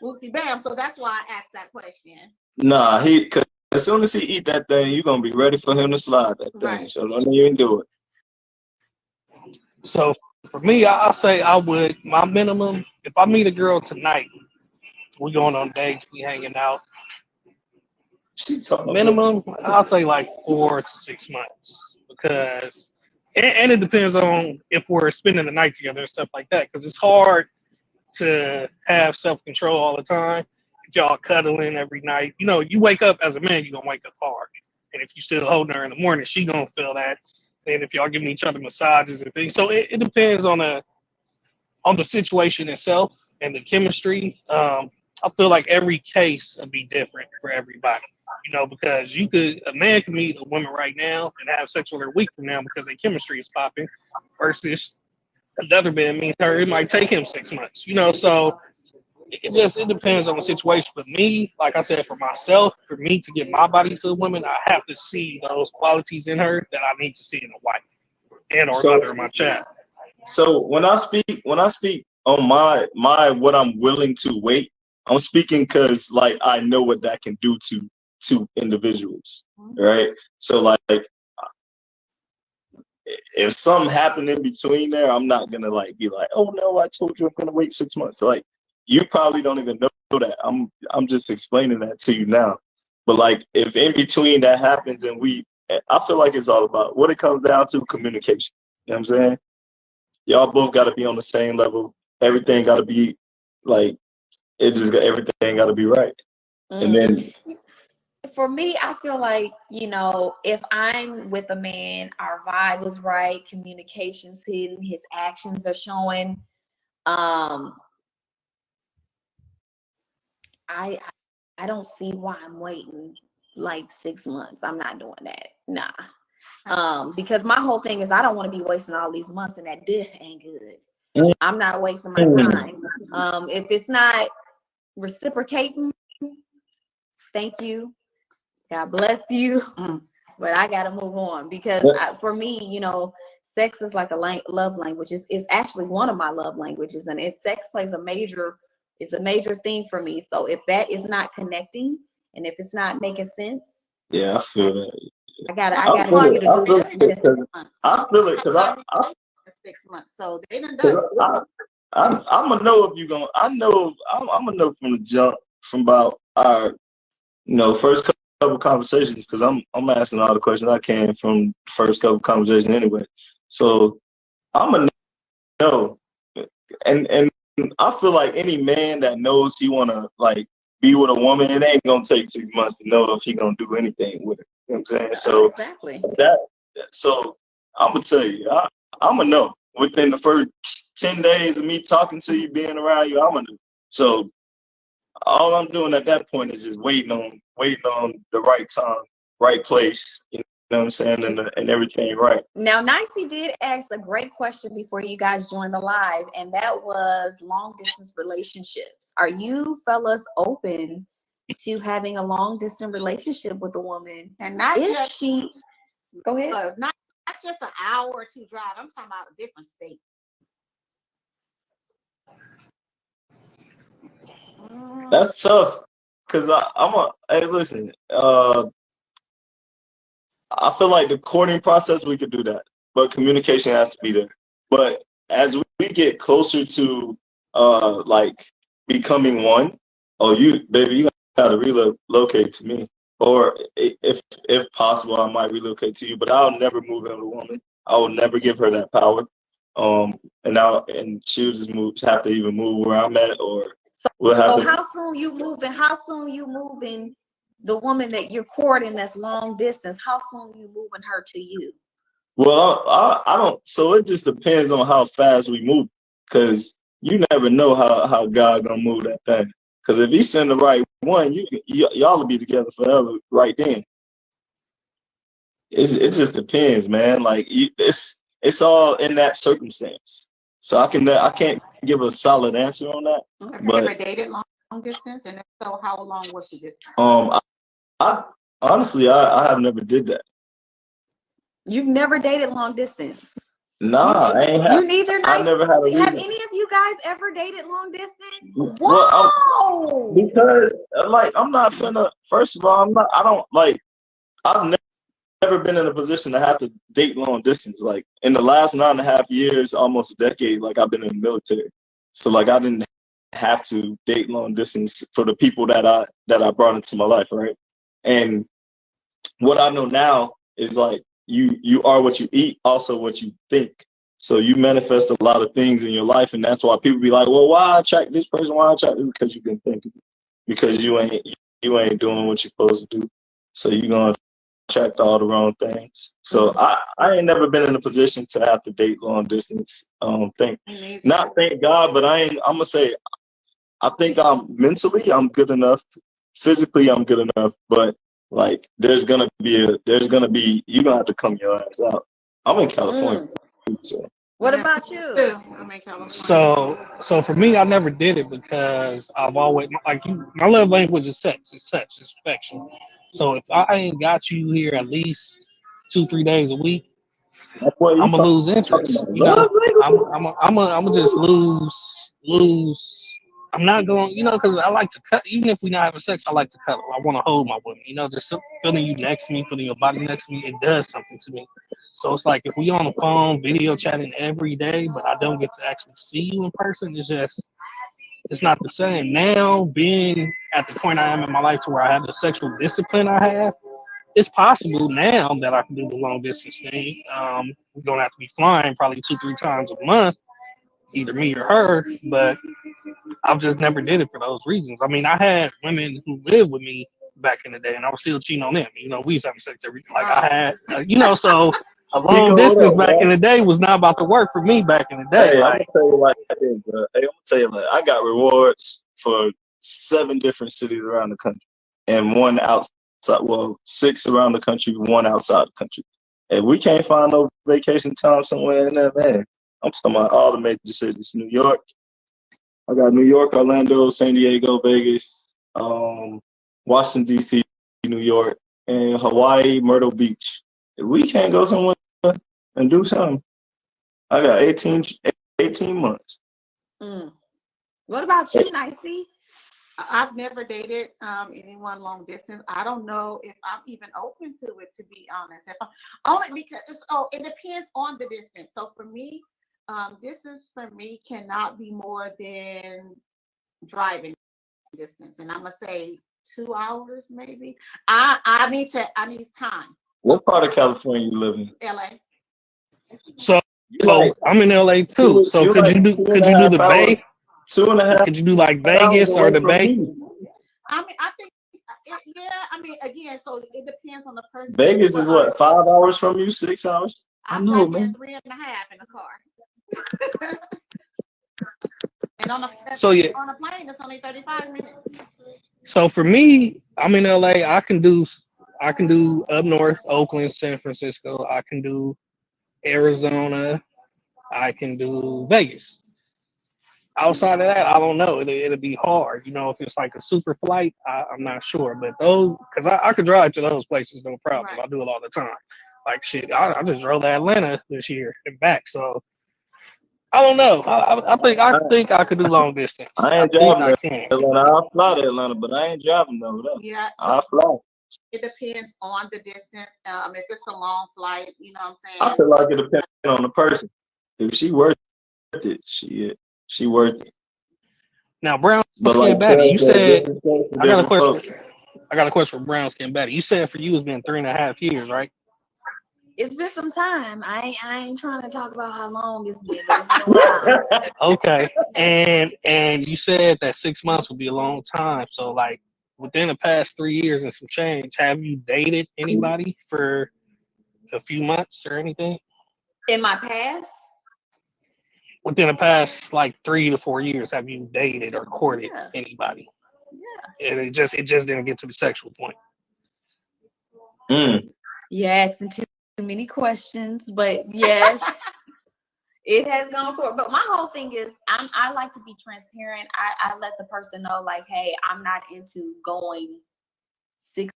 S3: whoopty bam. So that's why I asked that question.
S7: Nah, cause as soon as he eat that thing, you gonna be ready for him to slide that thing.
S3: Right.
S7: So don't even do it.
S8: So for me, I'll say I would, my minimum, if I meet a girl tonight, we going on dates, we hanging out. Minimum, I'll say like 4 to 6 months, because, and it depends on if we're spending the night together and stuff like that, because it's hard to have self-control all the time. If y'all cuddling every night, you wake up as a man, you're gonna wake up hard. And if you still holding her in the morning, she gonna feel that. And if y'all giving each other massages and things, so it depends on the situation itself and the chemistry. I feel like every case would be different for everybody, because a man can meet a woman right now and have sex with her a week from now because their chemistry is popping, versus another man meet her, it might take him 6 months, so it depends on the situation. But me, like I said, for myself, for me to get my body to a woman, I have to see those qualities in her that I need to see in a wife or mother of my child.
S7: So when I speak on my what I'm willing to wait, I'm speaking because like I know what that can do to individuals, right? So like if something happened in between there, I'm not gonna like be like, oh no, I told you I'm gonna wait 6 months. Like you probably don't even know that. I'm just explaining that to you now. But like if in between that happens and I feel like it's all about what it comes down to, communication. You know what I'm saying? Y'all both got to be on the same level. Everything got to be like, everything got to be right. And then
S2: for me, I feel like, if I'm with a man, our vibe is right, communication's hidden, his actions are showing. I don't see why I'm waiting like 6 months. I'm not doing that. Nah. Because my whole thing is I don't want to be wasting all these months and that dick ain't good. I'm not wasting my time. If it's not reciprocating, thank you. God bless you. But I got to move on because for me, sex is like a love language. It's actually one of my love languages, and sex plays a major thing for me. So if that is not connecting and if it's not making sense,
S7: yeah, I feel that.
S2: I gotta want you to do something.
S7: I feel it because I
S3: 6 months. So they done done.
S7: I'm gonna know if you gonna. I'm gonna know from the jump, from about our first couple conversations, because I'm asking all the questions I can from the first couple conversations anyway. So I'm gonna know, and I feel like any man that knows he wanna like be with a woman, it ain't gonna take 6 months to know if he gonna do anything with her. You know what I'm saying? So
S2: exactly.
S7: So I'm gonna tell you, I'm gonna know within the first 10 days of me talking to you, being around you. I'm gonna know. So all I'm doing at that point is just waiting on the right time, right place. You know what I'm saying, and everything right.
S2: Now, Nicey did ask a great question before you guys joined the live, and that was long distance relationships. Are you fellas open to having a long distance relationship with a woman?
S3: And not
S2: if
S3: just
S2: she go ahead.
S3: Not just an hour or two drive. I'm talking about a different state.
S7: That's tough, cause hey, listen. I feel like the courting process, we could do that, but communication has to be there. But as we get closer to like becoming one, you gotta relocate to me, or if possible, I might relocate to you. But I'll never move in with a woman. I will never give her that power. And she'll just have to even move where I'm at, or we'll have to.
S2: How soon you moving the woman that you're courting that's long distance? How soon you moving her to you?
S7: Well, I don't. So it just depends on how fast we move, because you never know how God gonna move that thing. Because if He send the right one, y'all will be together forever right then. It just depends, man. Like it's all in that circumstance. So I can't give a solid answer on that.
S3: Have you
S7: But
S3: ever dated long distance? And if so, how long was the distance?
S7: I honestly I have never did that.
S2: You've never dated long distance?
S7: Nah, I ain't
S2: You neither.
S7: I never had a
S2: Have
S7: reason.
S2: any of you guys ever dated long distance?
S7: Well,
S2: Whoa!
S7: because like I'm not finna. First of all, I don't like. I've never been in a position to have to date long distance. Like in the last 9.5 years, almost a decade, like I've been in the military. So like I didn't have to date long distance for the people that I brought into my life, right? And what I know now is like you are what you eat, also what you think. So you manifest a lot of things in your life, and that's why people be like, well, why I attract this person? Why I attract this? Because you've been thinking. Because you ain't doing what you're supposed to do. So you're gonna attract all the wrong things. So I ain't never been in a position to have to date long distance. Thank God, but I'm gonna say I think I'm good enough. Physically I'm good enough, but like you're gonna have to come your ass out. I'm in California. So.
S2: What about you?
S3: I'm in California.
S8: So for me, I never did it because I've always my love language is sex. It's touch. It's affection. So if I ain't got you here at least 2-3 days a week, I'm gonna lose interest. You know, I'm gonna just lose. I'm not going, because I like to cut. Even if we not having sex, I like to cuddle. I want to hold my woman. Just feeling you next to me, feeling your body next to me, it does something to me. So it's like if we on the phone, video chatting every day, but I don't get to actually see you in person, it's not the same. Now, being at the point I am in my life to where I have the sexual discipline I have, it's possible now that I can do the long distance thing. We're gonna have to be flying probably 2-3 times a month, either me or her, but I've just never did it for those reasons. I mean, I had women who lived with me back in the day, and I was still cheating on them. We used to have sex every like I had, so a long distance back in the day was not about to work for me back in the day.
S7: Hey, I'm gonna tell you like this, bro. Hey, I'm gonna tell you like I got rewards for 7 different cities around the country, and 1 outside. Well, 6 around the country, 1 outside the country. If we can't find no vacation time somewhere in there, man, I'm talking about all the major cities. New York. I got New York, Orlando, San Diego, Vegas, Washington, D.C., New York, and Hawaii, Myrtle Beach. If we can't go somewhere and do something, I got 18 months.
S2: What about you, Nicey?
S3: I've never dated anyone long distance. I don't know if I'm even open to it, to be honest. Only because it depends on the distance. So for me, distance for me cannot be more than driving distance, and I'm gonna say 2 hours maybe. I need time.
S7: What part of California you live in?
S3: LA.
S8: So I'm in LA too. So could you do the Bay?
S7: 2.5.
S8: Could you do like Vegas or the Bay?
S3: I mean, I think, yeah. I mean, again, so it depends on the person.
S7: Vegas is what, 5 hours from you? 6 hours?
S3: I know, man. 3.5 in the car. And on a plane, it's only 35 minutes.
S8: So for me, I'm in LA. I can do up north, Oakland, San Francisco. I can do Arizona. I can do Vegas. Outside of that, I don't know. It'll be hard. If it's like a super flight, I'm not sure. But those, because I could drive to those places, no problem. Right. I do it all the time. Like shit, I just drove to Atlanta this year and back. So I don't know. I think I could do long distance.
S7: I ain't driving to Atlanta. I'll fly to Atlanta, but I ain't driving though.
S3: Yeah,
S7: I'll fly.
S3: It depends on the distance. If it's a long flight, you know what I'm saying?
S7: I feel like it depends on the person. If she worth it, she worth it.
S8: Now, Brown Skin Betty, you said I got a question. I got a question for Brown Skin Betty. You said for you it's been 3.5 years, right?
S2: It's been some time. I ain't trying to talk about how long it's been. But it's been a while.
S8: Okay, and you said that 6 months would be a long time. So like within the past 3 years and some change, have you dated anybody for a few months or anything?
S2: In my past?
S8: Within the past like 3 to 4 years, have you dated or courted anybody?
S2: Yeah.
S8: And it just didn't get to the sexual point.
S2: You're asking too many questions, but yes, It has gone forward. But my whole thing is I like to be transparent. I let the person know, like, hey, I'm not into going 6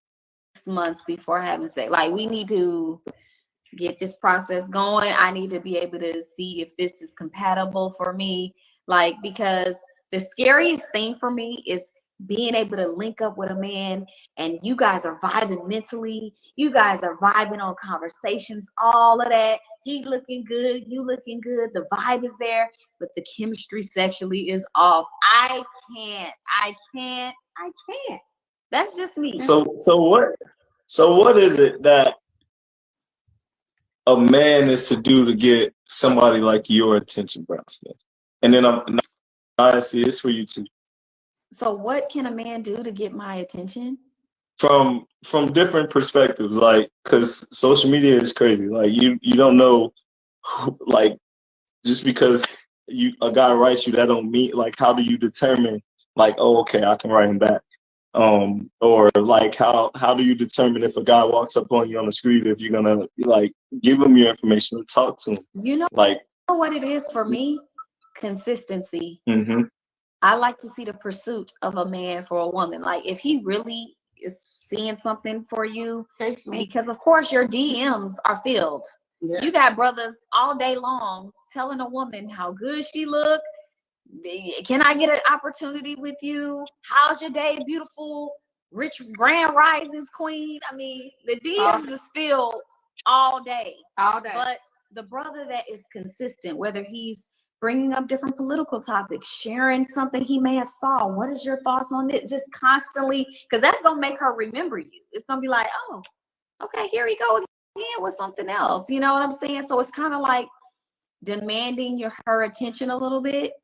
S2: months before having sex. Like, we need to get this process going. I need to be able to see if this is compatible for me. Like, because the scariest thing for me is being able to link up with a man and you guys are vibing mentally, you guys are vibing on conversations, all of that. He looking good, you looking good, the vibe is there, but the chemistry sexually is off. I can't. That's just me.
S7: So what is it that a man is to do to get somebody like your attention, Brown Skin? And then I see it's for you too.
S2: So what can a man do to get my attention?
S7: From different perspectives, like, because social media is crazy. Like, you don't know who, like, just because a guy writes you, that don't mean, like, how do you determine, like, oh, okay, I can write him back? Or like, how do you determine if a guy walks up on you on the street, if you're gonna, like, give him your information or talk to him?
S2: You know,
S7: like,
S2: what it is for me? Consistency.
S7: Mm-hmm.
S2: I like to see the pursuit of a man for a woman. Like, if he really is seeing something for you, because of course your DMs are filled. Yeah. You got brothers all day long telling a woman how good she look. Can I get an opportunity with you? How's your day, beautiful, rich, grand risings queen? I mean, the DMs is filled all day. But the brother that is consistent, whether he's bringing up different political topics, sharing something he may have saw. What is your thoughts on it? Just constantly, because that's going to make her remember you. It's going to be like, oh, okay, here we go again with something else. You know what I'm saying? So it's kind of like demanding her attention a little bit.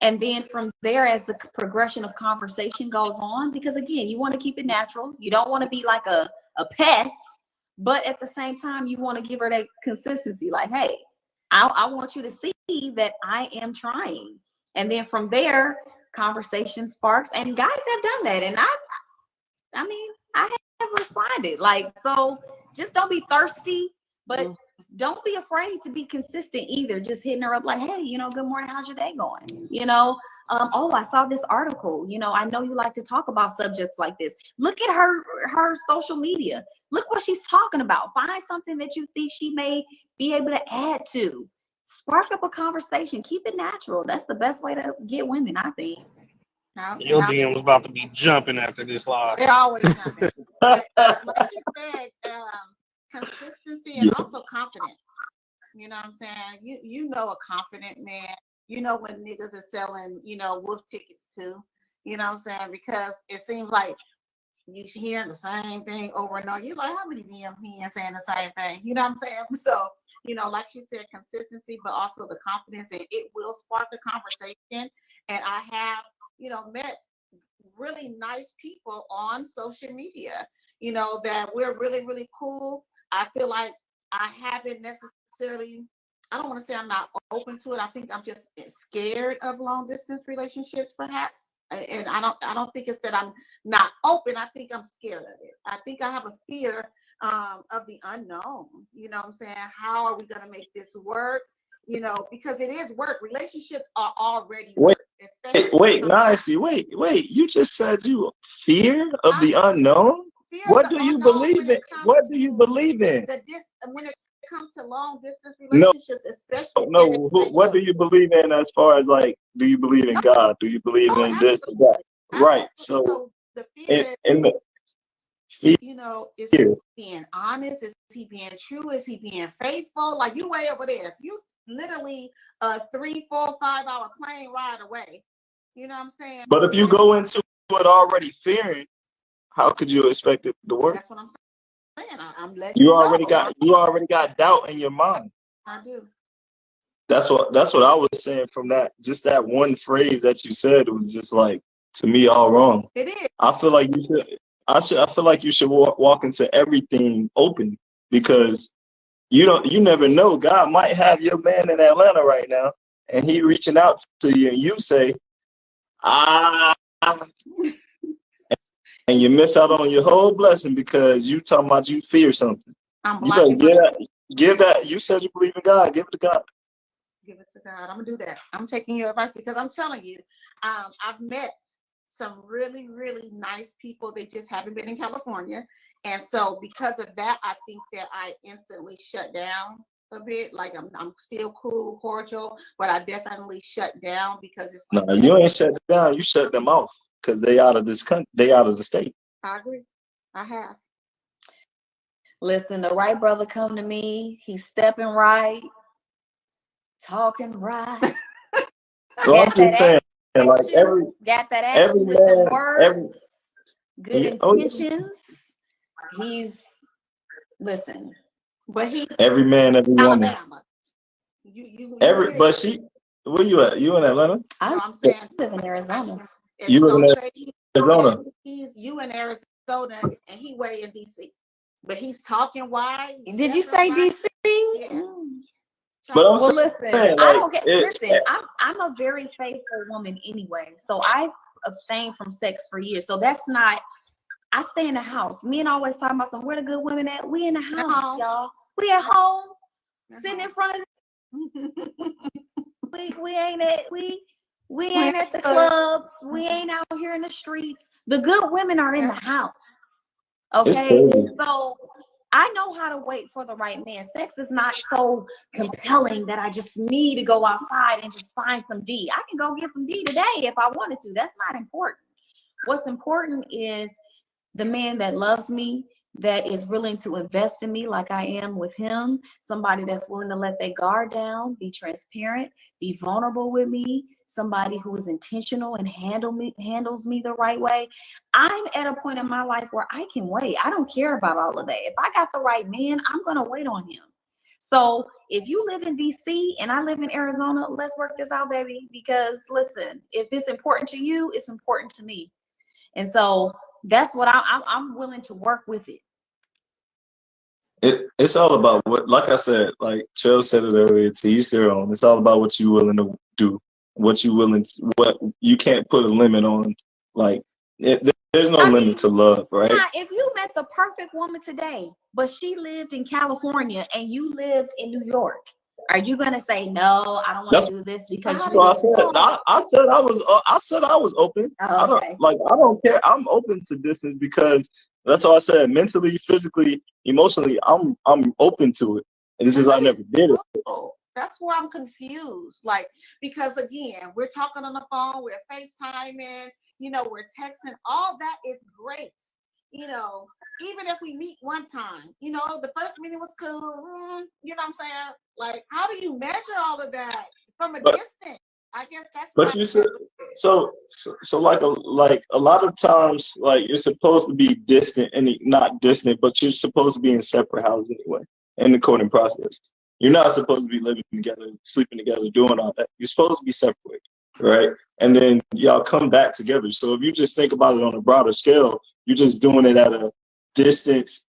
S2: And then from there, as the progression of conversation goes on, because again, you want to keep it natural. You don't want to be like a pest, but at the same time, you want to give her that consistency. Like, hey, I want you to see that I am trying. And then from there, conversation sparks, and guys have done that. And I mean, I have responded. Like, so just don't be thirsty, but don't be afraid to be consistent either. Just hitting her up like, hey, good morning, how's your day going? Oh, I saw this article. I know you like to talk about subjects like this. Look at her social media. Look what she's talking about. Find something that you think she may be able to add to. Spark up a conversation. Keep it natural. That's the best way to get women, I think.
S8: Your DM was about to be jumping after this live.
S3: They're always jumping. Like she said, consistency and also confidence. You know what I'm saying? You know a confident man. You know when niggas are selling, wolf tickets too. You know what I'm saying? Because it seems like you hearing the same thing over and over. You're like, how many DMs he ain't saying the same thing? You know what I'm saying? So, like she said, consistency, but also the confidence, and it will spark the conversation. And I have, met really nice people on social media, that we're really, really cool. I feel like I haven't necessarily, I don't want to say I'm not open to it. I think I'm just scared of long distance relationships, perhaps. And I don't think it's that I'm not open. I think I'm scared of it. I think I have a fear of the unknown. You know what I'm saying? How are we going to make this work? Because it is work. Relationships are already work.
S7: Wait, Nasty, wait. You just said you fear of the unknown? What do you believe in? What do you believe in?
S3: When it comes to long distance relationships, especially.
S7: No, what do you believe in as far as, like, do you believe in God? Do you believe in this or that? Right. So
S3: the fear
S7: is
S3: he being honest? Is he being true? Is he being faithful? Like, you way over there. If you literally a 3, 4, 5 hour plane ride away, you know what I'm saying?
S7: But if you go into it already fearing, how could you expect it to work?
S3: That's what I'm saying. I'm letting
S7: you already got doubt in your mind.
S3: I do.
S7: That's what I was saying from that one phrase that you said. It was just like, to me, all wrong.
S3: It is.
S7: I feel like you should. I feel like you should walk into everything open, because you never know. God might have your man in Atlanta right now, and he reaching out to you, and you say, and you miss out on your whole blessing because you talking about you fear something. You better give that. You said you believe in God. Give it to God.
S3: Give it to God. I'm gonna do that. I'm taking your advice because I'm telling you, I've met some really, really nice people. They just haven't been in California. And so because of that, I think that I instantly shut down a bit. Like I'm still cool, cordial, but I definitely shut down because it's like,
S7: No, you ain't shut down. You shut them off because they out of this country. They out of the state.
S3: I agree. I have.
S2: Listen, the right brother come to me. He's stepping right, talking right.
S7: So I'm just saying, like
S2: got that
S7: every
S2: action with the
S7: man,
S2: words, good intentions.
S7: Yeah.
S2: He's listen,
S3: but he's
S7: every man, every woman.
S3: Alabama. You
S7: But where you at? You in Atlanta?
S3: I'm saying
S2: I live in Arizona.
S7: You live in Arizona?
S3: You in Arizona and he way in DC. But he's talking wide.
S2: Did you say DC?
S3: Yeah.
S7: But I'm
S2: listen,
S7: saying,
S2: I don't
S7: like,
S2: listen, I'm a very faithful woman anyway. So I've abstained from sex for years. So that's not, I stay in the house. Men always talking about where the good women at. We in the house, y'all. We at home, sitting in front of we ain't at the clubs. We ain't out here in the streets. The good women are in the house. Okay. So I know how to wait for the right man. Sex is not so compelling that I just need to go outside and just find some D. I can go get some D today if I wanted to. That's not important. What's important is the man that loves me, that is willing to invest in me like I am with him, somebody that's willing to let their guard down, be transparent, be vulnerable with me, somebody who is intentional and handles me the right way. I'm at a point in my life where I can wait. I don't care about all of that. If I got the right man, I'm going to wait on him. So if you live in DC and I live in Arizona, let's work this out, baby. Because listen, if it's important to you, it's important to me. And so that's what I'm willing to work with it.
S7: It's all about what, like I said, like Cheryl said it earlier, to each their own. It's all about what you're willing to do, what you can't put a limit on. Like, there's no limit to love, right?
S2: Now, if you met the perfect woman today, but she lived in California and you lived in New York, are you gonna say no? I don't want to do this because you?
S7: I said I was open.
S2: Oh, okay.
S7: I don't care. I'm open to distance because that's what I said. Mentally, physically, emotionally, I'm open to it. And it's just I never did it.
S3: That's where I'm confused. Like, because again, we're talking on the phone, we're FaceTiming, we're texting. All that is great. Even if we meet one time, the first meeting was cool. You know what I'm saying? Like, how do you measure all of that from a distance? I guess that's.
S7: But you said so like a lot of times, like, you're supposed to be distant and not distant, but you're supposed to be in separate houses anyway in the courting process. You're not supposed to be living together, sleeping together, doing all that. You're supposed to be separate, right? And then y'all come back together. So if you just think about it on a broader scale, you're just doing it at a distance,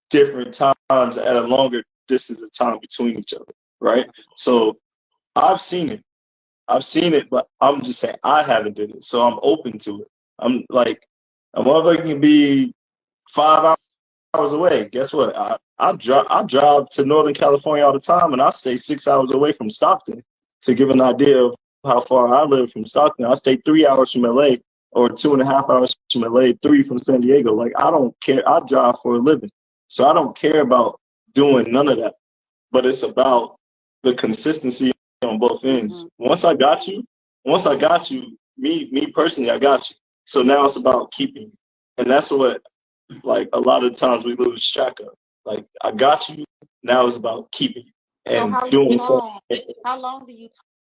S7: different times, at a longer distance of time between each other, right? So I've seen it, but I'm just saying I haven't did it. So I'm open to it. I'm like, a motherfucker can be 5 hours away. Guess what? I drive to Northern California all the time, and I stay 6 hours away from Stockton. To give an idea of how far I live from Stockton, I stay 3 hours from LA, or 2.5 hours from LA, 3 from San Diego. Like, I don't care. I drive for a living. So I don't care about doing none of that. But it's about the consistency on both ends. Once I got you, me personally, I got you. So now it's about keeping you. And that's what, like, a lot of times we lose track of. Like, I got you, now it's about keeping you. And
S3: how long do you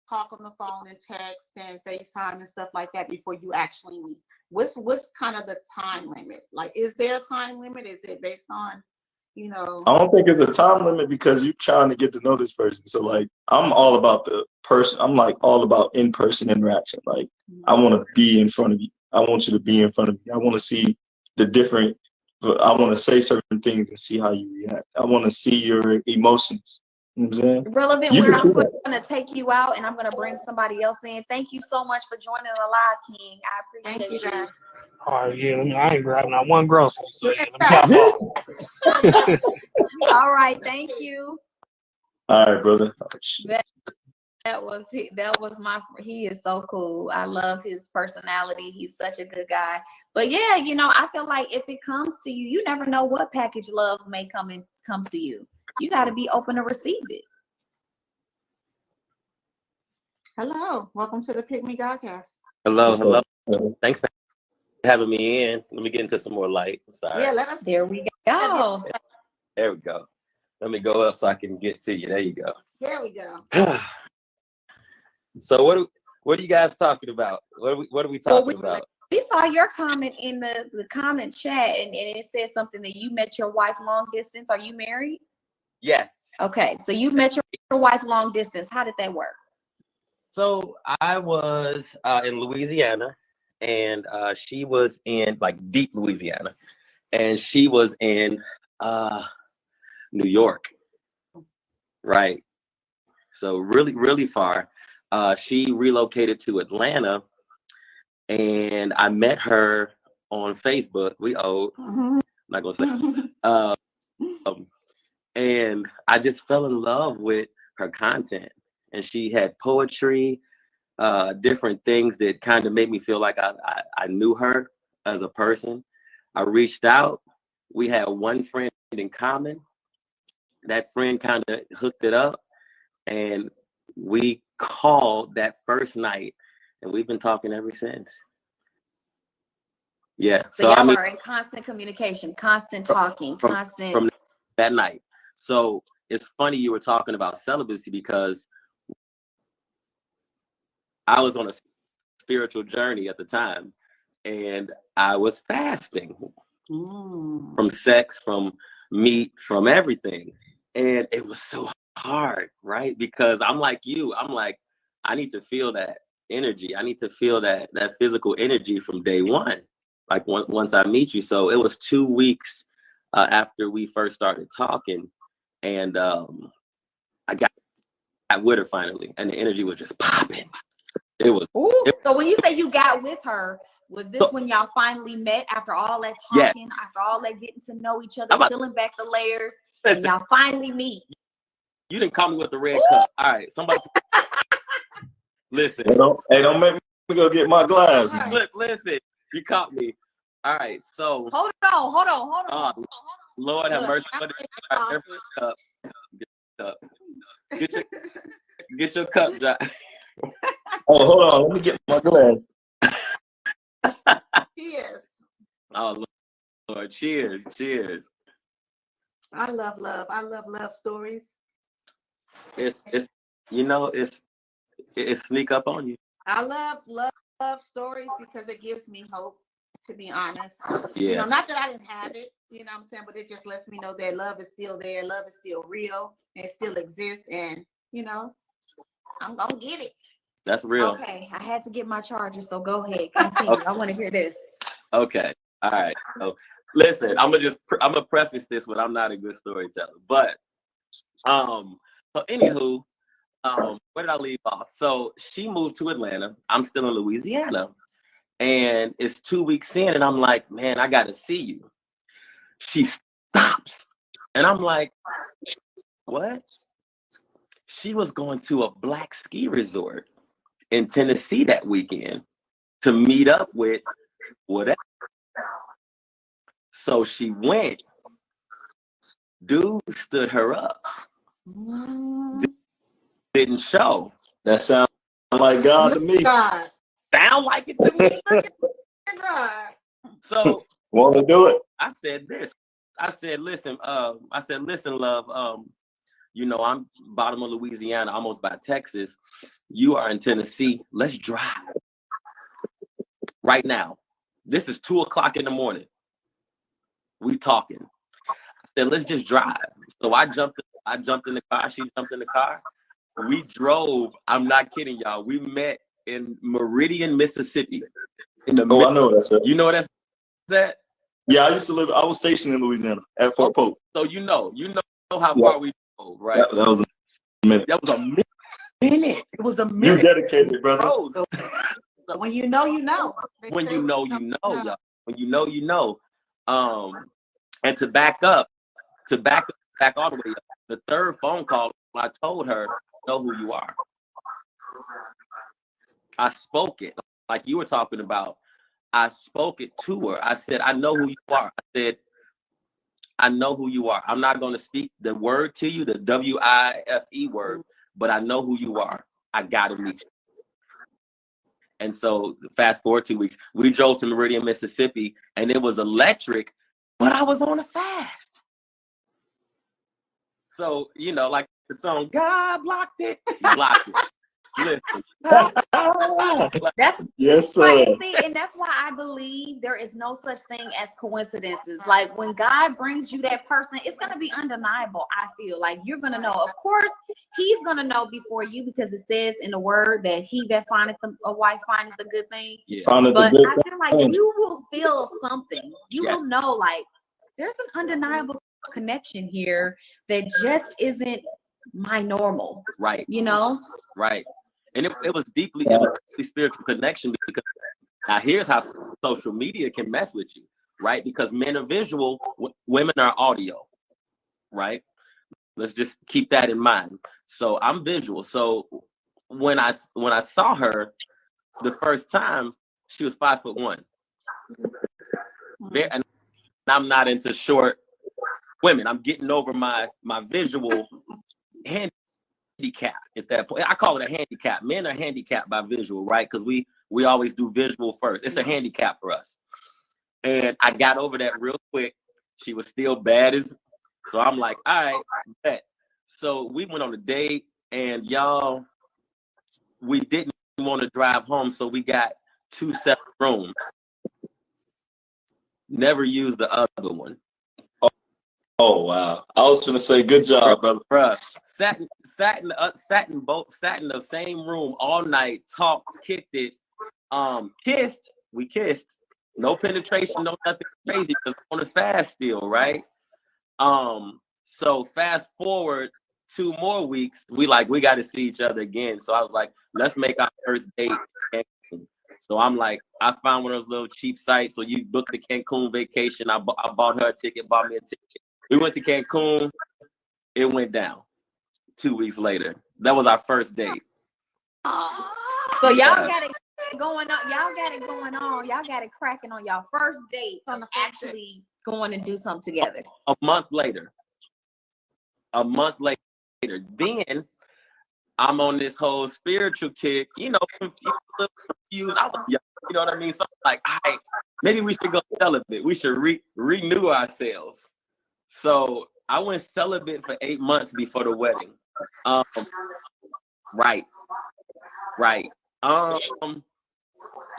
S3: talk on the phone and text and FaceTime and stuff like that before you actually meet? What's kind of the time limit? Like, is there a time limit? Is it based on,
S7: I don't think it's a time limit because you're trying to get to know this person. So, like, I'm all about the person. I'm like all about in-person interaction. Like, I want to be in front of you. I want you to be in front of me. I want to see the different, I want to say certain things and see how you react. I want to see your emotions. You know what I'm saying?
S2: Relevant, where I'm going to take you out and I'm going to bring somebody else in. Thank you so much for joining the live, King. I appreciate you.
S8: Oh, yeah, I ain't grabbing not one grocery. So yeah, let me hop off.
S2: All right, thank you.
S7: All right, brother.
S2: he is so cool. I love his personality. He's such a good guy. But yeah, I feel like if it comes to you, you never know what package love may come to you. You got to be open to receive it.
S3: Hello, welcome to the Pick Me Godcast.
S9: Hello. Thanks for having me in. Let me get into some more light. Sorry.
S3: Yeah,
S2: There we go.
S9: There we go. Let me go up so I can get to you. There you go.
S3: There we go.
S9: So what are you guys talking about? What are we talking about?
S2: We saw your comment in the comment chat, and it said something that you met your wife long distance. Are you married?
S9: Yes.
S2: Okay, so you met your wife long distance. How did that work?
S9: So I was in Louisiana, and she was in like deep Louisiana, and she was in New York. Right. So really, really far. She relocated to Atlanta, and I met her on Facebook. We old. I'm not gonna say. And I just fell in love with her content, and she had poetry, different things that kind of made me feel like I knew her as a person. I reached out. We had one friend in common. That friend kind of hooked it up, and we called that first night, and we've been talking ever since. Yeah.
S2: So y'all are in constant communication, constant talking, constant
S9: from that night. So it's funny you were talking about celibacy, because I was on a spiritual journey at the time, and I was fasting from sex, from meat, from everything. And it was so hard, right? Because I'm like you. I'm like, I need to feel that energy. I need to feel that physical energy from day one, like once I meet you. So it was 2 weeks after we first started talking, and I got with her finally, and the energy was just popping. It was.
S2: So when you say you got with her, was this when y'all finally met after all that talking, after all that getting to know each other, peeling back the layers, and y'all finally meet?
S9: You didn't call me with the red cup. All right, somebody. Listen.
S7: Hey, don't make me go get my glass.
S2: Right.
S9: Listen, you caught me. All right, so.
S2: Hold on.
S9: Lord have mercy. Get your cup, John.
S7: Oh, hold on. Let me get my glass.
S3: Cheers.
S9: Oh, Lord. Cheers.
S3: I love love. I love love stories.
S9: It's it sneak up on you.
S3: I love love stories because it gives me hope, to be honest.
S9: Yeah.
S3: Not that I didn't have it, what I'm saying, but it just lets me know that love is still there, love is still real, and it still exists, and I'm gonna get it.
S9: That's real.
S2: Okay, I had to get my charger, so go ahead, continue. Okay. I want to hear this.
S9: Okay, all right. So listen, I'm gonna preface this with I'm not a good storyteller, but so anywho, where did I leave off? So she moved to Atlanta. I'm still in Louisiana, and it's 2 weeks in, and I'm like, man, I gotta see you. She stops, and I'm like, what? She was going to a black ski resort in Tennessee that weekend to meet up with whatever. So she went. Dude stood her up. Didn't show.
S7: That sounds like God to me.
S3: God.
S9: Sound like it to me.
S3: God.
S9: So
S7: want to do it?
S9: I said this. I said, listen, love. I'm bottom of Louisiana, almost by Texas. You are in Tennessee. Let's drive right now. This is 2:00 in the morning. We talking. I said, let's just drive. So I jumped in the car. She jumped in the car. We drove. I'm not kidding, y'all. We met in Meridian, Mississippi.
S7: I know that's it.
S9: You know what that's at?
S7: Yeah, I was stationed in Louisiana at Fort Pope.
S9: So you know how far we drove, right?
S7: That was a minute.
S9: That was a minute. It was a minute.
S7: You dedicated, brother.
S3: So when you know, you know.
S9: When you know, you know, y'all. When you know, you know. And to back all the way up, the third phone call, I told her, know who you are. I spoke it like you were talking about. I spoke it to her. I said, I know who you are. I said, I know who you are. I'm not going to speak the word to you, the WIFE word, but I know who you are. I got to meet you. And so fast forward 2 weeks, we drove to Meridian, Mississippi, and it was electric, but I was on a fast. So, you know, like the song, God blocked it, he blocked it. Listen.
S2: That's
S7: Yes, sir.
S2: right. And see, and that's why I believe there is no such thing as coincidences. Like when God brings you that person, it's gonna be undeniable. I feel like you're gonna know. Of course, He's gonna know before you, because it says in the Word that he that findeth a wife findeth a good thing.
S9: Yeah.
S2: But I feel like you will feel something. You
S9: Yes.
S2: will know, like there's an undeniable connection here that just isn't my normal.
S9: Right.
S2: You know.
S9: Right. And it was deeply spiritual connection, because now here's how social media can mess with you, right? Because men are visual, women are audio, right? Let's just keep that in mind. So I'm visual. So when I saw her the first time, she was 5'1". And I'm not into short women. I'm getting over my visual handicap at that point. I call it a handicap. Men are handicapped by visual, right? Because we always do visual first. It's a handicap for us. And I got over that real quick. She was still bad as, so I'm like, all right, bet. So we went on a date, and y'all, we didn't want to drive home, so we got 2 separate rooms. Never used the other one.
S7: Oh wow! I was gonna say, good job, brother.
S9: Bruh, sat in the same room all night, talked, kicked it, kissed. We kissed. No penetration, no nothing crazy, because on the fast still, right? So fast forward 2 more weeks, we got to see each other again. So I was like, let's make our first date. So I'm like, I found one of those little cheap sites. So you book the Cancun vacation. I bought her a ticket, bought me a ticket. We went to Cancun. It went down 2 weeks later. That was our first date.
S2: So y'all got it going on. Y'all got it going on. Y'all got it cracking on y'all first date. Actually going to do something together.
S9: A month later. Then I'm on this whole spiritual kick, you know, confused. I was young, you know what I mean? So I'm like, all right, maybe we should go celibate. We should renew ourselves. So I went celibate for 8 months before the wedding. Right.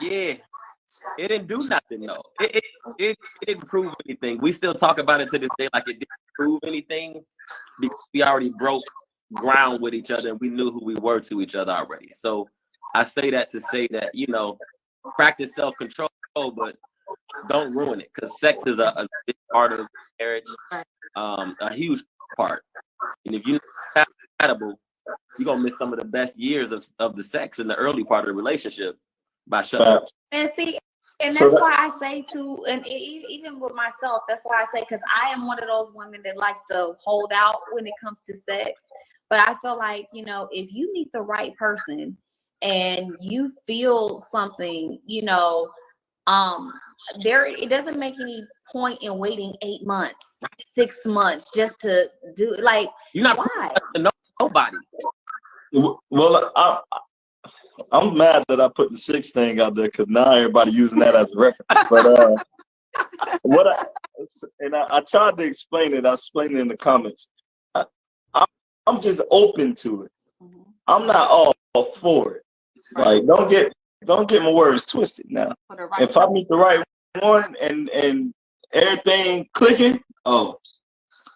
S9: Yeah, it didn't do nothing though. It didn't prove anything. We still talk about it to this day like it didn't prove anything, because we already broke ground with each other and we knew who we were to each other already. So I say that to say that, you know, practice self-control, but don't ruin it, because sex is a big part of marriage, a huge part. And if you're not compatible, you're gonna miss some of the best years of the sex in the early part of the relationship by shutting up.
S2: And see, and that's why I say to, and even with myself, that's why I say, because I am one of those women that likes to hold out when it comes to sex. But I feel like, you know, if you meet the right person and you feel something, you know, it doesn't make any point in waiting 8 months, 6 months just to do, like,
S9: you're not
S2: why?
S9: Nobody.
S7: Well, I'm mad that I put the 6 thing out there, because now everybody using that as a reference. But I tried to explain it. I explained it in the comments. I'm just open to it. I'm not all for it. Like, don't get my words twisted now. If I meet the right one and everything clicking,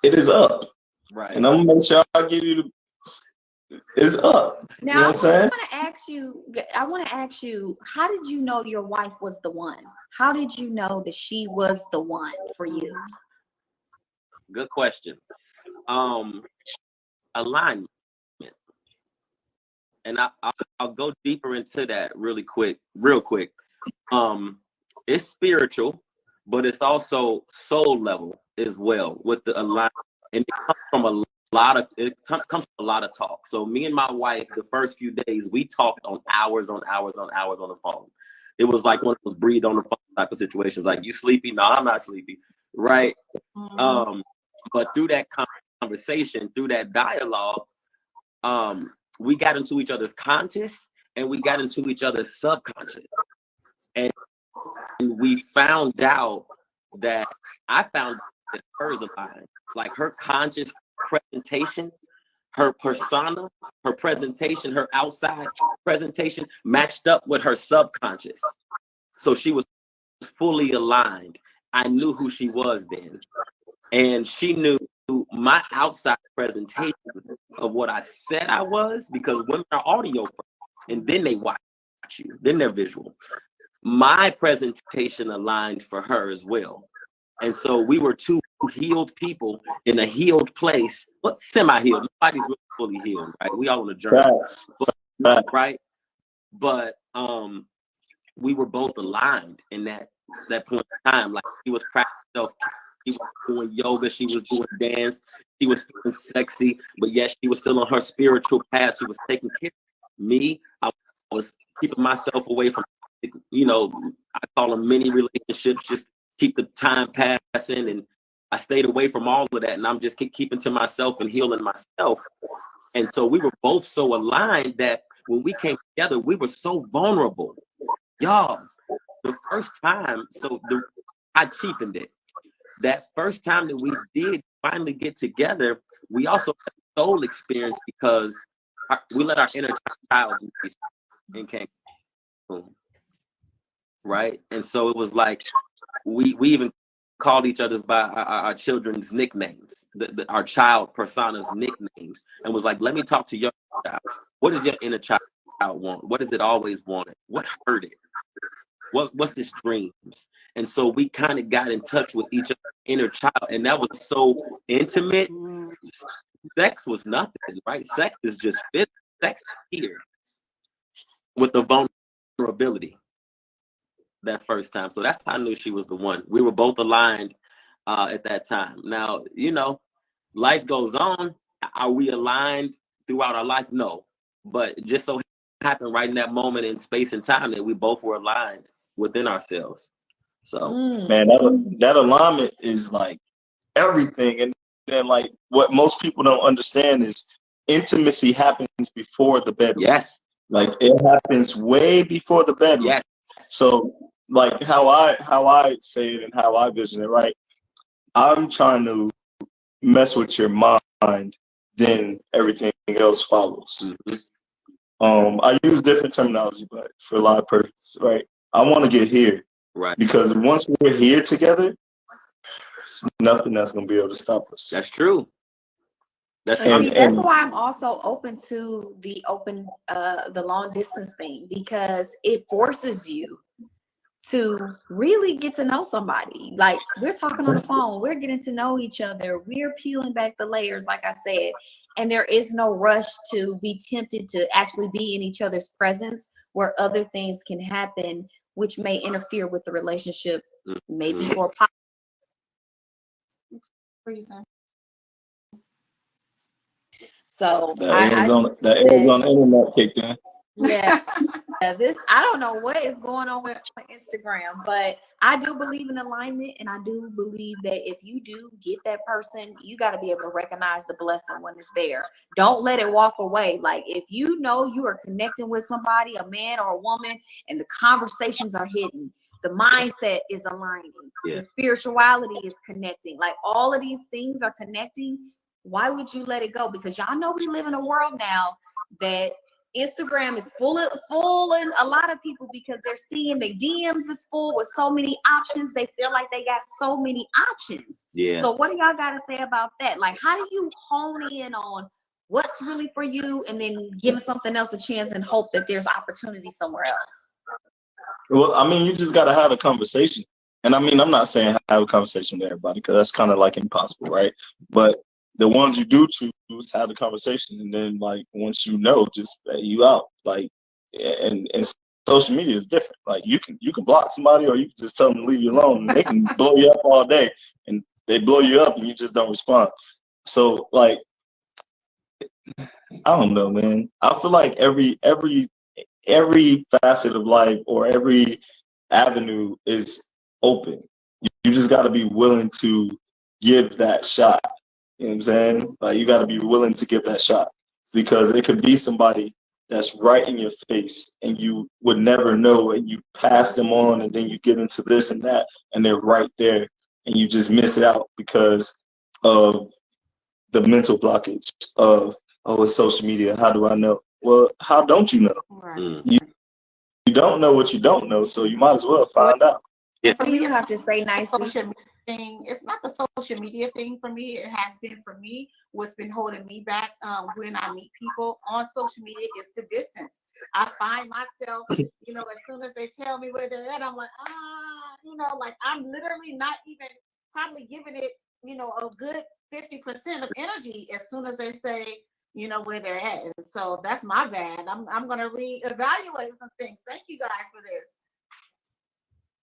S7: it is up.
S9: Right.
S7: And I'm gonna make sure I give you it's up.
S2: Now,
S7: you know what I'm saying?
S2: I want to ask you, how did you know your wife was the one? How did you know that she was the one for you?
S9: Good question. Alignment. And I'll go deeper into that real quick. It's spiritual, but it's also soul level as well with the alignment. And it comes from a comes from a lot of talk. So me and my wife, the first few days, we talked on hours on the phone. It was like one of those breathe on the phone type of situations. Like, you sleepy? No, I'm not sleepy. Right. But through that conversation, through that dialogue, we got into each other's conscious and we got into each other's subconscious. And we found out that I found that hers aligned. Like, her conscious presentation, her persona, her presentation, her outside presentation matched up with her subconscious. So she was fully aligned. I knew who she was then. And she knew my outside presentation of what I said I was, because women are audio first, and then they watch you, then they're visual. My presentation aligned for her as well. And so we were two healed people in a healed place, but semi-healed. Nobody's really fully healed, right? We all on a journey, right? But we were both aligned in that point in time. Like, she was practicing self-care, she was doing yoga, she was doing dance, she was feeling sexy, but yet she was still on her spiritual path. She was taking care of me. I was keeping myself away from, I call them mini relationships, just keep the time passing, and I stayed away from all of that, and I'm just keeping to myself and healing myself. And so we were both so aligned that when we came together, we were so vulnerable. Y'all, the first time, I cheapened it. That first time that we did finally get together, we also had a soul experience, because we let our inner child and came home. Right? And so it was like, we even called each other's by our children's nicknames, our child persona's nicknames, and was like, let me talk to your child. What does your inner child want? What does it always wanted? What hurt it? What's its dreams? And so we kind of got in touch with each other's inner child, and that was so intimate. Sex was nothing, right? Sex is just physical. Sex is here with the vulnerability. That first time. So that's how I knew she was the one. We were both aligned at that time. Now, life goes on. Are we aligned throughout our life? No. But it just so happened right in that moment in space and time that we both were aligned within ourselves. So
S7: man, that alignment is like everything. And then, like, what most people don't understand is intimacy happens before the bedroom.
S9: Yes.
S7: Like, it happens way before the bedroom.
S9: Yes.
S7: So, like, how I say it and how I vision it, right? I'm trying to mess with your mind, then everything else follows. I use different terminology, but for a lot of purposes, right? I want to get here,
S9: right?
S7: Because once we're here together, there's nothing that's gonna be able to stop us.
S9: That's true.
S2: That's why I'm also open to the long distance thing, because it forces you to really get to know somebody. Like, we're talking on the phone, we're getting to know each other, we're peeling back the layers, like I said, and there is no rush to be tempted to actually be in each other's presence, where other things can happen which may interfere with the relationship, maybe for reason. So
S7: that Arizona internet kicked in.
S2: Yeah. I don't know what is going on with Instagram, but I do believe in alignment, and I do believe that if you do get that person, you got to be able to recognize the blessing when it's there. Don't let it walk away. Like, if you know you are connecting with somebody, a man or a woman, and the conversations are hidden, the mindset is aligning, the spirituality is connecting, like all of these things are connecting, why would you let it go? Because y'all know we live in a world now that Instagram is full and a lot of people, because they're seeing their DMs is full with so many options, they feel like they got so many options. So what do y'all got to say about that? Like, how do you hone in on what's really for you, and then giving something else a chance and hope that there's opportunity somewhere else?
S7: Well, I mean, you just got to have a conversation. And I mean, I'm not saying have a conversation with everybody, because that's kind of like impossible, right? But the ones you do choose, have the conversation, and then, like, once you know, just you out. Like, and social media is different. Like, you can block somebody, or you can just tell them to leave you alone, and they can blow you up all day, and they blow you up, and you just don't respond. So, like, I don't know, man. I feel like every facet of life or every avenue is open. You just got to be willing to give that shot. You know what I'm saying? Like, you got to be willing to give that shot, because it could be somebody that's right in your face and you would never know, and you pass them on, and then you get into this and that, and they're right there, and you just miss it out because of the mental blockage of, oh, it's social media. How do I know? Well, how don't you know?
S3: Right.
S7: You don't know what you don't know, so you might as well find out.
S9: Yeah.
S3: For me,
S2: You
S3: it's
S2: have to say
S3: the
S2: nicely.
S3: social media thing. It's not the social media thing for me. It has been for me. What's been holding me back when I meet people on social media is the distance. I find myself, you know, as soon as they tell me where they're at, I'm like, you know, like I'm literally not even probably giving it, you know, a good 50% of energy as soon as they say, you know, where they're at. And so that's my bad. I'm gonna reevaluate some things. Thank you guys for this.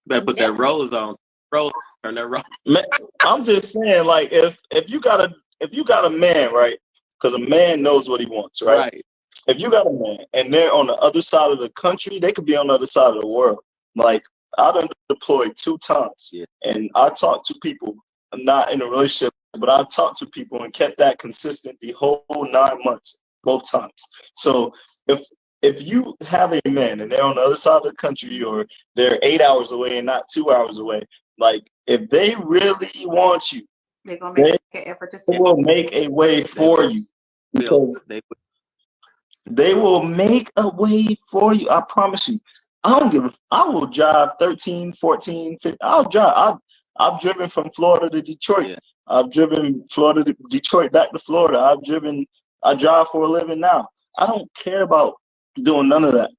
S9: Better put that rose on. Rose, turn that rose.
S7: Man, I'm just saying, like, if you got a man, right? Because a man knows what he wants, right?
S9: Right.
S7: If you got a man and they're on the other side of the country, they could be on the other side of the world. Like, I done deployed 2 times, and I talked to people. I'm not in a relationship, but I talked to people and kept that consistent the whole 9 months, both times. So if you have a man and they're on the other side of the country, or they're 8 hours away and not 2 hours away, like, if they really want you,
S3: they're gonna make an effort to
S7: they will make a way for you. Because they will make a way for you. I promise you. I will drive 13, 14, 15. I'll drive. I've driven from Florida to Detroit.
S9: Yeah.
S7: I've driven Florida to Detroit back to Florida. I drive for a living now. I don't care about doing none of that.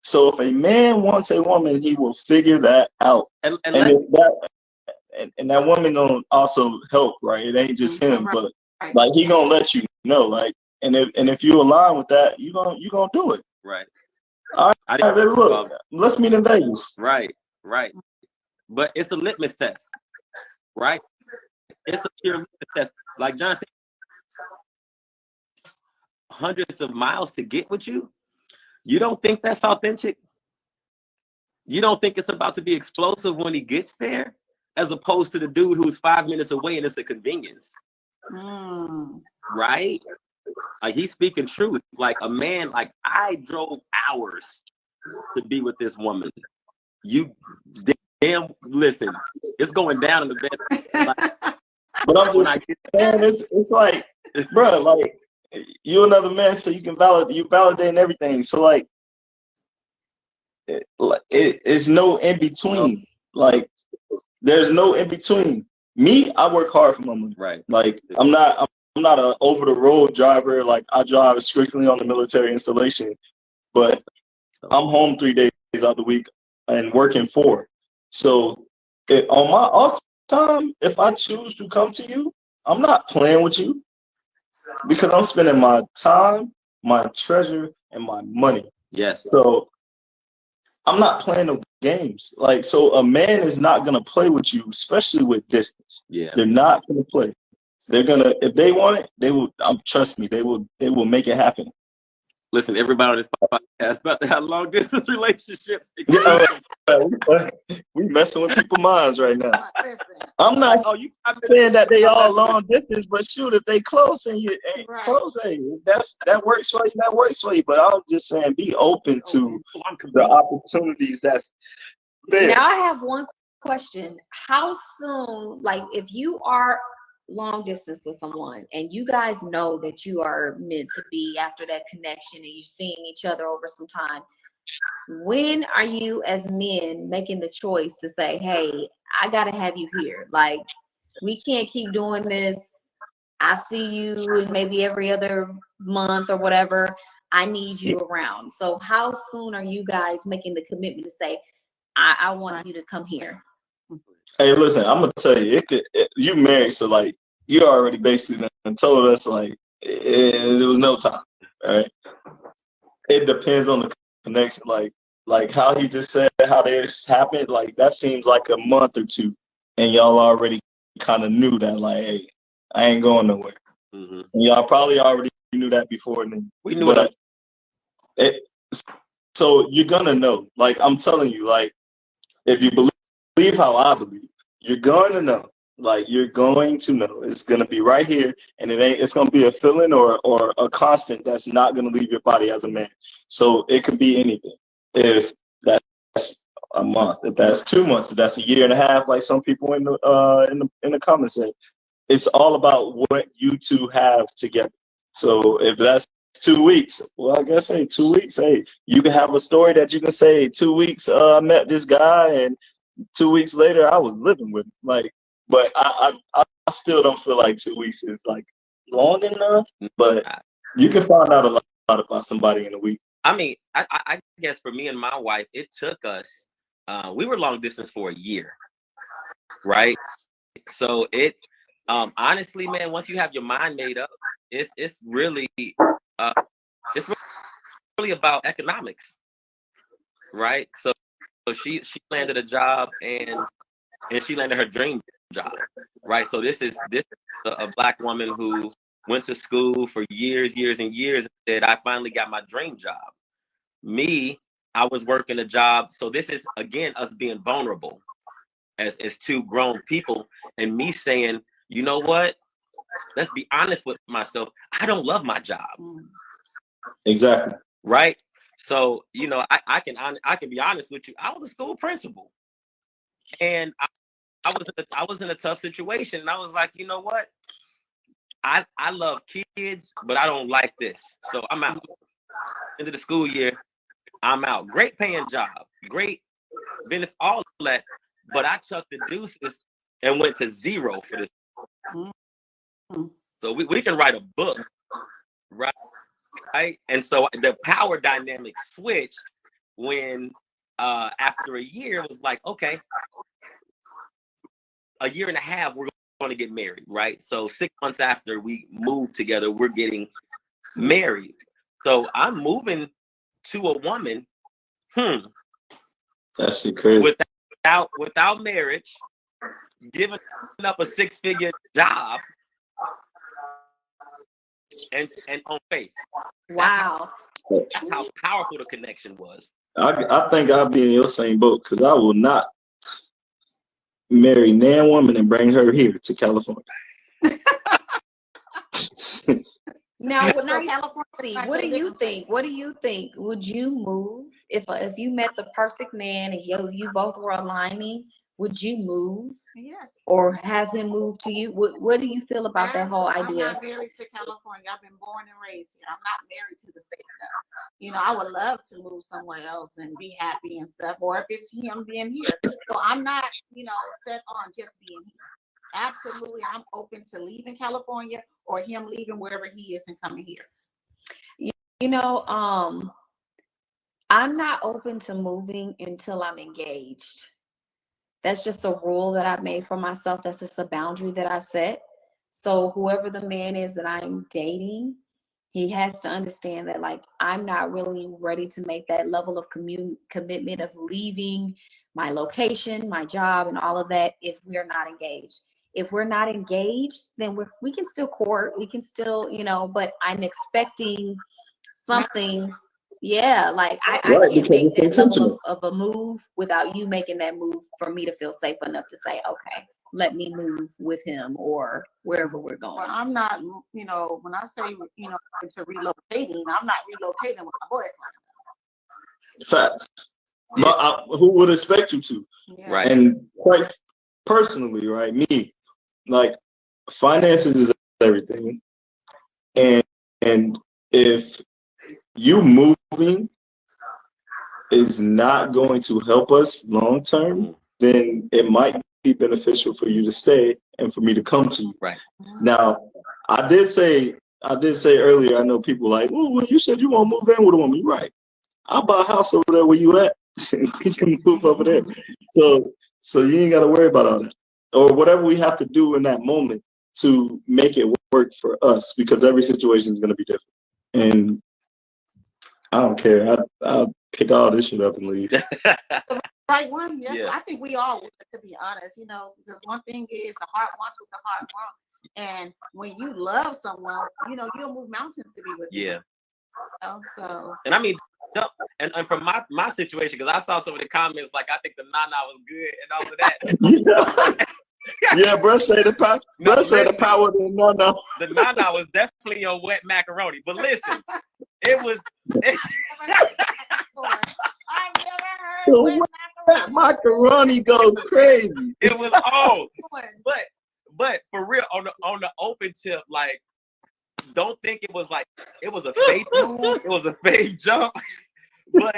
S7: So if a man wants a woman, he will figure that out. And that woman gonna also help, right? It ain't just him, but like, he gonna let you know, like, and if you align with that, you gonna do it.
S9: Right.
S7: All right, baby, look, let's meet in Vegas.
S9: Right. But it's a litmus test, right? It's a pure litmus test. Like John said, hundreds of miles to get with you. You don't think that's authentic? You don't think it's about to be explosive when he gets there, as opposed to the dude who's 5 minutes away and it's a convenience, right? Like, he's speaking truth. Like, a man, like, I drove hours to be with this woman. You damn, listen, it's going down in the bed. Like,
S7: but I'm just saying, it's like, bro, like, you another man, so you can validate everything. So, like, it's no in between. Like, there's no in between. Me, I work hard for my money.
S9: Right.
S7: Like, I'm not an over the road driver. Like, I drive strictly on the military installation, but I'm home 3 days out the week and working 4. So on my off time, if I choose to come to you, I'm not playing with you, because I'm spending my time, my treasure, and my money.
S9: Yes.
S7: So I'm not playing no games. Like, so a man is not gonna play with you, especially with distance.
S9: Yeah.
S7: They're not gonna play. They're gonna, if they want it, they will. Trust me, they will make it happen.
S9: Listen, everybody on this podcast about to have long distance relationships.
S7: We messing with people's minds right now. I'm not saying that they all long distance, but shoot, if they close and you ain't close, hey, that works for you. That works for you. But I'm just saying, be open to the opportunities that's there.
S2: Now I have one question. How soon, like, if you are long distance with someone and you guys know that you are meant to be after that connection and you're seeing each other over some time, when are you as men making the choice to say, hey, I gotta have you here? Like, we can't keep doing this. I see you maybe every other month or whatever. I need you around. So how soon are you guys making the commitment to say, I want you to come here?
S7: Hey, listen, I'm gonna tell you, you married, so like, you already basically told us, like, it was no time, right? It depends on the connection, like how he just said how this happened. Like, that seems like a month or 2, and y'all already kind of knew that, like, hey, I ain't going nowhere.
S9: Mm-hmm.
S7: And y'all probably already knew that before then.
S9: We knew
S7: But so you're gonna know. Like I'm telling you, like if you believe how I believe, you're going to know. Like you're going to know. It's gonna be right here, and it's gonna be a feeling or a constant that's not gonna leave your body as a man. So it could be anything. If that's a month, if that's 2 months, if that's a year and a half, like some people in the comments say, it's all about what you two have together. So if that's 2 weeks, well, I guess 2 weeks. Hey, you can have a story that you can say 2 weeks. I met this guy, and 2 weeks later, I was living with him. Like, but I still don't feel like 2 weeks is like long enough. But you can find out a lot about somebody in a week.
S9: I mean, I guess for me and my wife, it took us. We were long distance for a year, right? So it, honestly, man, once you have your mind made up, it's really about economics, right? So she landed a job and she landed her dream job, right? So this is a Black woman who went to school for years and years and said, I finally got my dream job. Me, I was working a job. So this is, again, us being vulnerable as two grown people, and me saying, you know what? Let's be honest with myself. I don't love my job.
S7: Exactly.
S9: Right. So, you know, I can be honest with you. I was a school principal, and I was in a tough situation, and I was like, you know what? I love kids, but I don't like this. So I'm out. Into the school year, I'm out. Great paying job, great benefits, all that. But I chucked the deuces and went to zero for this. So we can write a book, right? And so the power dynamic switched when after a year it was like, okay, a year and a half, we're going to get married, right? So 6 months after we moved together, we're getting married. So I'm moving to a woman,
S7: That's crazy.
S9: Without marriage, giving up a 6-figure job, and on faith.
S2: Wow.
S9: That's how powerful the connection was.
S7: I think I'll be in your same boat, because I will not marry nan woman and bring her here to California.
S2: Now, what do you think? What do you think? Would you move if you met the perfect man and you both were aligning? Would you move?
S3: Yes.
S2: Or have him move to you? What do you feel about that whole idea?
S3: I'm not married to California. I've been born and raised here. I'm not married to the state though. You know, I would love to move somewhere else and be happy and stuff, or if it's him being here. So I'm not, set on just being here. Absolutely, I'm open to leaving California or him leaving wherever he is and coming here.
S2: I'm not open to moving until I'm engaged. That's just a rule that I've made for myself. That's just a boundary that I've set. So whoever the man is that I'm dating, he has to understand that, like, I'm not really ready to make that level of commitment of leaving my location, my job, and all of that if we're not engaged. If we're not engaged, then we can still court, we can still, but I'm expecting something. Yeah, like I can't make that level of a move without you making that move for me to feel safe enough to say, okay, let me move with him or wherever we're going.
S3: Well, I'm not, when I say, into relocating, I'm not relocating with my boyfriend.
S7: Facts. But who would expect you to?
S3: Yeah.
S9: Right.
S7: And quite personally, right, me, like, finances is everything. And if you moving is not going to help us long term, then it might be beneficial for you to stay and for me to come to you.
S9: Right.
S7: Now, I did say earlier, I know people like, oh, well, you said you want to move in with a woman. You're right. I'll buy a house over there where you at. We can move over there. So you ain't got to worry about all that. Or whatever we have to do in that moment to make it work for us, because every situation is going to be different. And I don't care. I'll pick all this shit up and leave.
S3: The right one, yes.
S9: Yeah.
S3: I think we all would, to be honest, because one thing is the heart wants what the heart wants. And when you love someone, you know, you'll move mountains to be with them.
S9: Yeah.
S3: So.
S9: And I mean, and from my situation, because I saw some of the comments like I think the Nana was good and all of that.
S7: Yeah, bro, say the power.
S9: No,
S7: bro, say the
S9: listen.
S7: power of the Nana.
S9: The Nana was definitely on wet macaroni. But listen, it was.
S3: I've never heard
S7: wet macaroni go crazy.
S9: It was all. But for real, on the open tip, like, don't think it was like it was a fake move. It was a fake jump. But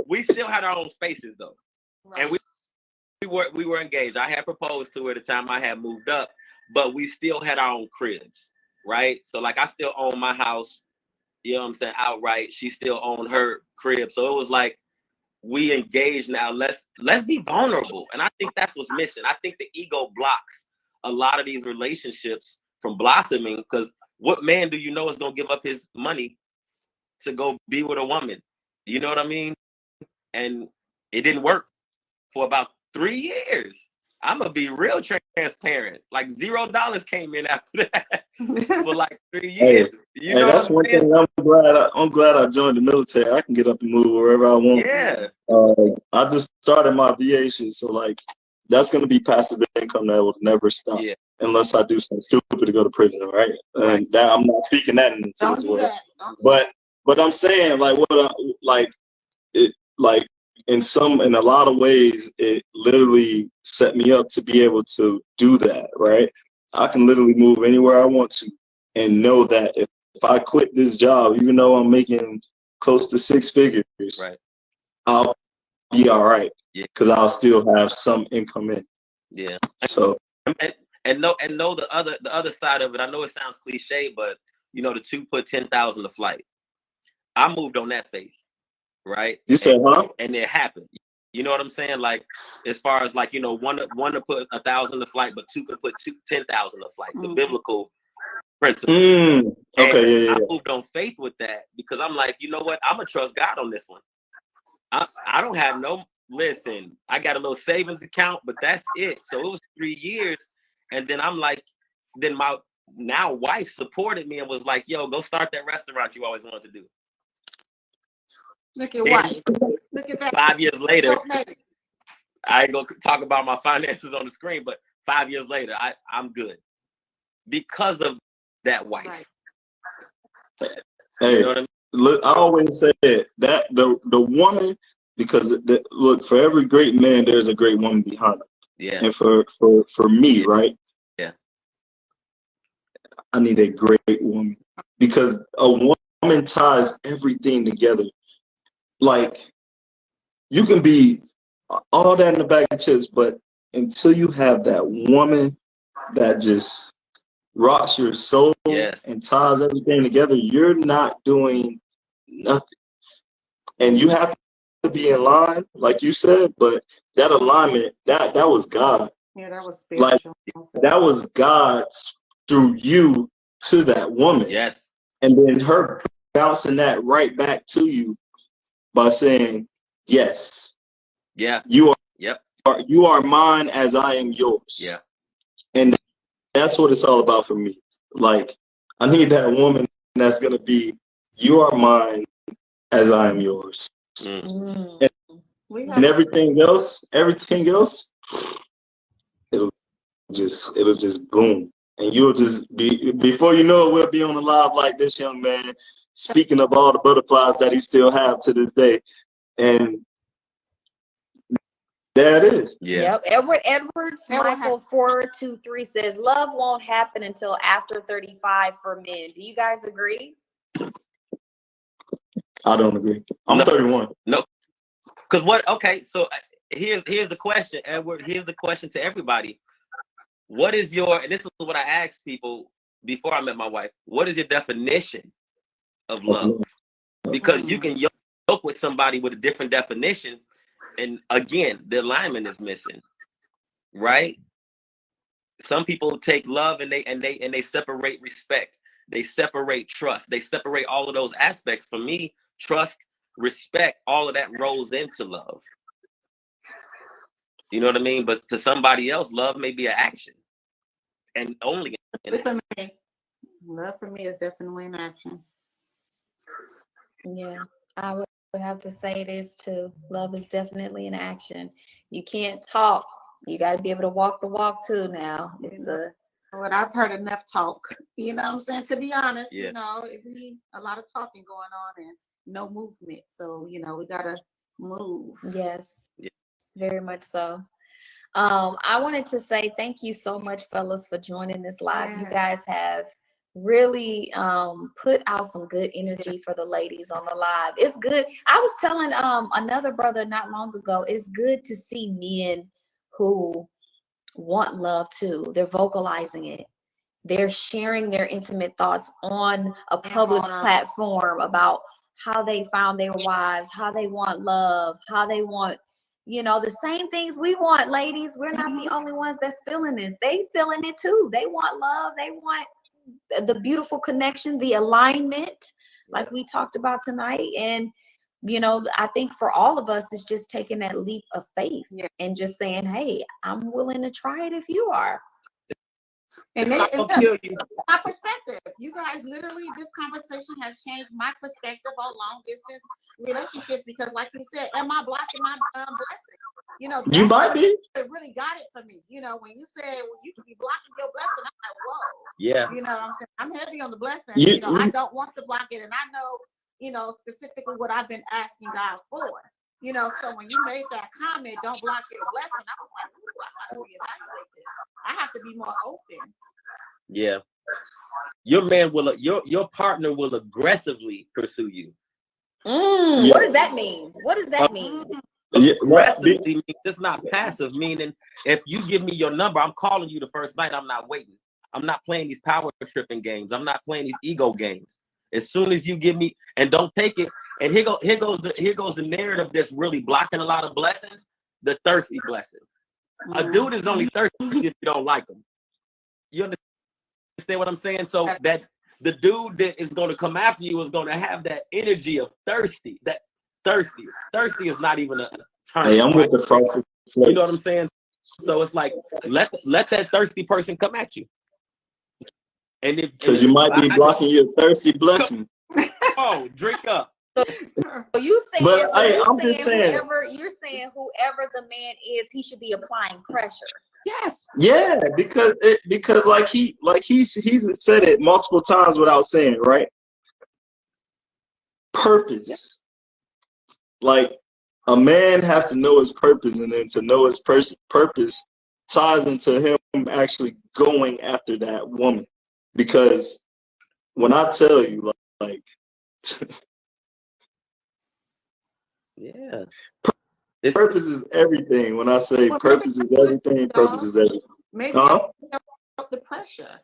S9: we still had our own spaces though, and we were engaged. I had proposed to her at the time I had moved up, but we still had our own cribs, right? So like I still own my house, you know what I'm saying, outright. She still owned her crib. So it was like we engaged now. Let's be vulnerable. And I think that's what's missing. I think the ego blocks a lot of these relationships from blossoming, because what man do you know is gonna give up his money to go be with a woman? You know what I mean? And it didn't work for about 3 years. I'm gonna be real transparent. Like $0 came in after that for like 3 years. You know
S7: that's
S9: what I'm
S7: one
S9: saying?
S7: thing I'm glad I joined the military. I can get up and move wherever I want.
S9: Yeah.
S7: I just started my VA shit, so like that's gonna be passive income that will never stop.
S9: Yeah.
S7: Unless I do something stupid to go to prison, right? And that I'm not speaking that into as well. But I'm saying like in a lot of ways, it literally set me up to be able to do that, right? I can literally move anywhere I want to and know that if I quit this job, even though I'm making close to 6 figures,
S9: right,
S7: I'll be all right.
S9: Yeah.
S7: Because I'll still have some income in.
S9: Yeah.
S7: So
S9: and know the other side of it. I know it sounds cliche, but you know, the two put 10,000 a flight. I moved on that faith, right?
S7: You said, huh?
S9: And it happened. You know what I'm saying? Like, as far as like, you know, one to put 1,000 a flight, but two could put 10,000 a flight. The biblical principle.
S7: Okay, yeah.
S9: I moved on faith with that because I'm like, you know what? I'm gonna trust God on this one. I don't have no. Listen, I got a little savings account, but that's it. So it was 3 years, and then I'm like, then my now wife supported me and was like, yo, go start that restaurant you always wanted to do.
S3: Look at wife. Look at that.
S9: 5 years later, I ain't gonna talk about my finances on the screen, but 5 years later, I'm good because of that wife.
S7: Right. Hey,
S9: you know what I mean?
S7: Look, I always say that the woman, because look, for every great man, there's a great woman behind him.
S9: Yeah.
S7: And for me, right?
S9: Yeah.
S7: I need a great woman because a woman ties everything together. Like, you can be all that in the bag of chips, but until you have that woman that just rocks your soul and ties everything together, you're not doing nothing. And you have to be in line, like you said, but that alignment, that was God.
S3: Yeah, that was spiritual.
S7: Like, that was God through you to that woman.
S9: Yes.
S7: And then her bouncing that right back to you by saying, yes.
S9: Yeah.
S7: You are.
S9: Yep.
S7: You are mine as I am yours.
S9: Yeah.
S7: And that's what it's all about for me. Like, I need that woman that's gonna be, you are mine as I am yours.
S9: Mm.
S7: And everything else, it'll just boom. And you'll just be, before you know it, we'll be on the live like this young man, speaking of all the butterflies that he still have to this day. And there it is.
S9: Yeah.
S2: Yep. Edwards Michael 423 says love won't happen until after 35 for men. Do you guys agree?
S7: I don't agree. I'm 31.
S9: No. Because what? Okay. So here's the question, Edward. Here's the question to everybody. What is your? And this is what I asked people before I met my wife. What is your definition of love? Because you can yoke with somebody with a different definition. And again, the alignment is missing, right? Some people take love and they separate respect. They separate trust. They separate all of those aspects. For me, trust, respect, all of that rolls into love. You know what I mean? But to somebody else, love may be an action. and only in
S3: Love for me. Love for me is definitely an action.
S2: Yeah, I would have to say it is too. Love is definitely an action. You can't talk. You got to be able to walk the walk too now. It's a
S3: But I've heard enough talk. You know what I'm saying? To be honest,
S9: Yeah.
S3: you know, it be a lot of talking going on and no movement. So, you know, we gotta move.
S2: yes,
S9: Yeah.
S2: very much so. I wanted to say thank you so much, fellas, for joining this live. You
S3: Yes.
S2: guys have really put out some good energy for the ladies on the live. It's good. I was telling another brother not long ago, it's good to see men who want love too. They're vocalizing it. They're sharing their intimate thoughts on a public platform about how they found their wives, how they want love, how they want, you know, the same things we want, ladies. We're not the only ones that's feeling this. They feeling it too. They want love. They want the beautiful connection, the alignment, like we talked about tonight. And, you know, I think for all of us, it's just taking that leap of faith and just saying, hey, I'm willing to try it if you are.
S3: And
S9: It's not gonna kill you.
S3: my perspective. You guys literally, this conversation has changed my perspective on long distance relationships because, like you said, am I blocking my blessing? You know,
S7: You might be.
S3: it really got it for me. You know, when you said, well, you could be blocking your blessing, I'm like, whoa.
S9: Yeah.
S3: You know what I'm saying? I'm heavy on the blessing.
S7: You-
S3: You know, I don't want to block it. And I know, you know, specifically what I've been asking God for. You know, so when you made that comment, don't block your blessing, I was like, ooh, I gotta reevaluate this. I have to be more open.
S9: Yeah. Your man will, your partner will aggressively pursue you.
S7: Yeah.
S2: What does that mean? What does that mean?
S7: Yeah,
S9: Aggressively means it's not passive, meaning if you give me your number, I'm calling you the first night. I'm not waiting. I'm not playing these power tripping games. I'm not playing these ego games. As soon as you give me, and don't take it, and here goes the narrative that's really blocking a lot of blessings, the thirsty blessing. A dude is only thirsty if you don't like him. You understand what I'm saying? So that the dude that is going to come after you is going to have that energy of thirsty. That thirsty is not even a term.
S7: Hey, I'm
S9: right?
S7: with the frosted flakes.
S9: You know what I'm saying? So it's like let that thirsty person come at you. And if
S7: Because you might be blocking your thirsty blessing.
S9: Oh, drink up.
S2: So you saying,
S7: But I'm just saying.
S2: You're saying whoever the man is, he should be applying pressure.
S9: Yes.
S7: Yeah, because like he's said it multiple times without saying it, right? Purpose. Like a man has to know his purpose, and then to know his purpose ties into him actually going after that woman. Because when I tell you, like
S9: yeah,
S7: purpose is everything. When I say purpose is everything, purpose is everything.
S3: Maybe the pressure.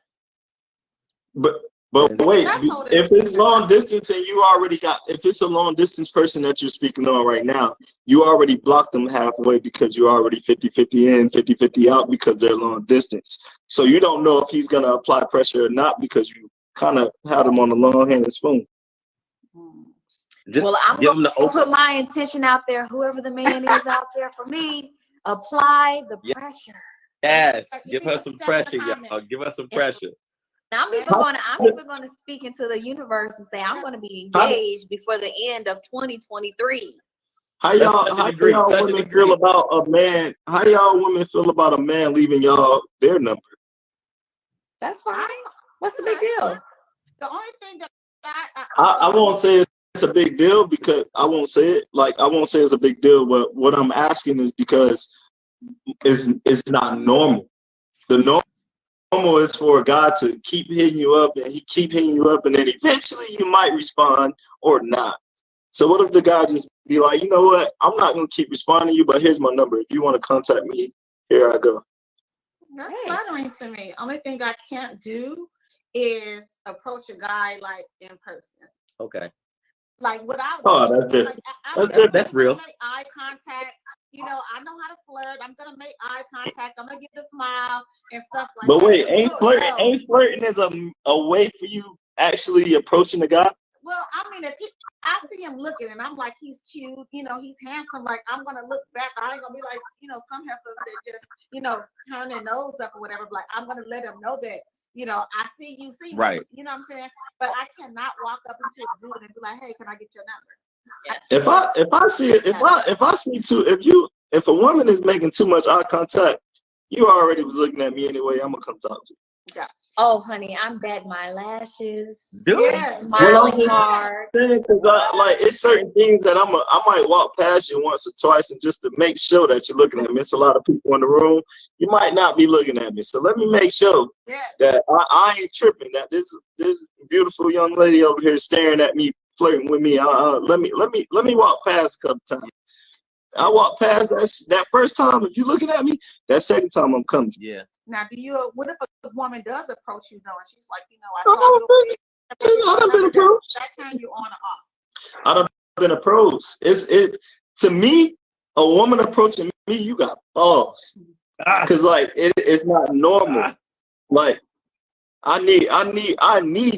S7: But wait, if it's long distance and if it's a long distance person that you're speaking on right now, you already blocked them halfway because you're already 50-50 in, 50-50 out because they're long distance. So you don't know if he's going to apply pressure or not because you kind of had him on the long handed spoon.
S2: Well, I'm going to put my intention out there. Whoever the man is out there for me, apply the pressure.
S9: Yes, give her some pressure, y'all. Give her some pressure.
S2: I'm even going to speak into the universe and say I'm going to be engaged before the end of 2023.
S7: How y'all women feel about a man? How y'all women feel about a man leaving y'all their number?
S2: That's fine. What's the big deal?
S3: The only thing that
S7: I won't say it's a big deal because I won't say it. Like I won't say it's a big deal, but what I'm asking is because it's not normal. The normal is for a guy to keep hitting you up and he keep hitting you up, and then eventually you might respond or not. So what if the guy just be like, you know what, I'm not gonna keep responding to you, but here's my number. If you want to contact me, here I go.
S3: That's flattering to me. Only thing I can't do is approach a guy like in person.
S9: Okay.
S3: Like without.
S7: Oh, that's different.
S9: That's real.
S3: Make eye contact. You know, I know how to flirt. I'm gonna make eye contact. I'm gonna give the smile and stuff like that.
S7: But wait, ain't flirting is a way for you actually approaching the guy?
S3: Well, I mean, I see him looking and I'm like, he's cute, he's handsome. Like, I'm going to look back. I ain't going to be like, some heifers that just, turn their nose up or whatever. Like, I'm going to let them know that, I see you, see me.
S9: Right.
S3: You know what I'm saying? But I cannot walk up into a dude and be like, hey, can I get your number?
S7: If a woman is making too much eye contact, you already was looking at me anyway. I'm gonna come talk to you.
S3: Gotcha.
S2: Oh, honey, I'm batting my lashes.
S3: Yes.
S2: Smiling hard.
S7: Like, it's certain things that I might walk past you once or twice, and just to make sure that you're looking at me. It's a lot of people in the room. You might not be looking at me, so let me make sure that I ain't tripping. That this beautiful young lady over here staring at me, flirting with me. Let me walk past a couple times. I walk past that first time. If you're looking at me, that second time I'm coming.
S9: Yeah.
S3: Now, what if a woman does approach you though, and she's like, I saw you. I've been approached. That time you on or off?
S7: I've been approached. It's to me, a woman approaching me, you got balls, because like it's not normal. Like I need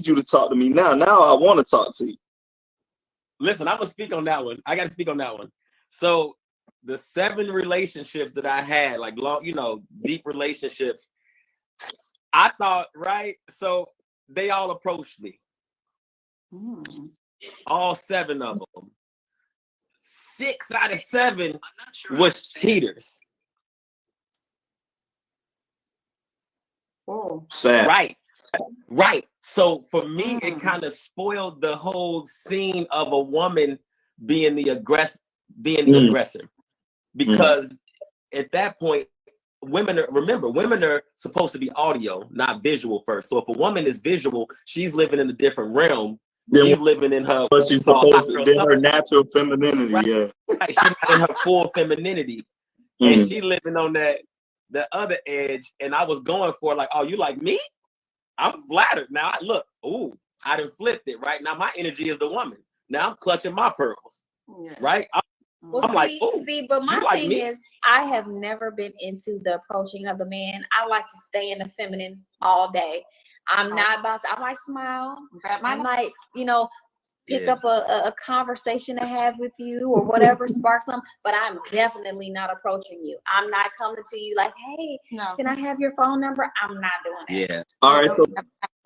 S7: you to talk to me now. Now I want to talk to you.
S9: Listen, I'm gonna speak on that one. I got to speak on that one. So the 7 relationships that I had, like long, deep relationships, I thought, right? So they all approached me. All 7 of them. 6 out of 7 was cheaters.
S3: Oh,
S7: sad.
S9: Right. So for me, it kind of spoiled the whole scene of a woman being the aggressor, because at that point, women are supposed to be audio, not visual first. So if a woman is visual, she's living in a different realm. She's living in her,
S7: but she's supposed to be her natural femininity.
S9: Right?
S7: Yeah,
S9: right. She's not in her full femininity, and she living on the other edge. And I was going for like, oh, you like me? I'm flattered. Now I done flipped it. Right now, my energy is the woman. Now I'm clutching my pearls. Right. I'm like,
S2: but my thing is, I have never been into the approaching of the man. I like to stay in the feminine all day. I'm not about to. I might smile. I might, pick up a conversation to have with you or whatever, spark something. But I'm definitely not approaching you. I'm not coming to you like, hey, can I have your phone number? I'm not doing that.
S9: Yeah.
S7: All right. So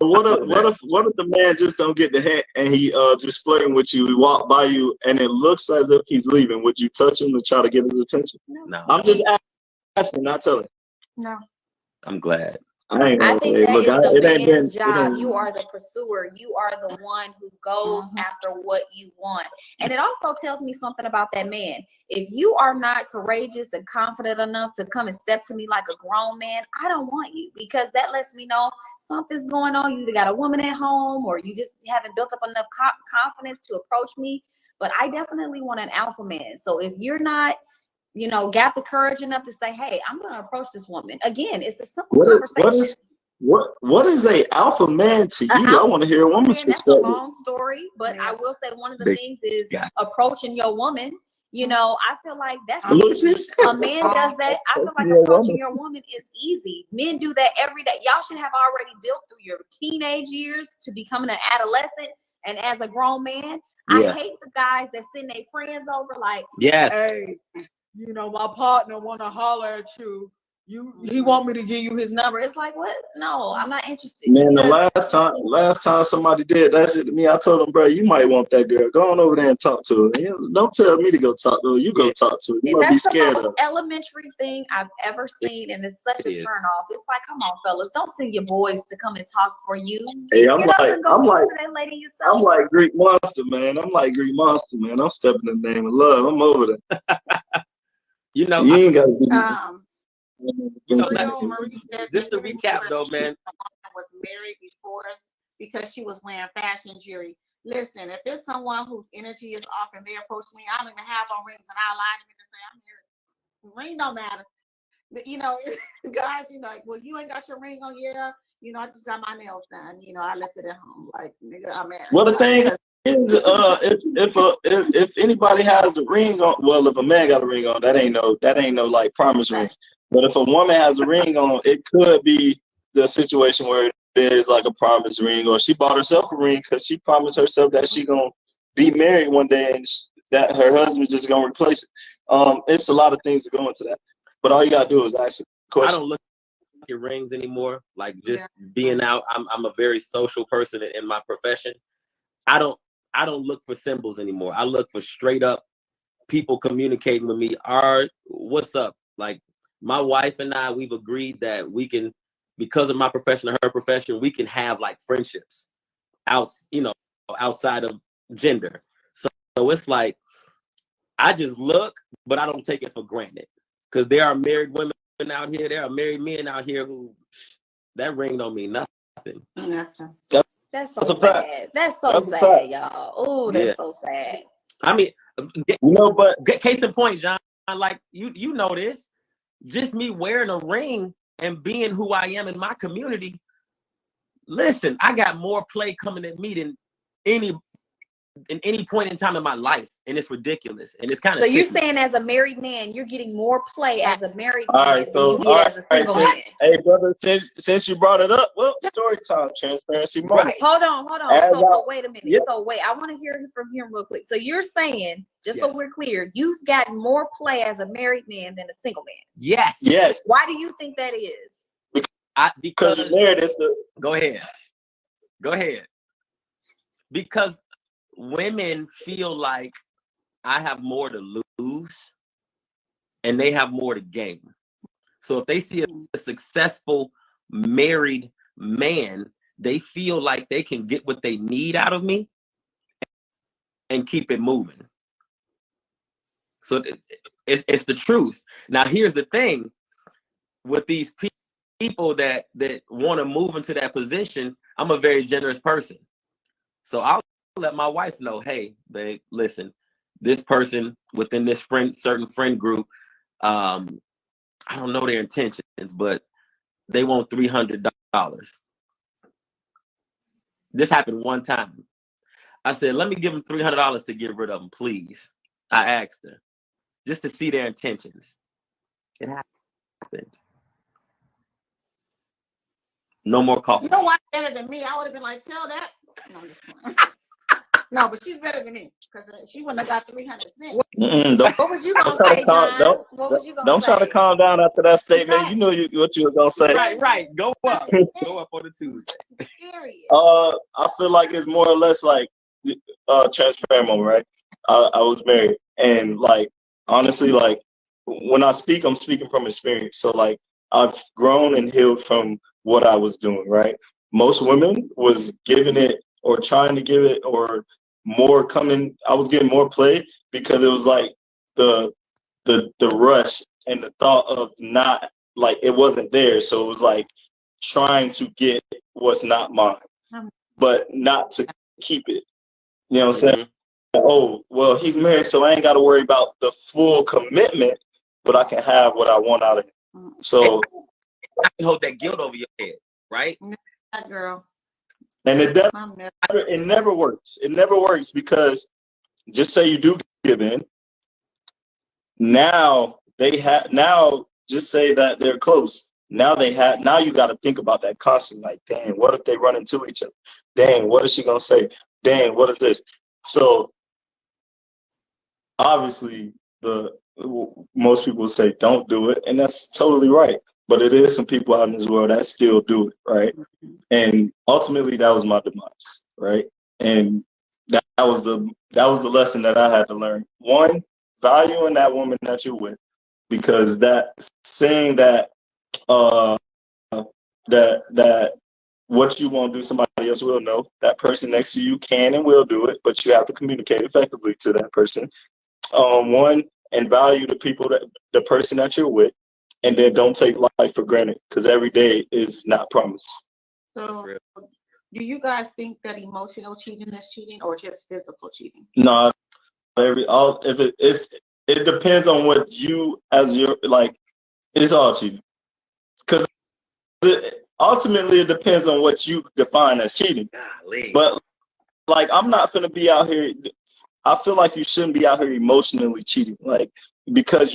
S7: what if the man just don't get the hint and he just flirting with you? He walk by you and it looks as if he's leaving. Would you touch him to try to get his attention?
S9: No.
S7: I'm just asking, not telling.
S3: No.
S9: I'm glad.
S2: I think that is the man's job. You are the pursuer. You are the one who goes after what you want. And it also tells me something about that man. If you are not courageous and confident enough to come and step to me like a grown man, I don't want you, because that lets me know something's going on. You either got a woman at home or you just haven't built up enough confidence to approach me. But I definitely want an alpha man. So if you're not got the courage enough to say, hey, I'm going to approach this woman. Again, it's a simple conversation.
S7: What is a alpha man to you? I want to hear a woman's perspective.
S2: That's a long story, but I will say one of the things is approaching your woman. I feel like that's easy. A man does that. I feel like approaching your woman is easy. Men do that every day. Y'all should have already built through your teenage years to becoming an adolescent and as a grown man. I hate the guys that send their friends over like, hey, my partner want to holler at you. He want me to give you his number. It's like, what? No, I'm not interested.
S7: Man, the last time somebody did that shit to me, I told them, bro, you might want that girl. Go on over there and talk to her. Don't tell me to go talk to her. You go talk to her. You might be scared of her.
S2: That's the most elementary thing I've ever seen, and it's such a turn off. It's like, come on, fellas, don't send your boys to come and talk for you.
S7: Hey, I'm like
S2: that lady yourself.
S7: I'm like Greek monster, man. I'm stepping in the name of love. I'm over there. You ain't got to be.
S9: Just to recap, though, man.
S3: Was married before us because she was wearing fashion jewelry. Listen, if it's someone whose energy is off and they approach me, I don't even have on rings, and I lie to me and say I'm married. Ring don't matter. Guys, like, well, you ain't got your ring on, I just got my nails done. I left it at home. Like, nigga, I'm married.
S7: Well, the thing is, if anybody has the ring on, well, if a man got a ring on, that ain't no like promise ring. But if a woman has a ring on, it could be the situation where is like a promise ring, or she bought herself a ring because she promised herself that she gonna be married one day and that her husband just gonna replace it. It's a lot of things that go into that, but all you gotta do is ask a question.
S9: I don't look at rings anymore. Like just being out, I'm a very social person in my profession. I don't look for symbols anymore. I look for straight up people communicating with me. What's up? Like my wife and I, we've agreed that we can, because of my profession or her profession, we can have like friendships outside of gender. So it's like I just look, but I don't take it for granted, because there are married women out here, there are married men out here who that ring don't mean nothing.
S2: That's so sad. That's so sad, y'all. Oh, that's so sad.
S9: I mean,
S7: but
S9: case in point, John, like you know this, just me wearing a ring and being who I am in my community. Listen, I got more play coming at me than any point in time in my life, and it's ridiculous, and it's kind of.
S2: So you're saying, as a married man, you're getting more play as a married man than you get as a single man.
S7: Hey, brother, since you brought it up, well, story time, transparency moment.
S2: Right. Hold on. So wait a minute. Yeah. So wait, I want to hear from him real quick. So you're saying, just so we're clear, you've gotten more play as a married man than a single man.
S9: Yes.
S7: Yes.
S2: Why do you think that is?
S9: Because
S7: you're married.
S9: Go ahead. Because women feel like I have more to lose and they have more to gain. So if they see a successful married man, they feel like they can get what they need out of me and keep it moving. So it's the truth. Now, here's the thing with these people that want to move into that position. I'm a very generous person. So I'll let my wife know, hey, babe, listen, this person within this certain friend group, I don't know their intentions, but they want $300. This happened one time. I said, let me give them $300 to get rid of them, please. I asked her just to see their intentions. It happened. No more calls.
S3: You know what's better than me? I would have been like, tell that. No, I'm just kidding. No, but she's better than me, because she wouldn't have got 300 cents.
S2: What was you gonna say, John? What was you gonna say?
S7: Don't try to calm down after that statement. Right. You know what you was gonna say.
S9: Right. Go up. Go up on the Tuesday.
S7: I feel like it's more or less like transparent moment, right? I was married, and like honestly, like when I speak, I'm speaking from experience. So like I've grown and healed from what I was doing, right? Most women was giving it or trying to give it or more coming. I was getting more play because it was like the rush and the thought of not, like, it wasn't there. So it was like trying to get what's not mine, but not to keep it. You know what I'm saying? Oh, well, he's married, so I ain't got to worry about the full commitment, but I can have what I want out of him. So
S9: I can hold that guilt over your head, right?
S3: That girl.
S7: And it never works. It never works, because just say you do give in. Now just say that they're close. Now you got to think about that constantly. Like, dang, what if they run into each other? Dang, what is she gonna say? Dang, what is this? So obviously most people say don't do it, and that's totally right. But it is some people out in this world that still do it, right? And ultimately, that was my demise, right? And that was the lesson that I had to learn. One, valuing that woman that you're with, because that saying that that what you won't do, somebody else will know. That person next to you can and will do it, but you have to communicate effectively to that person. One, and value the person that you're with. And then don't take life for granted, because every day is not promised.
S3: So, do you guys think that emotional cheating is cheating, or just physical cheating?
S7: No, it depends on what you, as your, like, it's all cheating. Because ultimately it depends on what you define as cheating.
S9: Golly.
S7: But like, I'm not gonna be out here. I feel like you shouldn't be out here emotionally cheating, like, because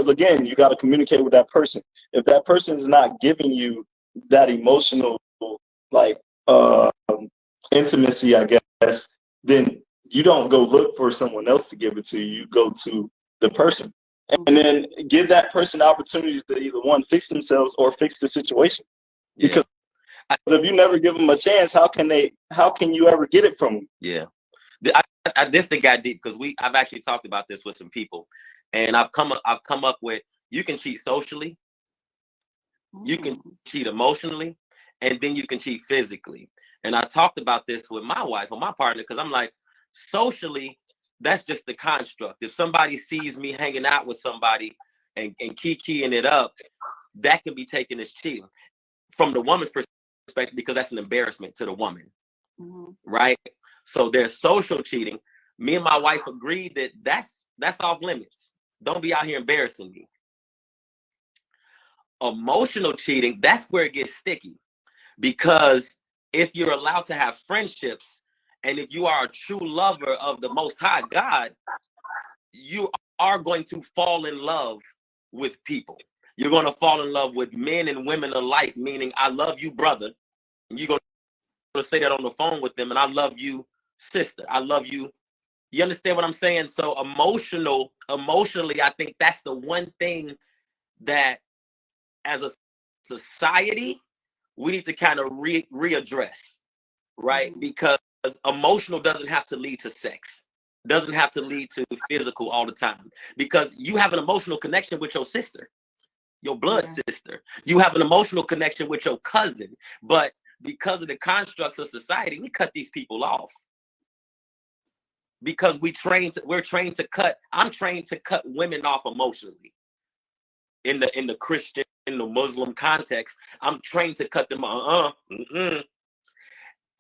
S7: again, you got to communicate with that person. If that person is not giving you that emotional like intimacy, I guess, then you don't go look for someone else to give it to you. You go to the person, and then give that person the opportunity to either one, fix themselves or fix the situation.
S9: Yeah.
S7: Because if you never give them a chance, how can you ever get it from them?
S9: Yeah. This thing got deep because I've actually talked about this with some people, and I've come up with, you can cheat socially, you can cheat emotionally, and then you can cheat physically. And I talked about this with my wife or my partner, because I'm like, socially, that's just the construct. If somebody sees me hanging out with somebody and kikiing it up, that can be taken as cheating from the woman's perspective, because that's an embarrassment to the woman. Right? So there's social cheating. Me and my wife agreed that that's off limits. Don't be out here embarrassing me. Emotional cheating, that's where it gets sticky, because if you're allowed to have friendships, and if you are a true lover of the Most High God, you are going to fall in love with people. You're going to fall in love with men and women alike, meaning, I love you, brother. And you're going to say that on the phone with them, and I love you, sister. I love you. You understand what I'm saying? So emotionally, I think that's the one thing that, as a society, we need to kind of readdress, right? Because emotional doesn't have to lead to sex, doesn't have to lead to physical all the time, because you have an emotional connection with your sister, your blood sister. You have an emotional connection with your cousin, but because of the constructs of society, we cut these people off. Because we're trained to cut. I'm trained to cut women off emotionally. In the Christian, in the Muslim context, I'm trained to cut them off.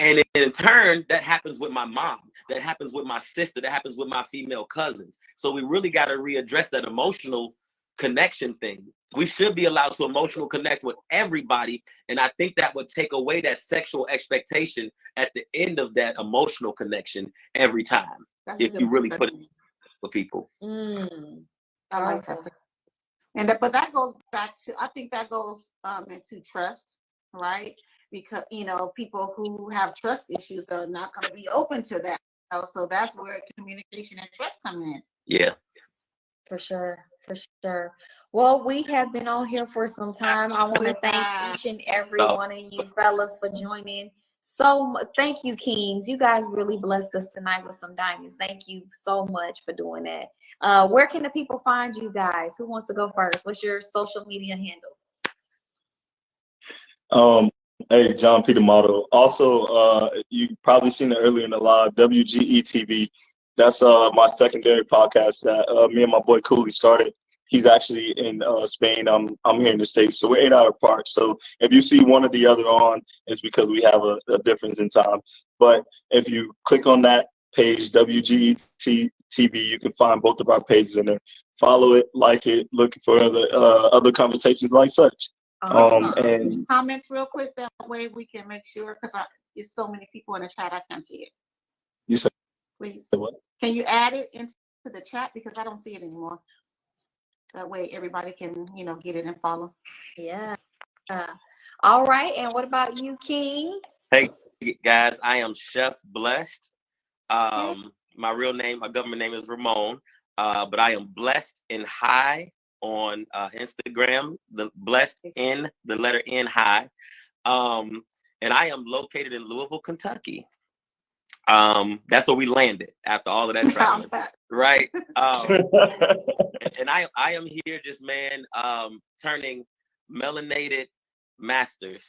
S9: And in turn, that happens with my mom. That happens with my sister. That happens with my female cousins. So we really got to readdress that emotional connection thing. We should be allowed to emotional connect with everybody. And I think that would take away that sexual expectation at the end of that emotional connection every time. If you really put it with people.
S3: I like that. But that goes back to, I think that goes into trust, right? Because, people who have trust issues are not going to be open to that. So that's where communication and trust come in.
S9: Yeah.
S2: For sure. Well, we have been on here for some time. I want to thank each and every one of you fellas for joining. So thank you, Kings. You guys really blessed us tonight with some diamonds. Thank you so much for doing that. Where can the people find you guys? Who wants to go first? What's your social media handle?
S7: Hey, John Peter Motto. Also, you probably seen it earlier in the live, WGE TV. That's my secondary podcast that me and my boy Cooley started. He's actually in Spain. I'm here in the States, so we're 8 hours apart. So if you see one or the other on, it's because we have a difference in time. But if you click on that page, WGE TV, you can find both of our pages in there. Follow it, like it, look for other conversations like such. And
S3: comments real quick, that way we can make sure, because there's so many people in the chat, I can't see it.
S7: You said,
S3: please,
S7: what?
S3: Can you add it into the chat, because I don't see it anymore? That way everybody can, get it and follow.
S2: Yeah. All right. And what about you, King?
S9: Hey guys, I am Chef Blessed. My government name is Ramon. But I am Blessed in High on Instagram, the Blessed in the letter N High. And I am located in Louisville, Kentucky. That's where we landed after all of that traveling. Right. And I am here just, man, turning melanated masters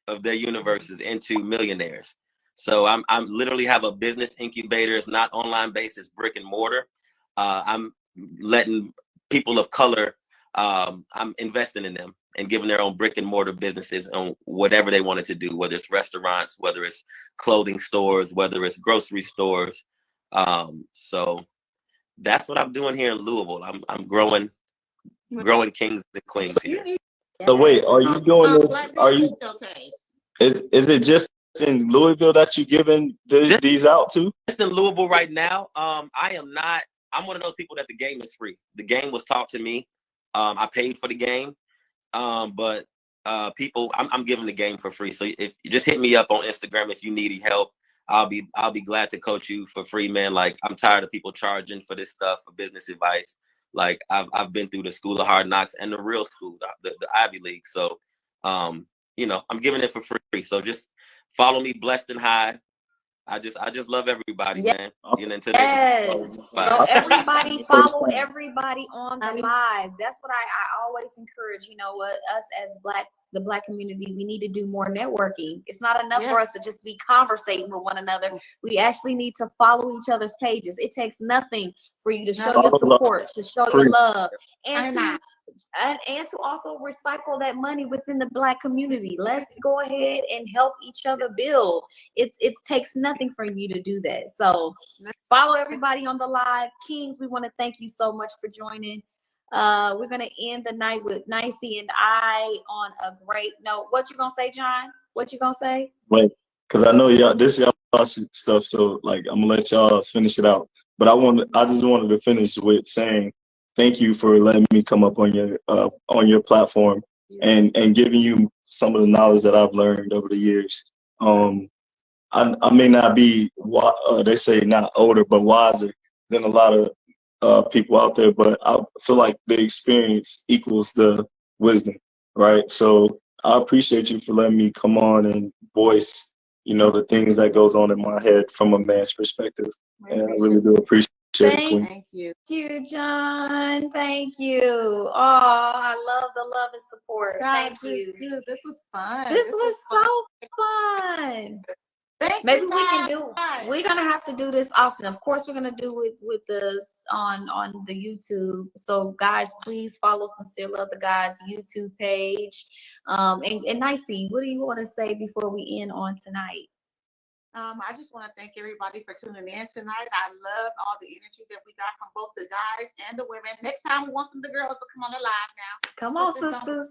S9: of their universes into millionaires. So I'm literally have a business incubator. It's not online based, it's brick and mortar. I'm letting people of color, I'm investing in them and giving their own brick and mortar businesses on whatever they wanted to do, whether it's restaurants, whether it's clothing stores, whether it's grocery stores. So that's what I'm doing here in Louisville. I'm growing kings and queens here.
S7: So wait, are you doing this? Is it just in Louisville that you giving these out to?
S9: Just in Louisville right now. I'm one of those people that the game is free. The game was taught to me. I paid for the game. But people, I'm giving the game for free. So if you just hit me up on Instagram if you need any help, I'll be glad to coach you for free, man. Like, I'm tired of people charging for this stuff, for business advice. Like, I've been through the school of hard knocks and the real school, the Ivy League. So, you know, I'm giving it for free. So just follow me, Blessed and High. I just love everybody, man. You know, until
S2: Yes. So everybody follow everybody on the live. That's what I always encourage. You know what, us as the Black community, we need to do more networking. It's not enough for us to just be conversating with one another. We actually need to follow each other's pages. It takes nothing for you to show your support, to show your love, and to also recycle that money within the Black community. Let's go ahead and help each other build. It takes nothing for you to do that. So follow everybody on the live. Kings, we want to thank you so much for joining. We're gonna end the night with Nicey and I on a great note. What you gonna say, John? What you gonna say?
S7: Wait, because I know y'all stuff, so like I'm gonna let y'all finish it out. But I just wanted to finish with saying thank you for letting me come up on your platform and giving you some of the knowledge that I've learned over the years. I may not be they say not older but wiser than a lot of people out there, but I feel like the experience equals the wisdom, right? So I appreciate you for letting me come on and voice, you know, the things that goes on in my head from a man's perspective. And I really do appreciate it, Queen.
S2: Thank you, John. Thank you. Oh, I love the love and support. Thank you.
S3: This was fun.
S2: This was so fun. Maybe we can do. We're gonna have to do this often. Of course, we're gonna do it with us on the YouTube. So, guys, please follow Sincere Love the God's YouTube page. And Nicey, what do you want to say before we end on tonight?
S3: I just want to thank everybody for tuning in tonight. I love all the energy that we got from both the guys and the women. Next time, we want some of the girls to come on the live now.
S2: Come on, sisters.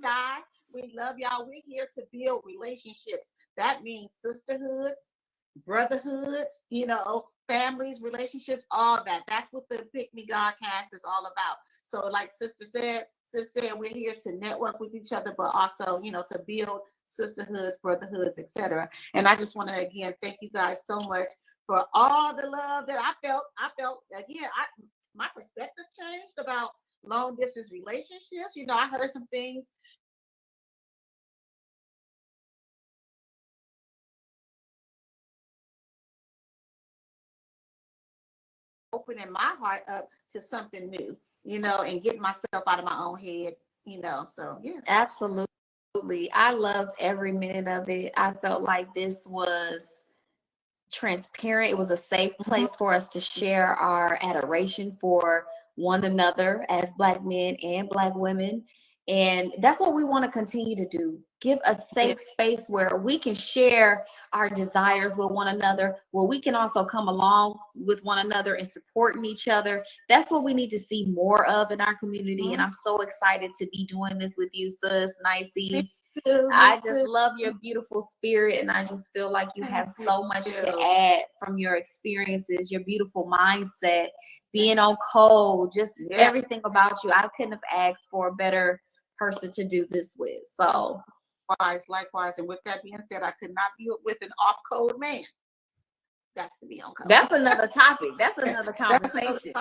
S3: We love y'all. We're here to build relationships. That means sisterhoods, brotherhoods, you know, families, relationships, all that. That's what the Pick Me Godcast is all about. So like Sis said, we're here to network with each other, but also, you know, to build sisterhoods, brotherhoods, etc. And I just want to again thank you guys so much for all the love that I felt. Again, my perspective changed about long distance relationships. You know, I heard some things opening my heart up to something new, you know, and getting myself out of my own head, you know. So yeah.
S2: Absolutely. I loved every minute of it. I felt like this was transparent. It was a safe place for us to share our adoration for one another as Black men and Black women. And that's what we want to continue to do. Give a safe space where we can share our desires with one another, where we can also come along with one another and supporting each other. That's what we need to see more of in our community. And I'm so excited to be doing this with you, sis, Nicey. I just love your beautiful spirit, and I just feel like you have so much to add from your experiences, your beautiful mindset, being on code, just everything about you. I couldn't have asked for a better person to do this with. So
S3: likewise. And with that being said, I could not be with an off-code man. That's to be on code.
S2: That's another topic. That's another conversation.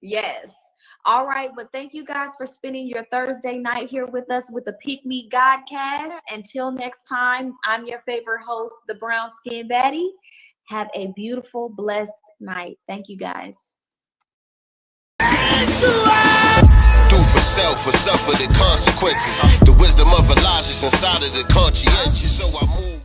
S2: Yes. All right, but thank you guys for spending your Thursday night here with us with the Pick Me Godcast. Until next time, I'm your favorite host, the Brown Skin Baddie. Have a beautiful, blessed night. Thank you guys.
S10: Do for self or suffer the consequences. The wisdom of Elijah's inside of the conscientious. So I move.